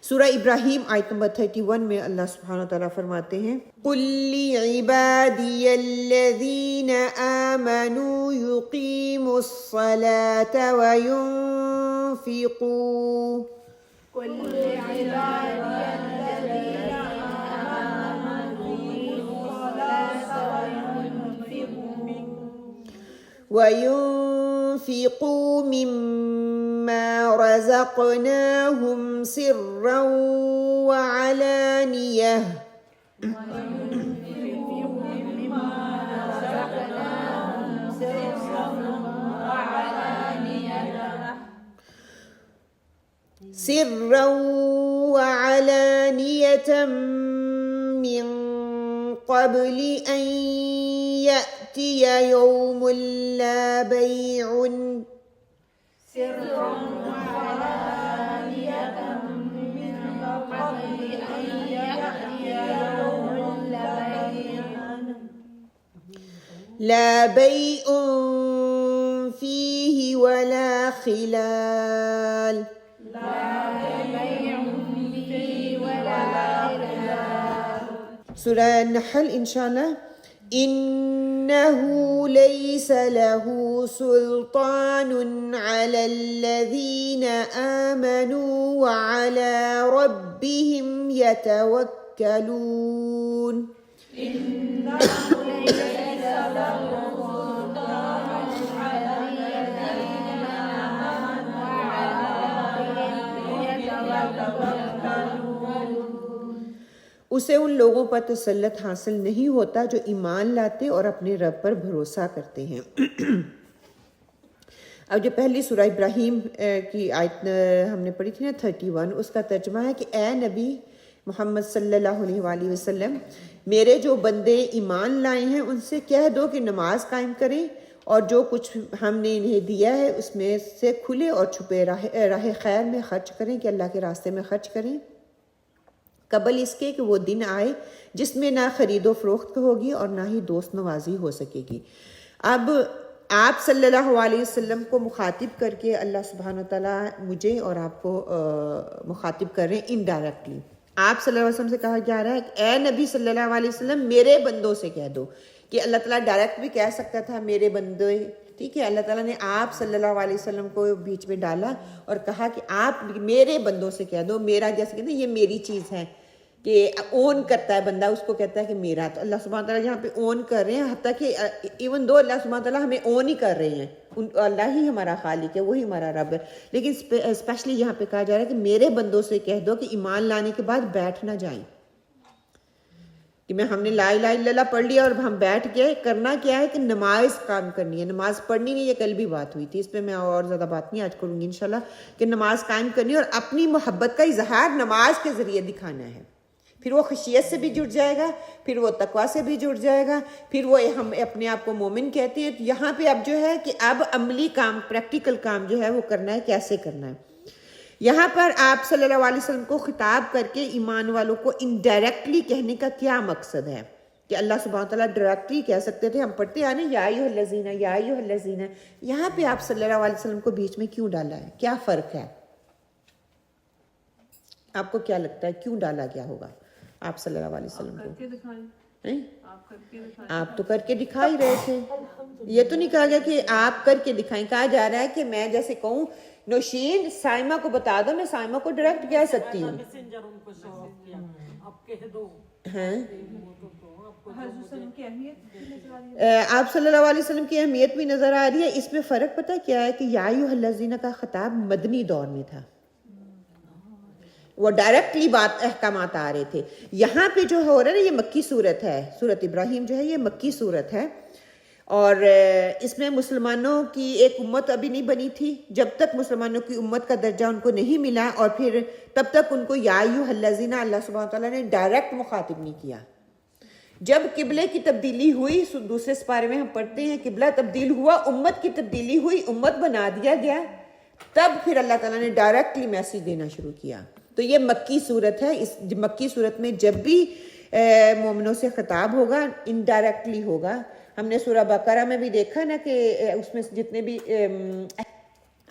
سورہ ابراہیم آیت نمبر 31 میں اللہ سبحانہ وتعالیٰ فرماتے ہیں قُل لِعِبَادِيَ الَّذِينَ آمَنُوا يُقِيمُوا الصَّلَاةَ وَيُنْفِقُوا وَيُنْفِقُوا مِمَّا رَزَقْنَاهُمْ سِرًّا وَعَلَانِيَةً من قبل أن يأتي يوم لا بيع لا بيع فيه ولا خلال سورہ نحل انشاءاللہ إنه ليس له سلطان على الذين آمنوا وعلى ربهم يتوكلون اسے ان لوگوں پر تسلط حاصل نہیں ہوتا جو ایمان لاتے اور اپنے رب پر بھروسہ کرتے ہیں۔ اب جو پہلی سورہ ابراہیم کی آیت ہم نے پڑھی تھی نا 31، اس کا ترجمہ ہے کہ اے نبی محمد صلی اللہ علیہ وآلہ وسلم، میرے جو بندے ایمان لائے ہیں ان سے کہہ دو کہ نماز قائم کریں اور جو کچھ ہم نے انہیں دیا ہے اس میں سے کھلے اور چھپے راہ خیر میں خرچ کریں، کہ اللہ کے راستے میں خرچ کریں، قبل اس کے کہ وہ دن آئے جس میں نہ خرید و فروخت ہوگی اور نہ ہی دوست نوازی ہو سکے گی۔ اب آپ صلی اللہ علیہ وسلم کو مخاطب کر کے اللہ سبحانہ وتعالیٰ مجھے اور آپ کو مخاطب کر رہے ہیں انڈائریکٹلی۔ آپ صلی اللہ علیہ وسلم سے کہا جا رہا ہے کہ اے نبی صلی اللہ علیہ وسلم میرے بندوں سے کہہ دو، کہ اللہ تعالیٰ ڈائریکٹ بھی کہہ سکتا تھا میرے بندے، ٹھیک ہے، اللہ تعالیٰ نے آپ صلی اللہ علیہ وسلم کو بیچ میں ڈالا اور کہا کہ آپ میرے بندوں سے کہہ دو، میرا جیسے کہتے ہیں یہ میری چیز ہے، کہ اون کرتا ہے بندہ، اس کو کہتا ہے کہ میرا۔ تو اللہ سبحانہ تعالیٰ یہاں پہ اون کر رہے ہیں، حتیٰ کہ ایون دو اللہ سبحانہ تعالیٰ ہمیں اون ہی کر رہے ہیں، اللہ ہی ہمارا خالق ہے، وہی ہمارا رب ہے، لیکن اسپیشلی یہاں پہ کہا جا رہا ہے کہ میرے بندوں سے کہہ دو کہ ایمان لانے کے بعد بیٹھ نہ جائیں، کہ ہم نے لا الہ الا اللہ پڑھ لیا اور ہم بیٹھ گئے۔ کرنا کیا ہے کہ نماز قائم کرنی ہے، نماز پڑھنی نہیں، یہ کل بھی بات ہوئی تھی، اس پہ میں اور زیادہ بات نہیں آج کروں گی انشاءاللہ، کہ نماز قائم کرنی ہے اور اپنی محبت کا اظہار نماز کے ذریعے دکھانا ہے۔ پھر وہ خشیت سے بھی جڑ جائے گا، پھر وہ تقویٰ سے بھی جڑ جائے گا، پھر وہ ہم اپنے آپ کو مومن کہتے ہیں۔ تو یہاں پہ اب جو ہے کہ اب عملی کام، پریکٹیکل کام جو ہے وہ کرنا ہے، کیسے کرنا ہے۔ یہاں پر آپ صلی اللہ علیہ وسلم کو خطاب کر کے ایمان والوں کو انڈائریکٹلی کہنے کا کیا مقصد ہے؟ کہ اللہ سبحانہ تعالیٰ ڈائریکٹلی کہہ سکتے تھے، ہم پڑھتے آنے یا ایھا الذین، یا ایھا الذین، یہاں پہ آپ صلی اللہ علیہ وسلم کو بیچ میں کیوں ڈالا ہے؟ کیا فرق ہے؟ آپ کو کیا لگتا ہے کیوں ڈالا گیا ہوگا آپ صلی اللہ علیہ وسلم کو؟ آپ تو کر کے دکھا ہی رہے تھے، یہ تو نہیں کہا گیا کہ آپ کر کے دکھائیں، کہا جا رہا ہے کہ میں جیسے کہوں نوشین سائمہ کو بتا دو، میں سائمہ کو ڈائریکٹ کہہ سکتی ہوں۔ آپ صلی اللہ علیہ وسلم کی اہمیت بھی نظر آ رہی ہے۔ اس میں فرق پتہ کیا ہے کہ یا ایھا الذین کا خطاب مدنی دور میں تھا، وہ ڈائریکٹلی بات احکامات آ رہے تھے۔ یہاں پہ جو ہو رہا ہے یہ مکی صورت ہے، سورۃ ابراہیم جو ہے یہ مکی صورت ہے، اور اس میں مسلمانوں کی ایک امت ابھی نہیں بنی تھی۔ جب تک مسلمانوں کی امت کا درجہ ان کو نہیں ملا، اور پھر تب تک ان کو یا ایھا الذین اللہ سبحانہ تعالیٰ نے ڈائریکٹ مخاطب نہیں کیا۔ جب قبلے کی تبدیلی ہوئی، دوسرے سپارے میں ہم پڑھتے ہیں قبلہ تبدیل ہوا، امت کی تبدیلی ہوئی، امت بنا دیا گیا، تب پھر اللہ تعالیٰ نے ڈائریکٹلی میسیج دینا شروع کیا. تو یہ مکی صورت ہے. اس مکی صورت میں جب بھی مومنوں سے خطاب ہوگا انڈائریکٹلی ہوگا. ہم نے سورہ بقرہ میں بھی دیکھا نا کہ اس میں جتنے بھی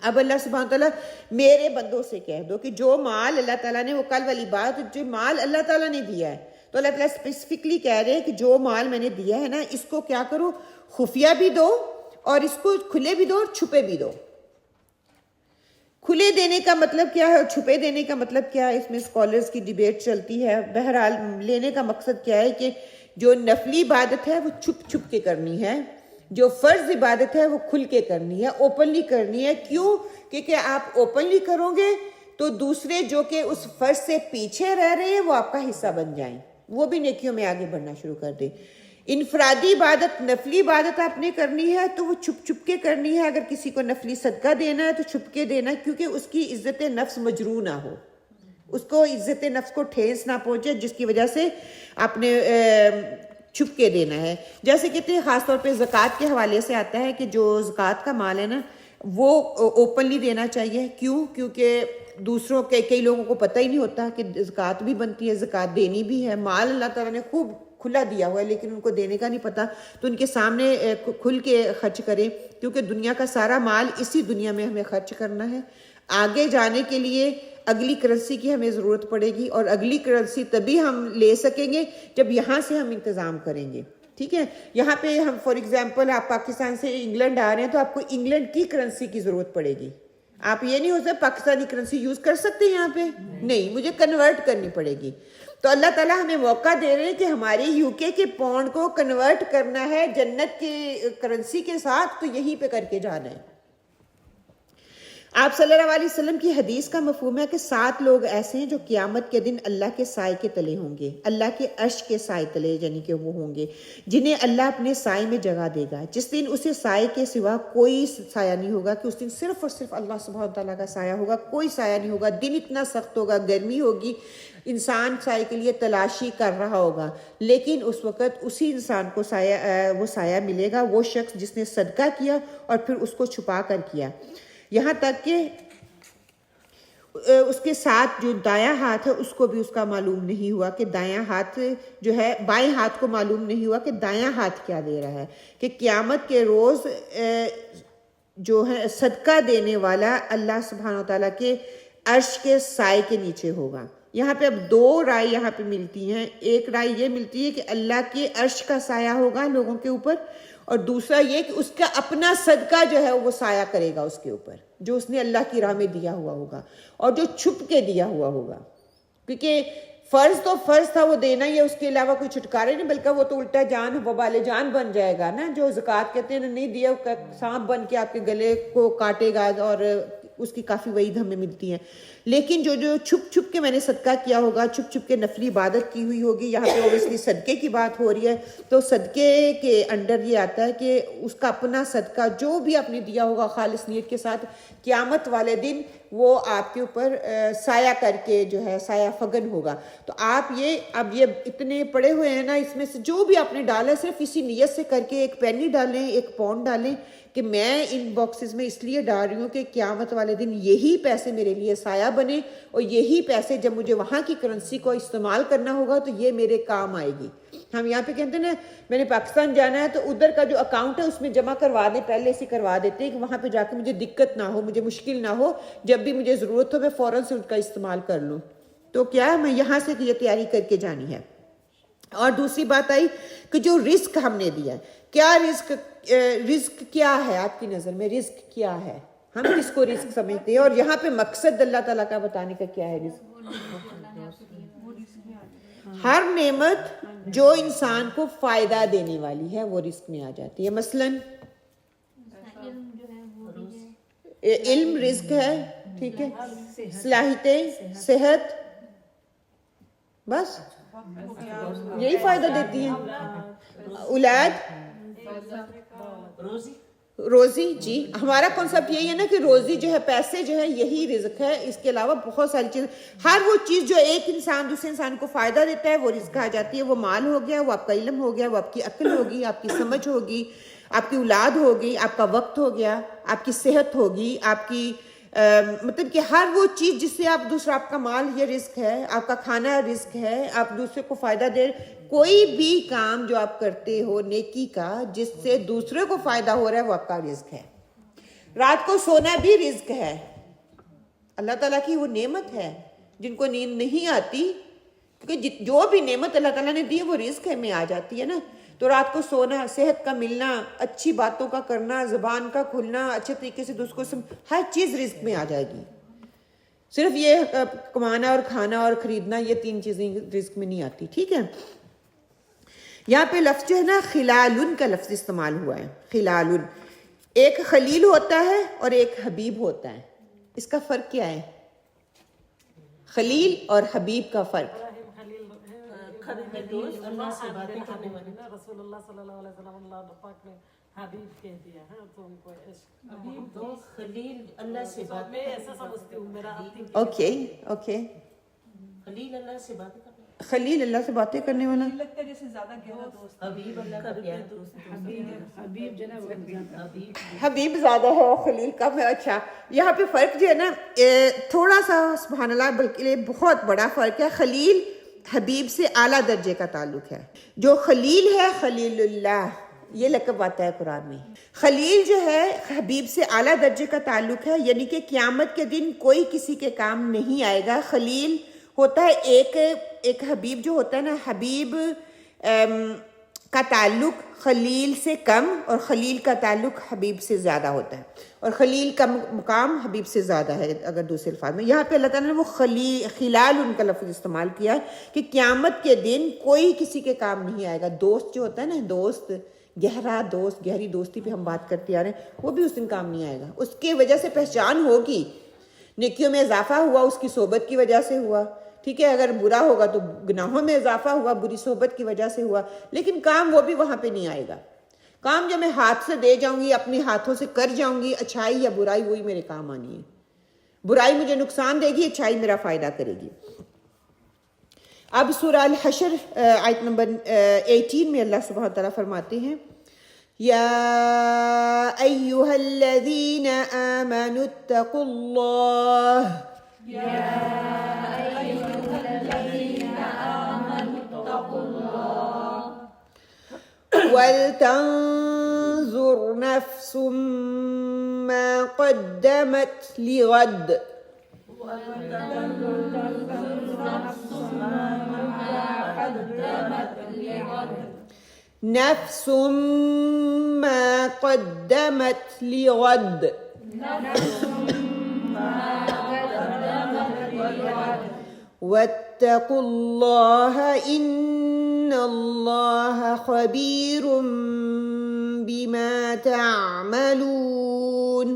اب اللہ سبحانہ تعالیٰ میرے بندوں سے کہہ دو کہ جو مال اللہ تعالیٰ نے، وہ کل والی بات، جو مال اللہ تعالیٰ نے دیا ہے، تو اللہ تعالیٰ اسپیسیفکلی کہہ رہے ہیں کہ جو مال میں نے دیا ہے نا، اس کو کیا کرو، خفیہ بھی دو اور اس کو کھلے بھی دو اور چھپے بھی دو. کھلے دینے کا مطلب کیا ہے اور چھپے دینے کا مطلب کیا ہے، اس میں اسکالرز کی ڈیبیٹ چلتی ہے. بہرحال لینے کا مقصد کیا ہے کہ جو نفلی عبادت ہے وہ چھپ چھپ کے کرنی ہے، جو فرض عبادت ہے وہ کھل کے کرنی ہے، اوپنلی کرنی ہے. کیوں؟ کیونکہ آپ اوپنلی کرو گے تو دوسرے جو کہ اس فرض سے پیچھے رہ رہے ہیں وہ آپ کا حصہ بن جائیں، وہ بھی نیکیوں میں آگے بڑھنا شروع کر دیں. انفرادی عبادت، نفلی عبادت آپ نے کرنی ہے تو وہ چھپ چھپ کے کرنی ہے. اگر کسی کو نفلی صدقہ دینا ہے تو چھپ کے دینا ہے، کیونکہ اس کی عزت نفس مجروح نہ ہو، اس کو عزت نفس کو ٹھیس نہ پہنچے، جس کی وجہ سے آپ نے چھپ کے دینا ہے. جیسے کہتے ہیں خاص طور پہ زکوٰۃ کے حوالے سے آتا ہے کہ جو زکوٰۃ کا مال ہے نا وہ اوپنلی دینا چاہیے. کیوں؟ کیونکہ دوسروں کے کئی لوگوں کو پتہ ہی نہیں ہوتا کہ زکوٰۃ بھی بنتی ہے، زکوٰۃ دینی بھی ہے. مال اللہ تعالیٰ نے خوب کھلا دیا ہوا ہے لیکن ان کو دینے کا نہیں پتہ، تو ان کے سامنے کھل کے خرچ کریں، کیونکہ دنیا کا سارا مال اسی دنیا میں ہمیں خرچ کرنا ہے. آگے جانے کے لیے اگلی کرنسی کی ہمیں ضرورت پڑے گی، اور اگلی کرنسی تبھی ہم لے سکیں گے جب یہاں سے ہم انتظام کریں گے. ٹھیک ہے، یہاں پہ ہم فار ایگزامپل آپ پاکستان سے انگلینڈ آ رہے ہیں تو آپ کو انگلینڈ کی کرنسی کی ضرورت پڑے گی. آپ یہ نہیں ہو سکتا پاکستانی کرنسی یوز کر سکتے ہیں یہاں پہ، نہیں، مجھے کنورٹ کرنی پڑے گی. تو اللہ تعالیٰ ہمیں موقع دے رہے ہیں کہ ہماری یو کے پاؤنڈ کو کنورٹ کرنا ہے جنت کی کرنسی کے ساتھ، تو یہیں پہ کر کے جانا ہے. آپ صلی اللہ علیہ وسلم کی حدیث کا مفہوم ہے کہ 7 لوگ ایسے ہیں جو قیامت کے دن اللہ کے سائے کے تلے ہوں گے، اللہ کے عرش کے سائے تلے، یعنی کہ وہ ہوں گے جنہیں اللہ اپنے سائے میں جگہ دے گا. جس دن اسے سائے کے سوا کوئی سایہ نہیں ہوگا، کہ اس دن صرف اور صرف اللہ سبحانہ تعالیٰ کا سایہ ہوگا، کوئی سایہ نہیں ہوگا. دن اتنا سخت ہوگا، گرمی ہوگی، انسان سائے کے لیے تلاشی کر رہا ہوگا، لیکن اس وقت اسی انسان کو وہ سایہ ملے گا، وہ شخص جس نے صدقہ کیا اور پھر اس کو چھپا کر کیا. یہاں تک کہ اس کے ساتھ جو دایاں ہاتھ ہے اس کو بھی اس کا معلوم نہیں ہوا کہ دایاں ہاتھ جو ہے، بائیں ہاتھ کو معلوم نہیں ہوا کہ دایاں ہاتھ کیا دے رہا ہے. کہ قیامت کے روز جو ہے صدقہ دینے والا اللہ سبحانہ وتعالیٰ کے عرش کے سائے کے نیچے ہوگا. یہاں پہ اب 2 رائے یہاں پہ ملتی ہیں. ایک رائے یہ ملتی ہے کہ اللہ کے عرش کا سایہ ہوگا لوگوں کے اوپر، اور دوسرا یہ کہ اس کا اپنا صدقہ جو ہے وہ سایہ کرے گا اس کے اوپر، جو اس نے اللہ کی راہ میں دیا ہوا ہوگا اور جو چھپ کے دیا ہوا ہوگا. کیونکہ فرض تو فرض تھا وہ دینا ہی ہے، اس کے علاوہ کوئی چھٹکارے نہیں، بلکہ وہ تو الٹا جان وبال جان بن جائے گا نا. جو زکوٰۃ کہتے ہیں نہیں دیا سانپ بن کے آپ کے گلے کو کاٹے گا، اور اس کی کافی وعید ہمیں ملتی ہیں. لیکن جو چھپ چھپ کے میں نے صدقہ کیا ہوگا، چھپ چھپ کے نفلی عبادت کی ہوئی ہوگی، یہاں پہ اوبیسلی صدقے کی بات ہو رہی ہے، تو صدقے کے انڈر یہ آتا ہے کہ اس کا اپنا صدقہ جو بھی آپ نے دیا ہوگا خالص نیت کے ساتھ، قیامت والے دن وہ آپ کے اوپر سایہ کر کے جو ہے سایہ فگن ہوگا. تو آپ اب یہ اتنے پڑے ہوئے ہیں نا، اس میں سے جو بھی آپ نے ڈالا صرف اسی نیت سے کر کے، 1 پینی ڈالیں، 1 پاؤنڈ ڈالیں کہ میں ان باکسز میں اس لیے ڈال رہی ہوں کہ قیامت والے دن یہی پیسے میرے لیے سایہ بنے، اور یہی پیسے جب مجھے وہاں کی کرنسی کو استعمال کرنا ہوگا تو یہ میرے کام آئے گی. ہم یہاں پہ کہتے ہیں نا میں نے پاکستان جانا ہے تو ادھر کا جو اکاؤنٹ ہے اس میں جمع کروا دیں، پہلے سے کروا دیتے ہیں کہ وہاں پہ جا کے مجھے دقت نہ ہو، مجھے مشکل نہ ہو، جب بھی مجھے ضرورت ہو میں فوراً سے ان کا استعمال کر لوں. تو کیا ہے، میں یہاں سے یہ تیاری کر کے جانی ہے. اور دوسری بات آئی کہ جو رزق ہم نے دیا ہے، کیا رزق کیا ہے آپ کی نظر میں؟ رزق کیا ہے؟ ہم کس کو رزق سمجھتے ہیں؟ اور یہاں پہ مقصد اللہ تعالیٰ کا بتانے کا کیا ہے؟ رزق ہر نعمت جو انسان کو فائدہ دینے والی ہے وہ رزق میں آ جاتی ہے. مثلاً علم رزق ہے، ٹھیک ہے، صلاحیتیں، صحت، بس یہی فائدہ دیتی ہیں. اولاد، روزی، جی ہمارا کنسپٹ یہی ہے نا کہ روزی جو ہے، پیسے جو ہے، یہی رزق ہے. اس کے علاوہ بہت ساری چیزیں، ہر وہ چیز جو ایک انسان دوسرے انسان کو فائدہ دیتا ہے وہ رزق آ جاتی ہے. وہ مال ہو گیا، وہ آپ کا علم ہو گیا، وہ آپ کی عقل ہوگی، آپ کی سمجھ ہوگی، آپ کی اولاد ہوگی، آپ کا وقت ہو گیا، آپ کی صحت ہوگی، آپ کی مطلب کہ ہر وہ چیز جس سے آپ دوسرا، آپ کا مال یہ رزق ہے، آپ کا کھانا رزق ہے، آپ دوسرے کو فائدہ دے، کوئی بھی کام جو آپ کرتے ہو نیکی کا جس سے دوسرے کو فائدہ ہو رہا ہے وہ آپ کا رزق ہے. رات کو سونا بھی رزق ہے، اللہ تعالیٰ کی وہ نعمت ہے. جن کو نیند نہیں آتی، کیونکہ جو بھی نعمت اللہ تعالیٰ نے دی ہے وہ رزق ہے میں آ جاتی ہے نا. تو رات کو سونا، صحت کا ملنا، اچھی باتوں کا کرنا، زبان کا کھلنا، اچھے طریقے سے دوسروں کو ہر چیز رزق میں آ جائے گی. صرف یہ کمانا اور کھانا اور خریدنا، یہ 3 چیزیں رزق میں نہیں آتی. ٹھیک ہے. یہاں پہ لفظ جو ہے نا خلالن کا لفظ استعمال ہوا ہے. خلالن، ایک خلیل ہوتا ہے اور ایک حبیب ہوتا ہے. اس کا فرق کیا ہے؟ خلیل اور حبیب کا فرق. اللہ سے باتیں کرنے والے نا، رسول اللہ صلی اللہ علیہ وسلم اللہ پاک نے حبیب کہہ دیا ہے تو ان کو حبیب دو، خلیل اللہ سے بات. میں ایسا سمجھتی ہوں، میرا اوکے اوکے. خلیل اللہ سے باتیں کرنے، خلیل اللہ سے باتیں کرنے والا، لگتا ہے جیسے زیادہ گہرا دوست. حبیب اللہ کا پیارا دوست. حبیب جناب حبیب زیادہ ہے اور خلیل کم ہے. اچھا، یہاں پہ فرق جو ہے نا تھوڑا سا سبحان اللہ بلکہ بہت بڑا فرق ہے. خلیل حبیب سے اعلیٰ درجے کا تعلق ہے. جو خلیل ہے خلیل اللہ، یہ لقب آتا ہے قرآن میں. خلیل جو ہے حبیب سے اعلیٰ درجے کا تعلق ہے، یعنی کہ قیامت کے دن کوئی کسی کے کام نہیں آئے گا. خلیل ہوتا ہے ایک حبیب جو ہوتا ہے نا، حبیب کا تعلق خلیل سے کم اور خلیل کا تعلق حبیب سے زیادہ ہوتا ہے، اور خلیل کا مقام حبیب سے زیادہ ہے. اگر دوسرے الفاظ میں یہاں پہ اللہ تعالیٰ نے وہ خلال ان کا لفظ استعمال کیا ہے کہ قیامت کے دن کوئی کسی کے کام نہیں آئے گا. دوست جو ہوتا ہے نا، دوست، گہرا دوست، گہری دوستی پہ ہم بات کرتے آ رہے ہیں، وہ بھی اس دن کام نہیں آئے گا. اس کی وجہ سے پہچان ہوگی، نیکیوں میں اضافہ ہوا اس کی صحبت کی وجہ سے ہوا. ٹھیک ہے، اگر برا ہوگا تو گناہوں میں اضافہ ہوا بری صحبت کی وجہ سے ہوا، لیکن کام وہ بھی وہاں پہ نہیں آئے گا. کام جو میں ہاتھ سے دے جاؤں گی، اپنے ہاتھوں سے کر جاؤں گی، اچھائی یا برائی وہی میرے کام آنی ہے. برائی مجھے نقصان دے گی، اچھائی میرا فائدہ کرے گی. اب سورہ الحشر آیت نمبر 18 میں اللہ سبحانہ وتعالیٰ فرماتے ہیں یا ایہا الذین آمنوا اتقوا اللہ وَلْتَنْظُرْ نَفْسٌ مَّا قَدَّمَتْ لِغَدٍ نَفْسٌ مَّا قَدَّمَتْ لِغَدٍ وَاتَّقُوا اللَّهَ إِنَّ اللَّهَ خَبِيرٌ بِمَا تَعْمَلُونَ.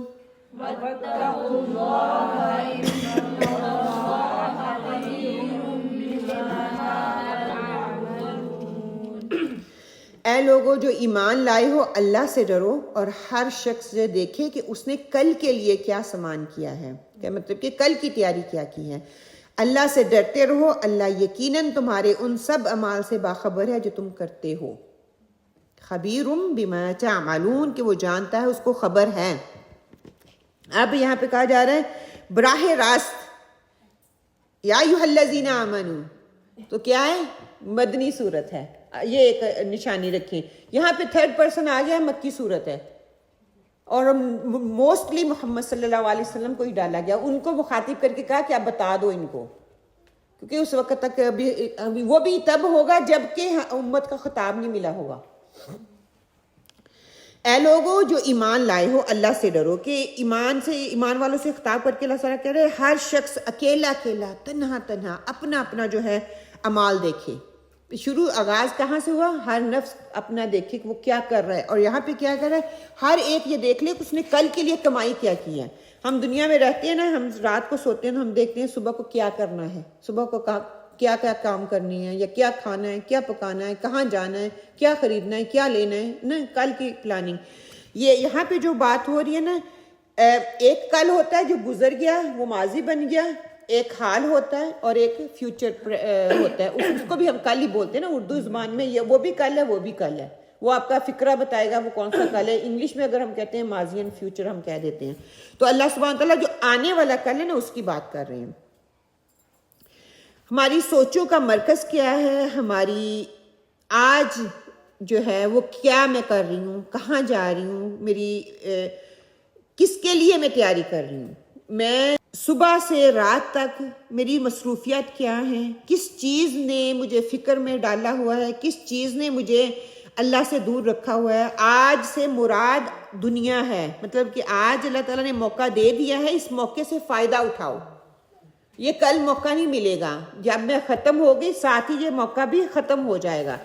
اے لوگوں جو ایمان لائے ہو، اللہ سے ڈرو اور ہر شخص یہ دیکھے کہ اس نے کل کے لیے کیا سامان کیا ہے، کیا مطلب کہ کل کی تیاری کیا کی ہے. اللہ سے ڈرتے رہو، اللہ یقیناً تمہارے ان سب اعمال سے باخبر ہے جو تم کرتے ہو. خبیرم بما تعملون، کہ وہ جانتا ہے، اس کو خبر ہے. اب یہاں پہ کہا جا رہا ہے براہ راست یا ایھا الذین آمنوا، تو کیا ہے؟ مدنی صورت ہے. یہ ایک نشانی رکھیں. یہاں پہ تھرڈ پرسن آ گیا، مکی صورت ہے، اور موسٹلی محمد صلی اللہ علیہ وسلم کو ہی ڈالا گیا. ان کو مخاطب کر کے کہا کہ آپ بتا دو ان کو، کیونکہ اس وقت تک ابھی وہ بھی تب ہوگا جب کہ امت کا خطاب نہیں ملا ہوگا. اے لوگوں جو ایمان لائے ہو، اللہ سے ڈرو. کہ ایمان والوں سے خطاب کر کے اللہ تعالیٰ کہہ رہے ہر شخص اکیلا اکیلا، تنہا تنہا اپنا اپنا جو ہے اعمال دیکھے. شروع آغاز کہاں سے ہوا؟ ہر نفس اپنا دیکھے کہ وہ کیا کر رہا ہے. اور یہاں پہ کیا کر رہا ہے؟ ہر ایک یہ دیکھ لے کہ اس نے کل کے لیے کمائی کیا کی ہے. ہم دنیا میں رہتے ہیں نا، ہم رات کو سوتے ہیں تو ہم دیکھتے ہیں صبح کو کیا کرنا ہے، صبح کو کیا کیا کام کرنی ہے، یا کیا کھانا ہے، کیا پکانا ہے، کہاں جانا ہے، کیا خریدنا ہے، کیا لینا ہے نا، کل کی پلاننگ. یہ یہاں پہ جو بات ہو رہی ہے نا، ایک کل ہوتا ہے جو گزر گیا، وہ ماضی بن گیا، ایک حال ہوتا ہے اور ایک فیوچر ہوتا ہے. اس کو بھی ہم کل ہی بولتے ہیں نا اردو زبان میں. یہ وہ بھی کل ہے، وہ بھی کل ہے. وہ آپ کا فکرہ بتائے گا وہ کون سا کل ہے. انگلش میں اگر ہم کہتے ہیں ماضی اینڈ فیوچر ہم کہہ دیتے ہیں. تو اللہ سبحانہ تعالیٰ جو آنے والا کل ہے نا اس کی بات کر رہے ہیں. ہماری سوچوں کا مرکز کیا ہے, ہماری آج جو ہے وہ کیا میں کر رہی ہوں, کہاں جا رہی ہوں, میری کس کے لیے میں تیاری کر رہی ہوں, میں صبح سے رات تک میری مصروفیات کیا ہیں, کس چیز نے مجھے فکر میں ڈالا ہوا ہے, کس چیز نے مجھے اللہ سے دور رکھا ہوا ہے. آج سے مراد دنیا ہے, مطلب کہ آج اللہ تعالیٰ نے موقع دے دیا ہے, اس موقع سے فائدہ اٹھاؤ. یہ کل موقع نہیں ملے گا, جب میں ختم ہوگی ساتھ ہی یہ موقع بھی ختم ہو جائے گا.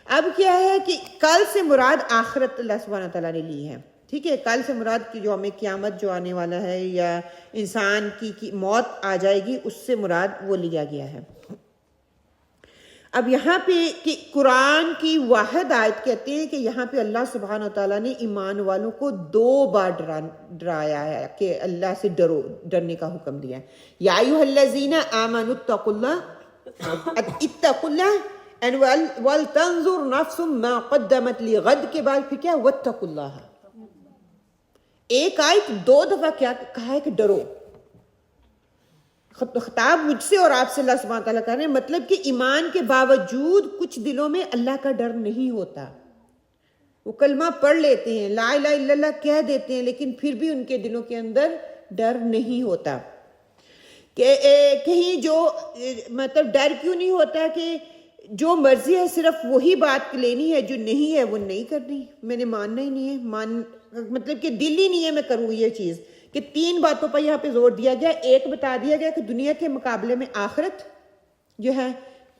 اب کیا ہے کہ کل سے مراد آخرت اللہ سبحانہ تعالیٰ نے لی ہے. ٹھیک ہے, کل سے مراد کی جو ہمیں قیامت جو آنے والا ہے یا انسان کی موت آ جائے گی, اس سے مراد وہ لیا گیا ہے. اب یہاں پہ کہ قرآن کی واحد آیت کہتے ہیں کہ یہاں پہ اللہ سبحانہ تعالیٰ نے ایمان والوں کو 2 بار ڈرایا ہے کہ اللہ سے ڈرو, ڈرنے کا حکم دیا ہے. یا ایھا الذین آمنوا اتقوا اللہ ولتنظر نفس ما قدمت لغد کے بعد پھر کیا واتقوا اللہ. ایک آیت 2 دفعہ کیا کہا ہے کہ ڈرو. خطاب مجھ سے اور آپ سے اللہ سبحانہ تعالیٰ کر رہے ہیں, مطلب کہ ایمان کے باوجود کچھ دلوں میں اللہ کا ڈر نہیں ہوتا. وہ کلمہ پڑھ لیتے ہیں, لا الہ الا اللہ کہہ دیتے ہیں, لیکن پھر بھی ان کے دلوں کے اندر ڈر نہیں ہوتا. کہ کہیں جو مطلب ڈر کیوں نہیں ہوتا کہ جو مرضی ہے صرف وہی بات لینی ہے, جو نہیں ہے وہ نہیں کرنی, میں نے ماننا ہی نہیں ہے, مطلب کہ دل ہی نہیں ہے میں کروں یہ چیز. کہ 3 باتوں پر یہاں پہ زور دیا گیا. ایک بتا دیا گیا کہ دنیا کے مقابلے میں آخرت جو ہے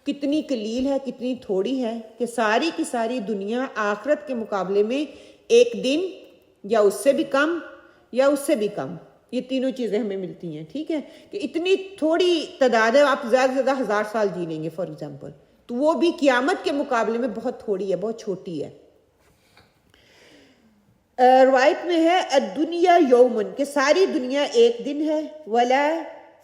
کتنی قلیل ہے, کتنی تھوڑی ہے, کہ ساری کی ساری دنیا آخرت کے مقابلے میں ایک دن یا اس سے بھی کم یا اس سے بھی کم, یہ تینوں چیزیں ہمیں ملتی ہیں. ٹھیک ہے, کہ اتنی تھوڑی تعداد ہے, آپ زیادہ سے زیادہ 1000 سال جی لیں گے فار ایگزامپل, تو وہ بھی قیامت کے مقابلے میں بہت تھوڑی ہے, بہت چھوٹی ہے. روایت میں ہے الدنیا یومن, کہ ساری دنیا ایک دن ہے, ولا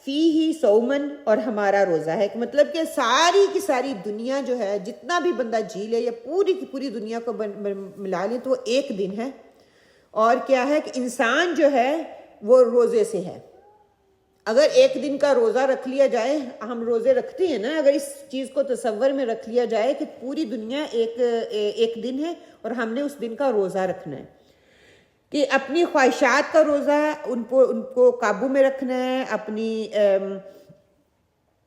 فیہ صومن, اور ہمارا روزہ ہے. کہ مطلب کہ ساری کی ساری دنیا جو ہے جتنا بھی بندہ جی لے یا پوری کی پوری دنیا کو ملا لیں تو وہ ایک دن ہے. اور کیا ہے کہ انسان جو ہے وہ روزے سے ہے. اگر ایک دن کا روزہ رکھ لیا جائے, ہم روزے رکھتے ہیں نا, اگر اس چیز کو تصور میں رکھ لیا جائے کہ پوری دنیا ایک دن ہے اور ہم نے اس دن کا روزہ رکھنا ہے, کہ اپنی خواہشات کا روزہ ان کو قابو میں رکھنا ہے, اپنی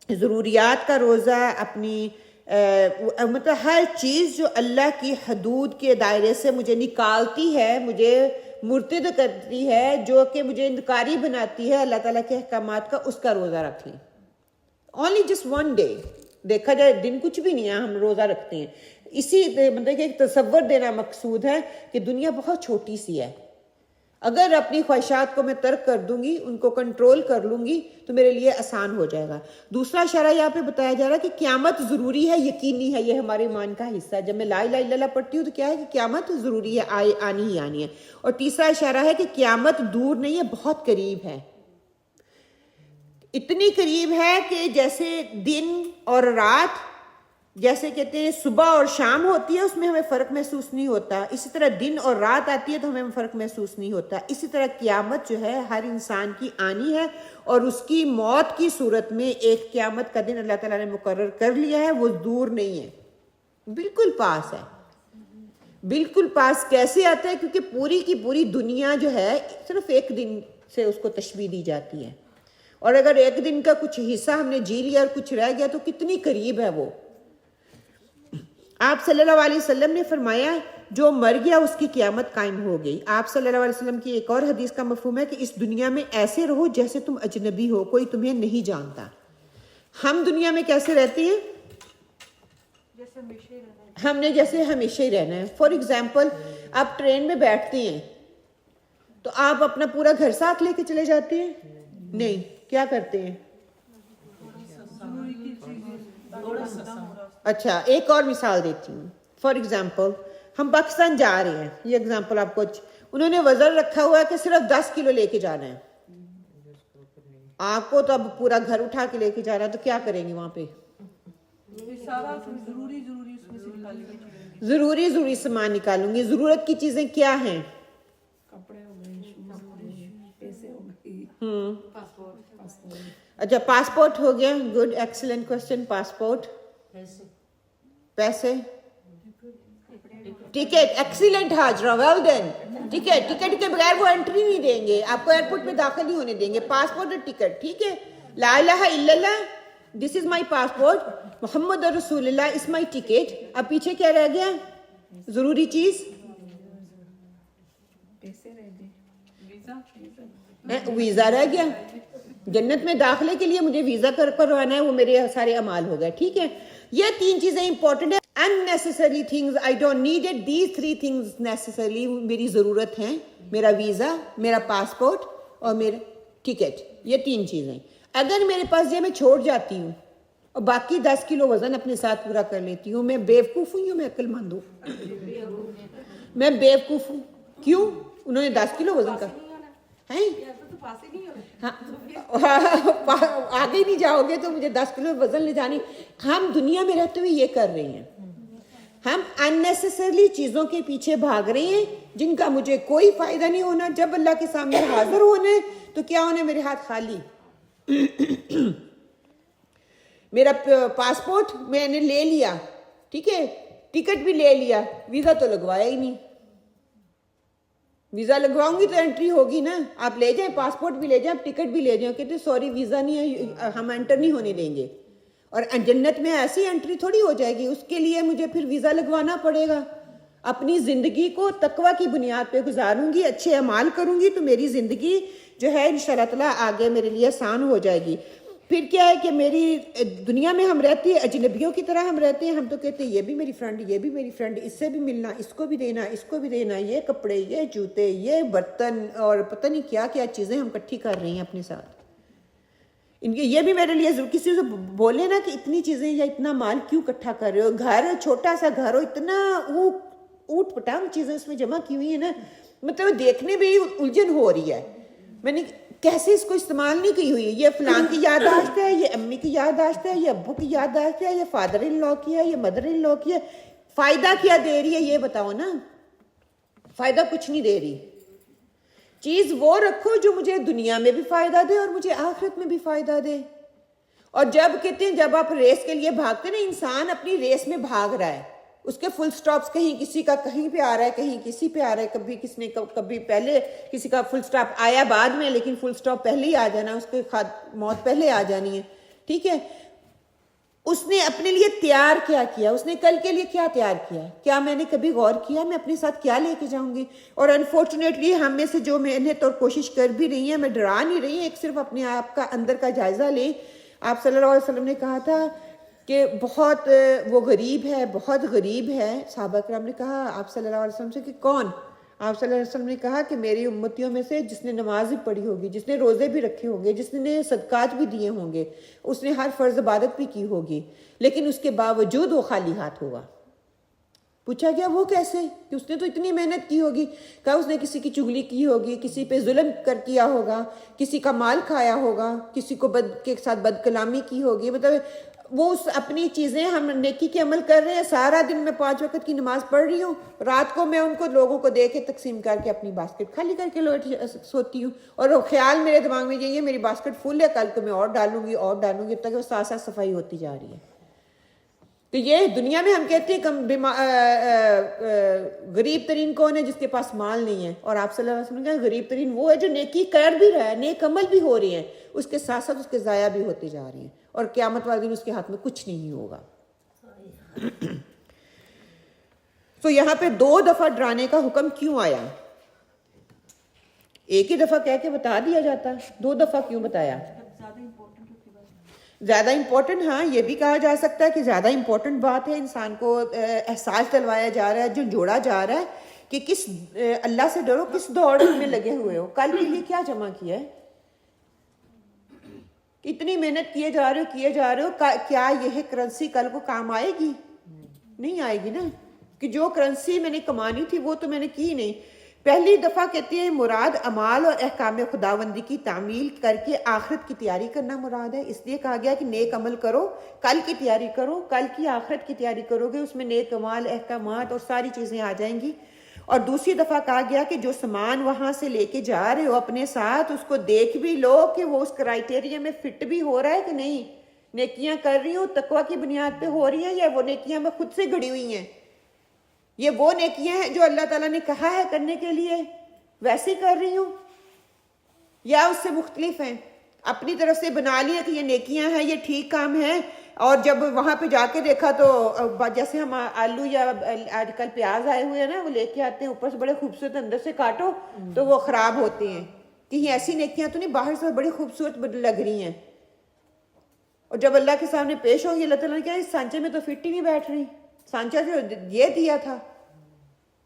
ضروریات کا روزہ, اپنی مطلب ہر چیز جو اللہ کی حدود کے دائرے سے مجھے نکالتی ہے, مجھے مرتد کرتی ہے, جو کہ مجھے انکاری بناتی ہے اللہ تعالیٰ کے احکامات کا, اس کا روزہ رکھ لیں. اونلی جسٹ 1 ڈے, دیکھا جائے دن کچھ بھی نہیں ہے, ہم روزہ رکھتے ہیں. اسی مطلب کہ ایک تصور دینا مقصود ہے کہ دنیا بہت چھوٹی سی ہے. اگر اپنی خواہشات کو میں ترک کر دوں گی, ان کو کنٹرول کر لوں گی, تو میرے لیے آسان ہو جائے گا. دوسرا اشارہ یہاں پہ بتایا جا رہا ہے کہ قیامت ضروری ہے, یقینی ہے, یہ ہمارے ایمان کا حصہ ہے. جب میں لا الہ الا اللہ پڑھتی ہوں تو کیا ہے کہ قیامت ضروری ہے, آنی ہی آنی ہے. اور تیسرا اشارہ ہے کہ قیامت دور نہیں ہے, بہت قریب ہے. اتنی قریب ہے کہ جیسے دن اور رات, جیسے کہتے ہیں صبح اور شام ہوتی ہے, اس میں ہمیں فرق محسوس نہیں ہوتا, اسی طرح دن اور رات آتی ہے تو ہمیں فرق محسوس نہیں ہوتا. اسی طرح قیامت جو ہے ہر انسان کی آنی ہے, اور اس کی موت کی صورت میں ایک قیامت کا دن اللہ تعالیٰ نے مقرر کر لیا ہے, وہ دور نہیں ہے, بالکل پاس ہے. بالکل پاس کیسے آتا ہے؟ کیونکہ پوری کی پوری دنیا جو ہے صرف ایک دن سے اس کو تشبیہ دی جاتی ہے, اور اگر ایک دن کا کچھ حصہ ہم نے جی لیا اور کچھ رہ گیا تو کتنی قریب ہے وہ. آپ صلی اللہ علیہ وسلم نے فرمایا جو مر گیا اس کی قیامت قائم ہو گئی. آپ صلی اللہ علیہ وسلم کی ایک اور حدیث کا مفہوم ہے کہ اس دنیا میں ایسے رہو جیسے تم اجنبی ہو, کوئی تمہیں نہیں جانتا. ہم دنیا میں کیسے رہتے ہیں؟ ہم نے جیسے ہمیشہ ہی رہنا ہے. فار ایگزامپل آپ ٹرین میں بیٹھتے ہیں تو آپ اپنا پورا گھر ساتھ لے کے چلے جاتے ہیں؟ نہیں. کیا کرتے ہیں؟ اچھا ایک اور مثال دیتی ہوں. فار ایگزامپل ہم پاکستان جا رہے ہیں, یہ ایگزامپل آپ کو, انہوں نے وزن رکھا ہوا ہے کہ صرف 10 کلو لے کے جانا ہے. آپ کو تو اب پورا گھر اٹھا کے لے کے جانا ہے, تو کیا کریں گے وہاں پہ؟ ضروری سامان نکالوں گی. ضرورت کی چیزیں کیا ہیں؟ کپڑے ہو گئے, شوز ہو گئے, پیسے ہو گئے, پاسپورٹ. اچھا پاسپورٹ ہو گیا, گڈ, ایکسلنٹ کوشچن. پاسپورٹ, پیسے, ticket, excellent Hajra, well done. Ticket کے بغیر وہ انٹری نہیں دیں گے آپ کو, ایئرپورٹ میں داخل نہیں ہونے دیں گے. پاسپورٹ اور ٹکٹ, ٹھیک ہے. لا الہ الا اللہ, دس از مائی پاسپورٹ, محمد رسول اللہ از مائی ٹکٹ. اب پیچھے کیا رہ گیا ضروری چیز؟ پیسے رہ گئے, ویزا رہ گیا. جنت میں داخلے کے لیے مجھے ویزا کروانا ہے, وہ میرے سارے اعمال ہو گئے, ٹھیک ہے. یہ 3 چیزیں امپورٹنٹ ہیں. unnecessary things I don't need it, these 3 things necessarily میری ضرورت ہیں. میرا ویزا, میرا پاسپورٹ اور میرا ٹکٹ, یہ 3 چیزیں. اگر میرے پاس یہ میں چھوڑ جاتی ہوں اور باقی 10 کلو وزن اپنے ساتھ پورا کر لیتی ہوں, میں بیوقوف ہوں یا میں عقل مند ہوں؟ میں بیوقوف ہوں. کیوں؟ انہوں نے 10 کلو وزن کا ہیں, آگے نہیں جاؤ گے تو مجھے 10 کلو وزن لے جانی. ہم دنیا میں رہتے ہوئے یہ کر رہے ہیں, ہم unnecessarily چیزوں کے پیچھے بھاگ رہے ہیں جن کا مجھے کوئی فائدہ نہیں ہونا. جب اللہ کے سامنے حاضر ہونے تو کیا ہونے, میرے ہاتھ خالی. میرا پاسپورٹ میں نے لے لیا, ٹھیک ہے, ٹکٹ بھی لے لیا, ویزا تو لگوایا ہی نہیں. ویزا لگواؤں گی تو انٹری ہوگی نا. آپ لے جائیں, پاسپورٹ بھی لے جائیں, ٹکٹ بھی لے جائیں, کہتے سوری ویزا نہیں ہے, ہم انٹر نہیں ہونے دیں گے. اور جنت میں ایسی انٹری تھوڑی ہو جائے گی, اس کے لیے مجھے پھر ویزا لگوانا پڑے گا. اپنی زندگی کو تقوی کی بنیاد پہ گزاروں گی, اچھے اعمال کروں گی تو میری زندگی جو ہے انشاءاللہ تعالیٰ آگے میرے لیے آسان ہو جائے گی. پھر کیا ہے کہ میری دنیا میں ہم رہتے ہیں اجنبیوں کی طرح ہم رہتے ہیں. ہم تو کہتے ہیں یہ بھی میری فرینڈ, یہ بھی میری فرینڈ, اس سے بھی ملنا, اس کو بھی دینا, اس کو بھی دینا, یہ کپڑے, یہ جوتے, یہ برتن اور پتہ نہیں کیا کیا چیزیں ہم اکٹھی کر رہی ہیں اپنے ساتھ. ان کے یہ بھی میرے لیے کسی سے بولے نا کہ اتنی چیزیں یا اتنا مال کیوں اکٹھا کر رہے ہو. گھر چھوٹا سا گھر ہو, اتنا وہ اوٹ پٹانگ چیزیں اس میں جمع کی ہوئی ہیں نا, مطلب دیکھنے میں ہی الجھن ہو رہی ہے. میں نے کیسے اس کو استعمال نہیں کی ہوئی. یہ فلاں کی یادداشت ہے, یہ امی کی یادداشت ہے, یہ ابو کی یادداشت ہے, یہ فادر ان لا کی ہے, یہ مدر ان لا کی ہے. فائدہ کیا دے رہی ہے یہ بتاؤ نا. فائدہ کچھ نہیں دے رہی. چیز وہ رکھو جو مجھے دنیا میں بھی فائدہ دے اور مجھے آخرت میں بھی فائدہ دے. اور جب کہتے ہیں جب آپ ریس کے لیے بھاگتے نا, انسان اپنی ریس میں بھاگ رہا ہے, اس کے فل سٹاپس کہیں کسی کا کہیں پہ آ رہا ہے, کہیں کسی پہ آ رہا ہے, کبھی کس نے کبھی پہلے کسی کا فل سٹاپ آیا بعد میں, لیکن فل سٹاپ پہلے ہی آ جانا, اس کے موت پہلے آ جانی ہے, ٹھیک ہے. اس نے اپنے لیے تیار کیا کیا, اس نے کل کے لیے کیا تیار کیا, کیا میں نے کبھی غور کیا میں اپنے ساتھ کیا لے کے جاؤں گی. اور انفارچونیٹلی ہم میں سے جو محنت اور کوشش کر بھی رہی ہیں, میں ڈرا نہیں رہی, ایک صرف اپنے آپ کا اندر کا جائزہ لیں. آپ صلی اللہ علیہ وسلم نے کہا تھا کہ بہت وہ غریب ہے, بہت غریب ہے. صحابہ کرام نے کہا آپ صلی اللہ علیہ وسلم سے کہ کون؟ آپ صلی اللہ علیہ وسلم نے کہا کہ میری امتیوں میں سے جس نے نماز بھی پڑھی ہوگی, جس نے روزے بھی رکھے ہوں گے, جس نے صدقات بھی دیے ہوں گے, اس نے ہر فرض عبادت بھی کی ہوگی, لیکن اس کے باوجود وہ خالی ہاتھ ہوگا. پوچھا گیا وہ کیسے؟ کہ اس نے تو اتنی محنت کی ہوگی. کہا اس نے کسی کی چغلی کی ہوگی, کسی پہ ظلم کیا ہوگا, کسی کا مال کھایا ہوگا, کسی کو کے ساتھ بد کلامی کی ہوگی. مطلب وہ اپنی چیزیں, ہم نیکی کے عمل کر رہے ہیں. سارا دن میں 5 وقت کی نماز پڑھ رہی ہوں, رات کو میں ان کو لوگوں کو دے کے تقسیم کر کے اپنی باسکٹ خالی کر کے لوٹ سوتی ہوں. اور وہ خیال میرے دماغ میں یہی ہے میری باسکٹ فل ہے, کل کو میں اور ڈالوں گی, اب تک وہ ساتھ ساتھ صفائی ہوتی جا رہی ہے. تو یہ دنیا میں ہم کہتے ہیں غریب ترین کون ہے؟ جس کے پاس مال نہیں ہے. اور آپ صلی اللہ علیہ وسلم نے کہا غریب ترین وہ ہے جو نیکی کر بھی رہا ہے, نیک عمل بھی ہو رہی ہیں, اس کے ساتھ ساتھ اس کے ضائع بھی ہوتے جا رہی ہیں, اور قیامت والے دن اس کے ہاتھ میں کچھ نہیں ہوگا. تو یہاں پہ 2 دفعہ ڈرانے کا حکم کیوں آیا؟ ایک ہی دفعہ کہہ کے بتا دیا جاتا, 2 دفعہ کیوں بتایا؟ زیادہ امپورٹنٹ, ہاں یہ بھی کہا جا سکتا ہے کہ زیادہ امپورٹنٹ بات ہے. انسان کو احساس دلوایا جا رہا ہے, جو جوڑا جا رہا ہے کہ کس اللہ سے ڈرو, کس دوڑ میں لگے ہوئے ہو, کل کے لیے کیا جمع کیا ہے, اتنی محنت کیے جا رہے ہو. کیا یہ کرنسی کل کو کام آئے گی؟ نہیں آئے گی نا, کہ جو کرنسی میں نے کمانی تھی وہ تو میں نے کی نہیں. پہلی دفعہ کہتے ہیں مراد اعمال اور احکام خداوندی کی تعمیل کر کے آخرت کی تیاری کرنا مراد ہے، اس لیے کہا گیا کہ نیک عمل کرو، کل کی تیاری کرو، کل کی آخرت کی تیاری کرو گے، اس میں نیک اعمال، احکامات اور ساری چیزیں آ جائیں گی۔ اور دوسری دفعہ کہا گیا کہ جو سامان وہاں سے لے کے جا رہے ہو اپنے ساتھ، اس کو دیکھ بھی لو کہ وہ اس کرائٹیریا میں فٹ بھی ہو رہا ہے کہ نہیں، نیکیاں کر رہی ہوں تقوی کی بنیاد پہ ہو رہی ہیں یا وہ نیکیاں میں خود سے گڑی ہوئی ہیں، یہ وہ نیکیاں ہیں جو اللہ تعالیٰ نے کہا ہے کرنے کے لیے ویسے کر رہی ہوں یا اس سے مختلف ہیں، اپنی طرف سے بنا لیا کہ یہ نیکیاں ہیں، یہ ٹھیک کام ہے، اور جب وہاں پہ جا کے دیکھا تو جیسے ہم آلو یا آج کل پیاز آئے ہوئے ہیں نا، وہ لے کے آتے ہیں اوپر سے بڑے خوبصورت، اندر سے کاٹو تو وہ خراب ہوتے ہیں، کہ ایسی نیکیاں تو نہیں، باہر سے بڑی خوبصورت لگ رہی ہیں، اور جب اللہ کے سامنے پیش ہوگی اللہ تعالیٰ نے کہا اس سانچے میں تو فٹ ہی نہیں بیٹھ رہی، سانچہ جو یہ دیا تھا،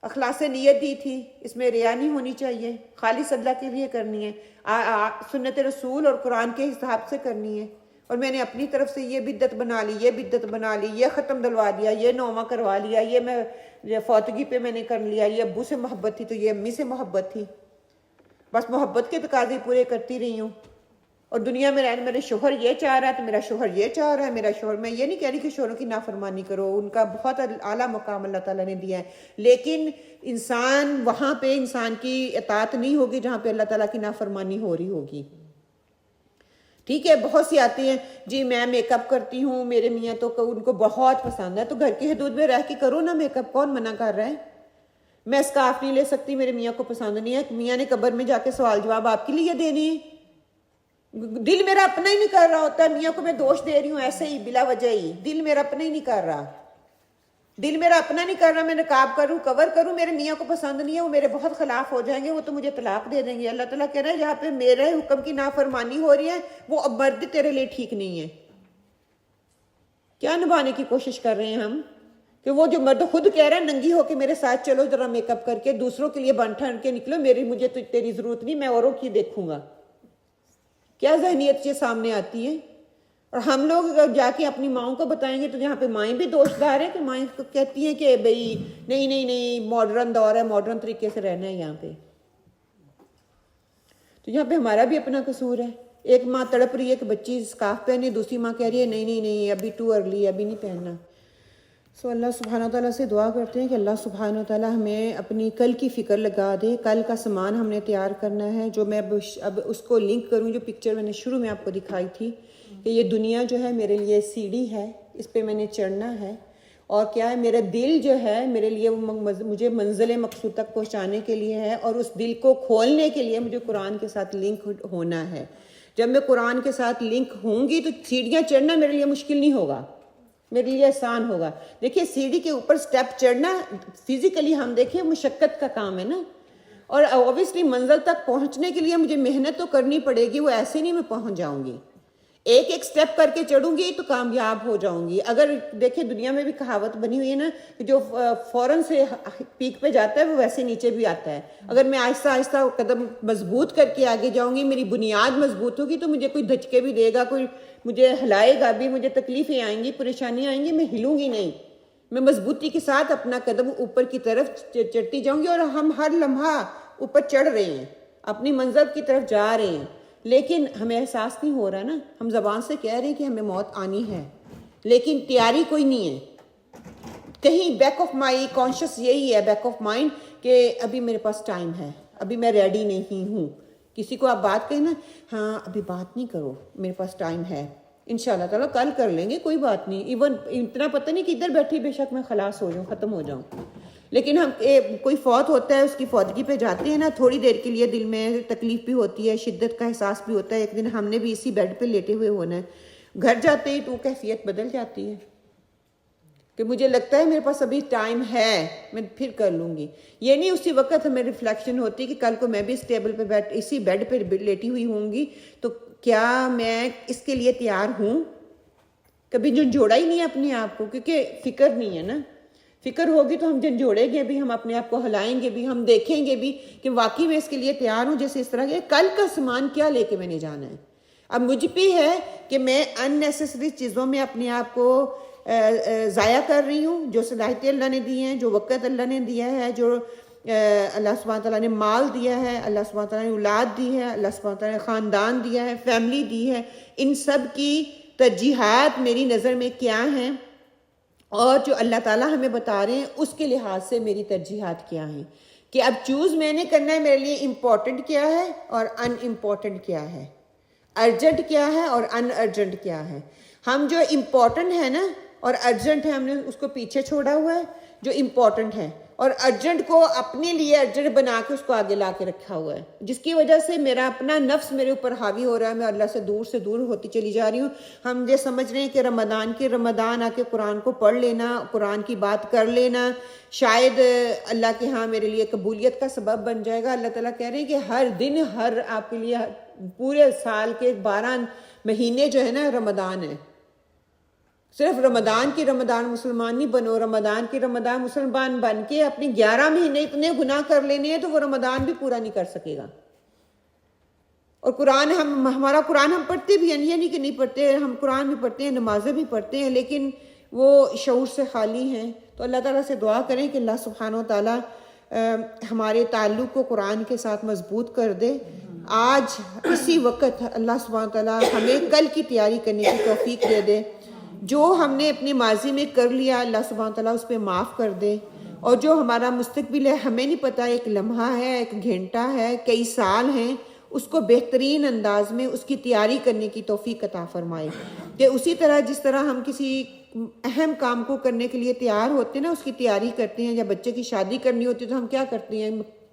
اخلاص نیت دی تھی، اس میں ریا نہیں ہونی چاہیے، خالص اللہ کے لیے کرنی ہے، سنت رسول اور قرآن کے حساب سے کرنی ہے، اور میں نے اپنی طرف سے یہ بدعت بنا لی، یہ بدعت بنا لی، یہ ختم دلوا دیا، یہ نوما کروا لیا، یہ میں فوتگی پہ میں نے کر لیا، یہ ابو سے محبت تھی تو یہ امی سے محبت تھی، بس محبت کے تقاضے پورے کرتی رہی ہوں، اور دنیا میں رہنے میرے شوہر یہ چاہ رہا ہے تو میرا شوہر یہ چاہ رہا ہے، میرا شوہر، میں یہ نہیں کہہ رہی کہ شوہروں کی نافرمانی کرو، ان کا بہت اعلیٰ مقام اللہ تعالیٰ نے دیا ہے، لیکن انسان وہاں پہ انسان کی اطاعت نہیں ہوگی جہاں پہ اللہ تعالیٰ کی نافرمانی ہو رہی ہوگی۔ ٹھیک ہے، بہت سی آتی ہیں جی میں میک اپ کرتی ہوں، میرے میاں تو ان کو بہت پسند ہے، تو گھر کی حدود میں رہ کے کرو نا میک اپ، کون منع کر رہا ہے؟ میں اسکارف نہیں لے سکتی، میرے میاں کو پسند نہیں ہے، میاں نے قبر میں جا کے سوال جواب آپ کے لیے دینے ہیں، دل میرا اپنا ہی نہیں کر رہا ہوتا، میاں کو میں دوش دے رہی ہوں ایسے ہی بلا وجہ ہی، دل میرا اپنا ہی نہیں کر رہا، دل میرا اپنا نہیں کر رہا، میں نقاب کروں، کور کروں، میرے میاں کو پسند نہیں ہے، وہ میرے بہت خلاف ہو جائیں گے، وہ تو مجھے طلاق دے دیں گے۔ اللہ تعالیٰ کہہ رہا ہے جہاں پہ میرے حکم کی نافرمانی ہو رہی ہے وہ اب مرد تیرے لیے ٹھیک نہیں ہے۔ کیا نبھانے کی کوشش کر رہے ہیں ہم کہ وہ جو مرد خود کہہ رہا ہے ننگی ہو کے میرے ساتھ چلو ذرا میک اپ کر کے، دوسروں کے لیے بن ٹھن کے نکلو، مجھے تو تیری ضرورت نہیں، میں اوروں کی دیکھوں گا، کیا ذہنیت یہ سامنے آتی ہے؟ اور ہم لوگ جا کے اپنی ماؤں کو بتائیں گے تو یہاں پہ مائیں بھی دوش دار ہیں کہ مائیں کہتی ہیں کہ بھئی نہیں ماڈرن دور ہے، ماڈرن طریقے سے رہنا ہے یہاں پہ، تو یہاں پہ ہمارا بھی اپنا قصور ہے۔ ایک ماں تڑپ رہی ہے کہ بچی اسکارف پہنے، دوسری ماں کہہ رہی ہے نہیں ابھی ٹو ارلی، ابھی نہیں پہننا۔ سو اللہ سبحانہ تعالیٰ سے دعا کرتے ہیں کہ اللہ سبحانہ تعالیٰ ہمیں اپنی کل کی فکر لگا دے، کل کا سامان ہم نے تیار کرنا ہے، جو میں اب اس کو لنک کروں، جو پکچر میں نے شروع میں آپ کو دکھائی تھی کہ یہ دنیا جو ہے میرے لیے سیڑھی ہے، اس پہ میں نے چڑھنا ہے، اور کیا ہے میرا دل جو ہے میرے لیے مجھے منزل مقصود تک پہنچانے کے لیے ہے، اور اس دل کو کھولنے کے لیے مجھے قرآن کے ساتھ لنک ہونا ہے۔ جب میں قرآن کے ساتھ لنک ہوں گی تو سیڑھیاں چڑھنا میرے لیے مشکل نہیں ہوگا، میرے لیے آسان ہوگا۔ دیکھیے سیڑھی کے اوپر سٹیپ چڑھنا فزیکلی ہم دیکھیں مشقت کا کام ہے نا، اور اوبیسلی منزل تک پہنچنے کے لیے مجھے محنت تو کرنی پڑے گی، وہ ایسے نہیں میں پہنچ جاؤں گی، ایک سٹیپ کر کے چڑھوں گی تو کامیاب ہو جاؤں گی۔ اگر دیکھیں دنیا میں بھی کہاوت بنی ہوئی ہے نا کہ جو فوراً سے پیک پہ جاتا ہے وہ ویسے نیچے بھی آتا ہے۔ اگر میں آہستہ آہستہ قدم مضبوط کر کے آگے جاؤں گی، میری بنیاد مضبوط ہوگی تو مجھے کوئی دھچکے بھی دے گا، کوئی مجھے ہلائے گا بھی، مجھے تکلیفیں آئیں گی، پریشانیاں آئیں گی، میں ہلوں گی نہیں، میں مضبوطی کے ساتھ اپنا قدم اوپر کی طرف چڑھتی جاؤں گی، اور ہم ہر لمحہ اوپر چڑھ رہے ہیں، اپنی منزل کی طرف جا رہے ہیں، لیکن ہمیں احساس نہیں ہو رہا نا، ہم زبان سے کہہ رہے ہیں کہ ہمیں موت آنی ہے، لیکن تیاری کوئی نہیں ہے، کہیں بیک آف مائی کانشیس یہی ہے، بیک آف مائنڈ کہ ابھی میرے پاس ٹائم ہے، ابھی میں ریڈی نہیں ہوں۔ کسی کو آپ بات کہیں نا، ہاں ابھی بات نہیں کرو، میرے پاس ٹائم ہے، انشاءاللہ تعالیٰ کل کر لیں گے، کوئی بات نہیں، ایون اتنا پتہ نہیں کہ ادھر بیٹھی بے شک میں خلاص ہو جاؤں، ختم ہو جاؤں، لیکن ہم کوئی فوت ہوتا ہے، اس کی فوتگی پہ جاتے ہیں نا، تھوڑی دیر کے لیے دل میں تکلیف بھی ہوتی ہے، شدت کا احساس بھی ہوتا ہے، ایک دن ہم نے بھی اسی بیڈ پہ لیٹے ہوئے ہونا ہے، گھر جاتے ہی تو کیفیت بدل جاتی ہے کہ مجھے لگتا ہے میرے پاس ابھی ٹائم ہے، میں پھر کر لوں گی، یہ نہیں اسی وقت ہمیں ریفلیکشن ہوتی کہ کل کو میں بھی اس ٹیبل پہ اسی بیڈ پہ لیٹی ہوئی ہوں گی تو کیا میں اس کے لیے تیار ہوں؟ کبھی جھنجھوڑا ہی نہیں ہے اپنے آپ کو، کیونکہ فکر نہیں ہے نا، فکر ہوگی تو ہم جھنجھوڑیں گے بھی، ہم اپنے آپ کو ہلائیں گے بھی، ہم دیکھیں گے بھی کہ واقعی میں اس کے لیے تیار ہوں، جیسے اس طرح کے کل کا سامان کیا لے کے میں نے جانا ہے۔ اب مجھ پہ ہے کہ میں ان نیسیسری چیزوں میں اپنے آپ کو ضائع کر رہی ہوں، جو صلاحیتیں اللہ نے دی ہیں، جو وقت اللہ نے دیا ہے، جو اللہ سبحانہ تعالیٰ نے مال دیا ہے، اللہ سبحانہ تعالیٰ نے اولاد دی ہے، اللہ سبحانہ تعالیٰ نے خاندان دیا ہے، فیملی دی ہے، ان سب کی ترجیحات میری نظر میں کیا ہیں اور جو اللہ تعالیٰ ہمیں بتا رہے ہیں اس کے لحاظ سے میری ترجیحات کیا ہیں، کہ اب چوز میں نے کرنا ہے میرے لیے امپورٹنٹ کیا ہے اور ان امپورٹنٹ کیا ہے، ارجنٹ کیا ہے اور ان ارجنٹ کیا ہے۔ ہم جو امپورٹنٹ ہے نا اور ارجنٹ ہے ہم نے اس کو پیچھے چھوڑا ہوا ہے، جو امپورٹنٹ ہے، اور ارجنٹ کو اپنے لیے ارجنٹ بنا کے اس کو آگے لا کے رکھا ہوا ہے، جس کی وجہ سے میرا اپنا نفس میرے اوپر حاوی ہو رہا ہے، میں اللہ سے دور ہوتی چلی جا رہی ہوں۔ ہم یہ سمجھ رہے ہیں کہ رمضان آ کے قرآن کو پڑھ لینا، قرآن کی بات کر لینا شاید اللہ کے ہاں میرے لیے قبولیت کا سبب بن جائے گا۔ اللہ تعالیٰ کہہ رہے ہیں کہ ہر دن آپ کے لیے پورے سال کے 12 مہینے جو ہے نا رمضان ہے۔ صرف رمضان مسلمان نہیں بنو، رمضان مسلمان بن کے اپنی 11 مہینے اتنے گناہ کر لینے ہیں تو وہ رمضان بھی پورا نہیں کر سکے گا۔ اور قرآن ہمارا قرآن ہم پڑھتے بھی ہیں، یہ نہیں کہ نہیں پڑھتے، ہم قرآن بھی پڑھتے ہیں، نمازیں بھی پڑھتے ہیں، لیکن وہ شعور سے خالی ہیں۔ تو اللہ تعالیٰ سے دعا کریں کہ اللہ سبحانہ و تعالیٰ ہمارے تعلق کو قرآن کے ساتھ مضبوط کر دے۔ آج اسی وقت اللہ سبحانہ و تعالیٰ ہمیں کل کی تیاری کرنے کی توفیق دے دے۔ جو ہم نے اپنے ماضی میں کر لیا اللہ سبحانہ تعالیٰ اس پہ معاف کر دے، اور جو ہمارا مستقبل ہے ہمیں نہیں پتہ، ایک لمحہ ہے، ایک گھنٹہ ہے، کئی سال ہیں، اس کو بہترین انداز میں اس کی تیاری کرنے کی توفیق عطا فرمائے، کہ اسی طرح جس طرح ہم کسی اہم کام کو کرنے کے لیے تیار ہوتے ہیں نا، اس کی تیاری کرتے ہیں۔ جب بچے کی شادی کرنی ہوتی ہے تو ہم کیا کرتے ہیں،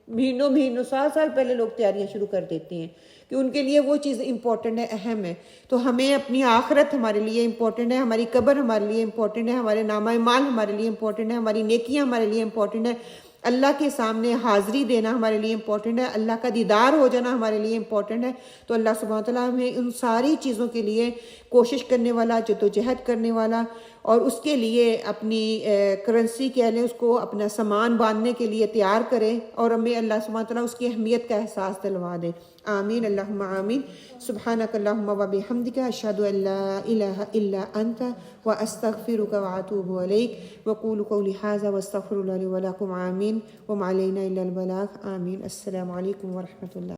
مہینوں سال پہلے لوگ تیاریاں شروع کر دیتے ہیں کہ ان کے لیے وہ چیز امپورٹنٹ ہے، اہم ہے۔ تو ہمیں اپنی آخرت ہمارے لیے امپورٹنٹ ہے، ہماری قبر ہمارے لیے امپورٹنٹ ہے، ہمارے نامہ مال ہمارے لیے امپورٹنٹ ہے، ہماری نیکیاں ہمارے لیے امپورٹنٹ ہے، اللہ کے سامنے حاضری دینا ہمارے لیے امپورٹنٹ ہے، اللہ کا دیدار ہو جانا ہمارے لیے امپورٹنٹ ہے۔ تو اللہ سبحانہ تعالیٰ ہمیں ان ساری چیزوں کے لیے کوشش کرنے والا، جدوجہد کرنے والا، اور اس کے لیے اپنی کرنسی کہہ لیں، اس کو اپنا سامان باندھنے کے لیے تیار کرے، اور ہمیں اللہ سبحانہ تعالیٰ اس کی اہمیت کا احساس دلوا دے۔ آمین اللہم آمین۔ سبحانک اللہم و بحمدک، اشہد ان لا الہ الا انت واستغفرک واتوب الیک، وقولوا قولی ھذا واستغفر اللہ لی ولکم۔ آمین وما علینا الا البلاغ۔ آمین۔ السلام علیکم ورحمۃ اللہ۔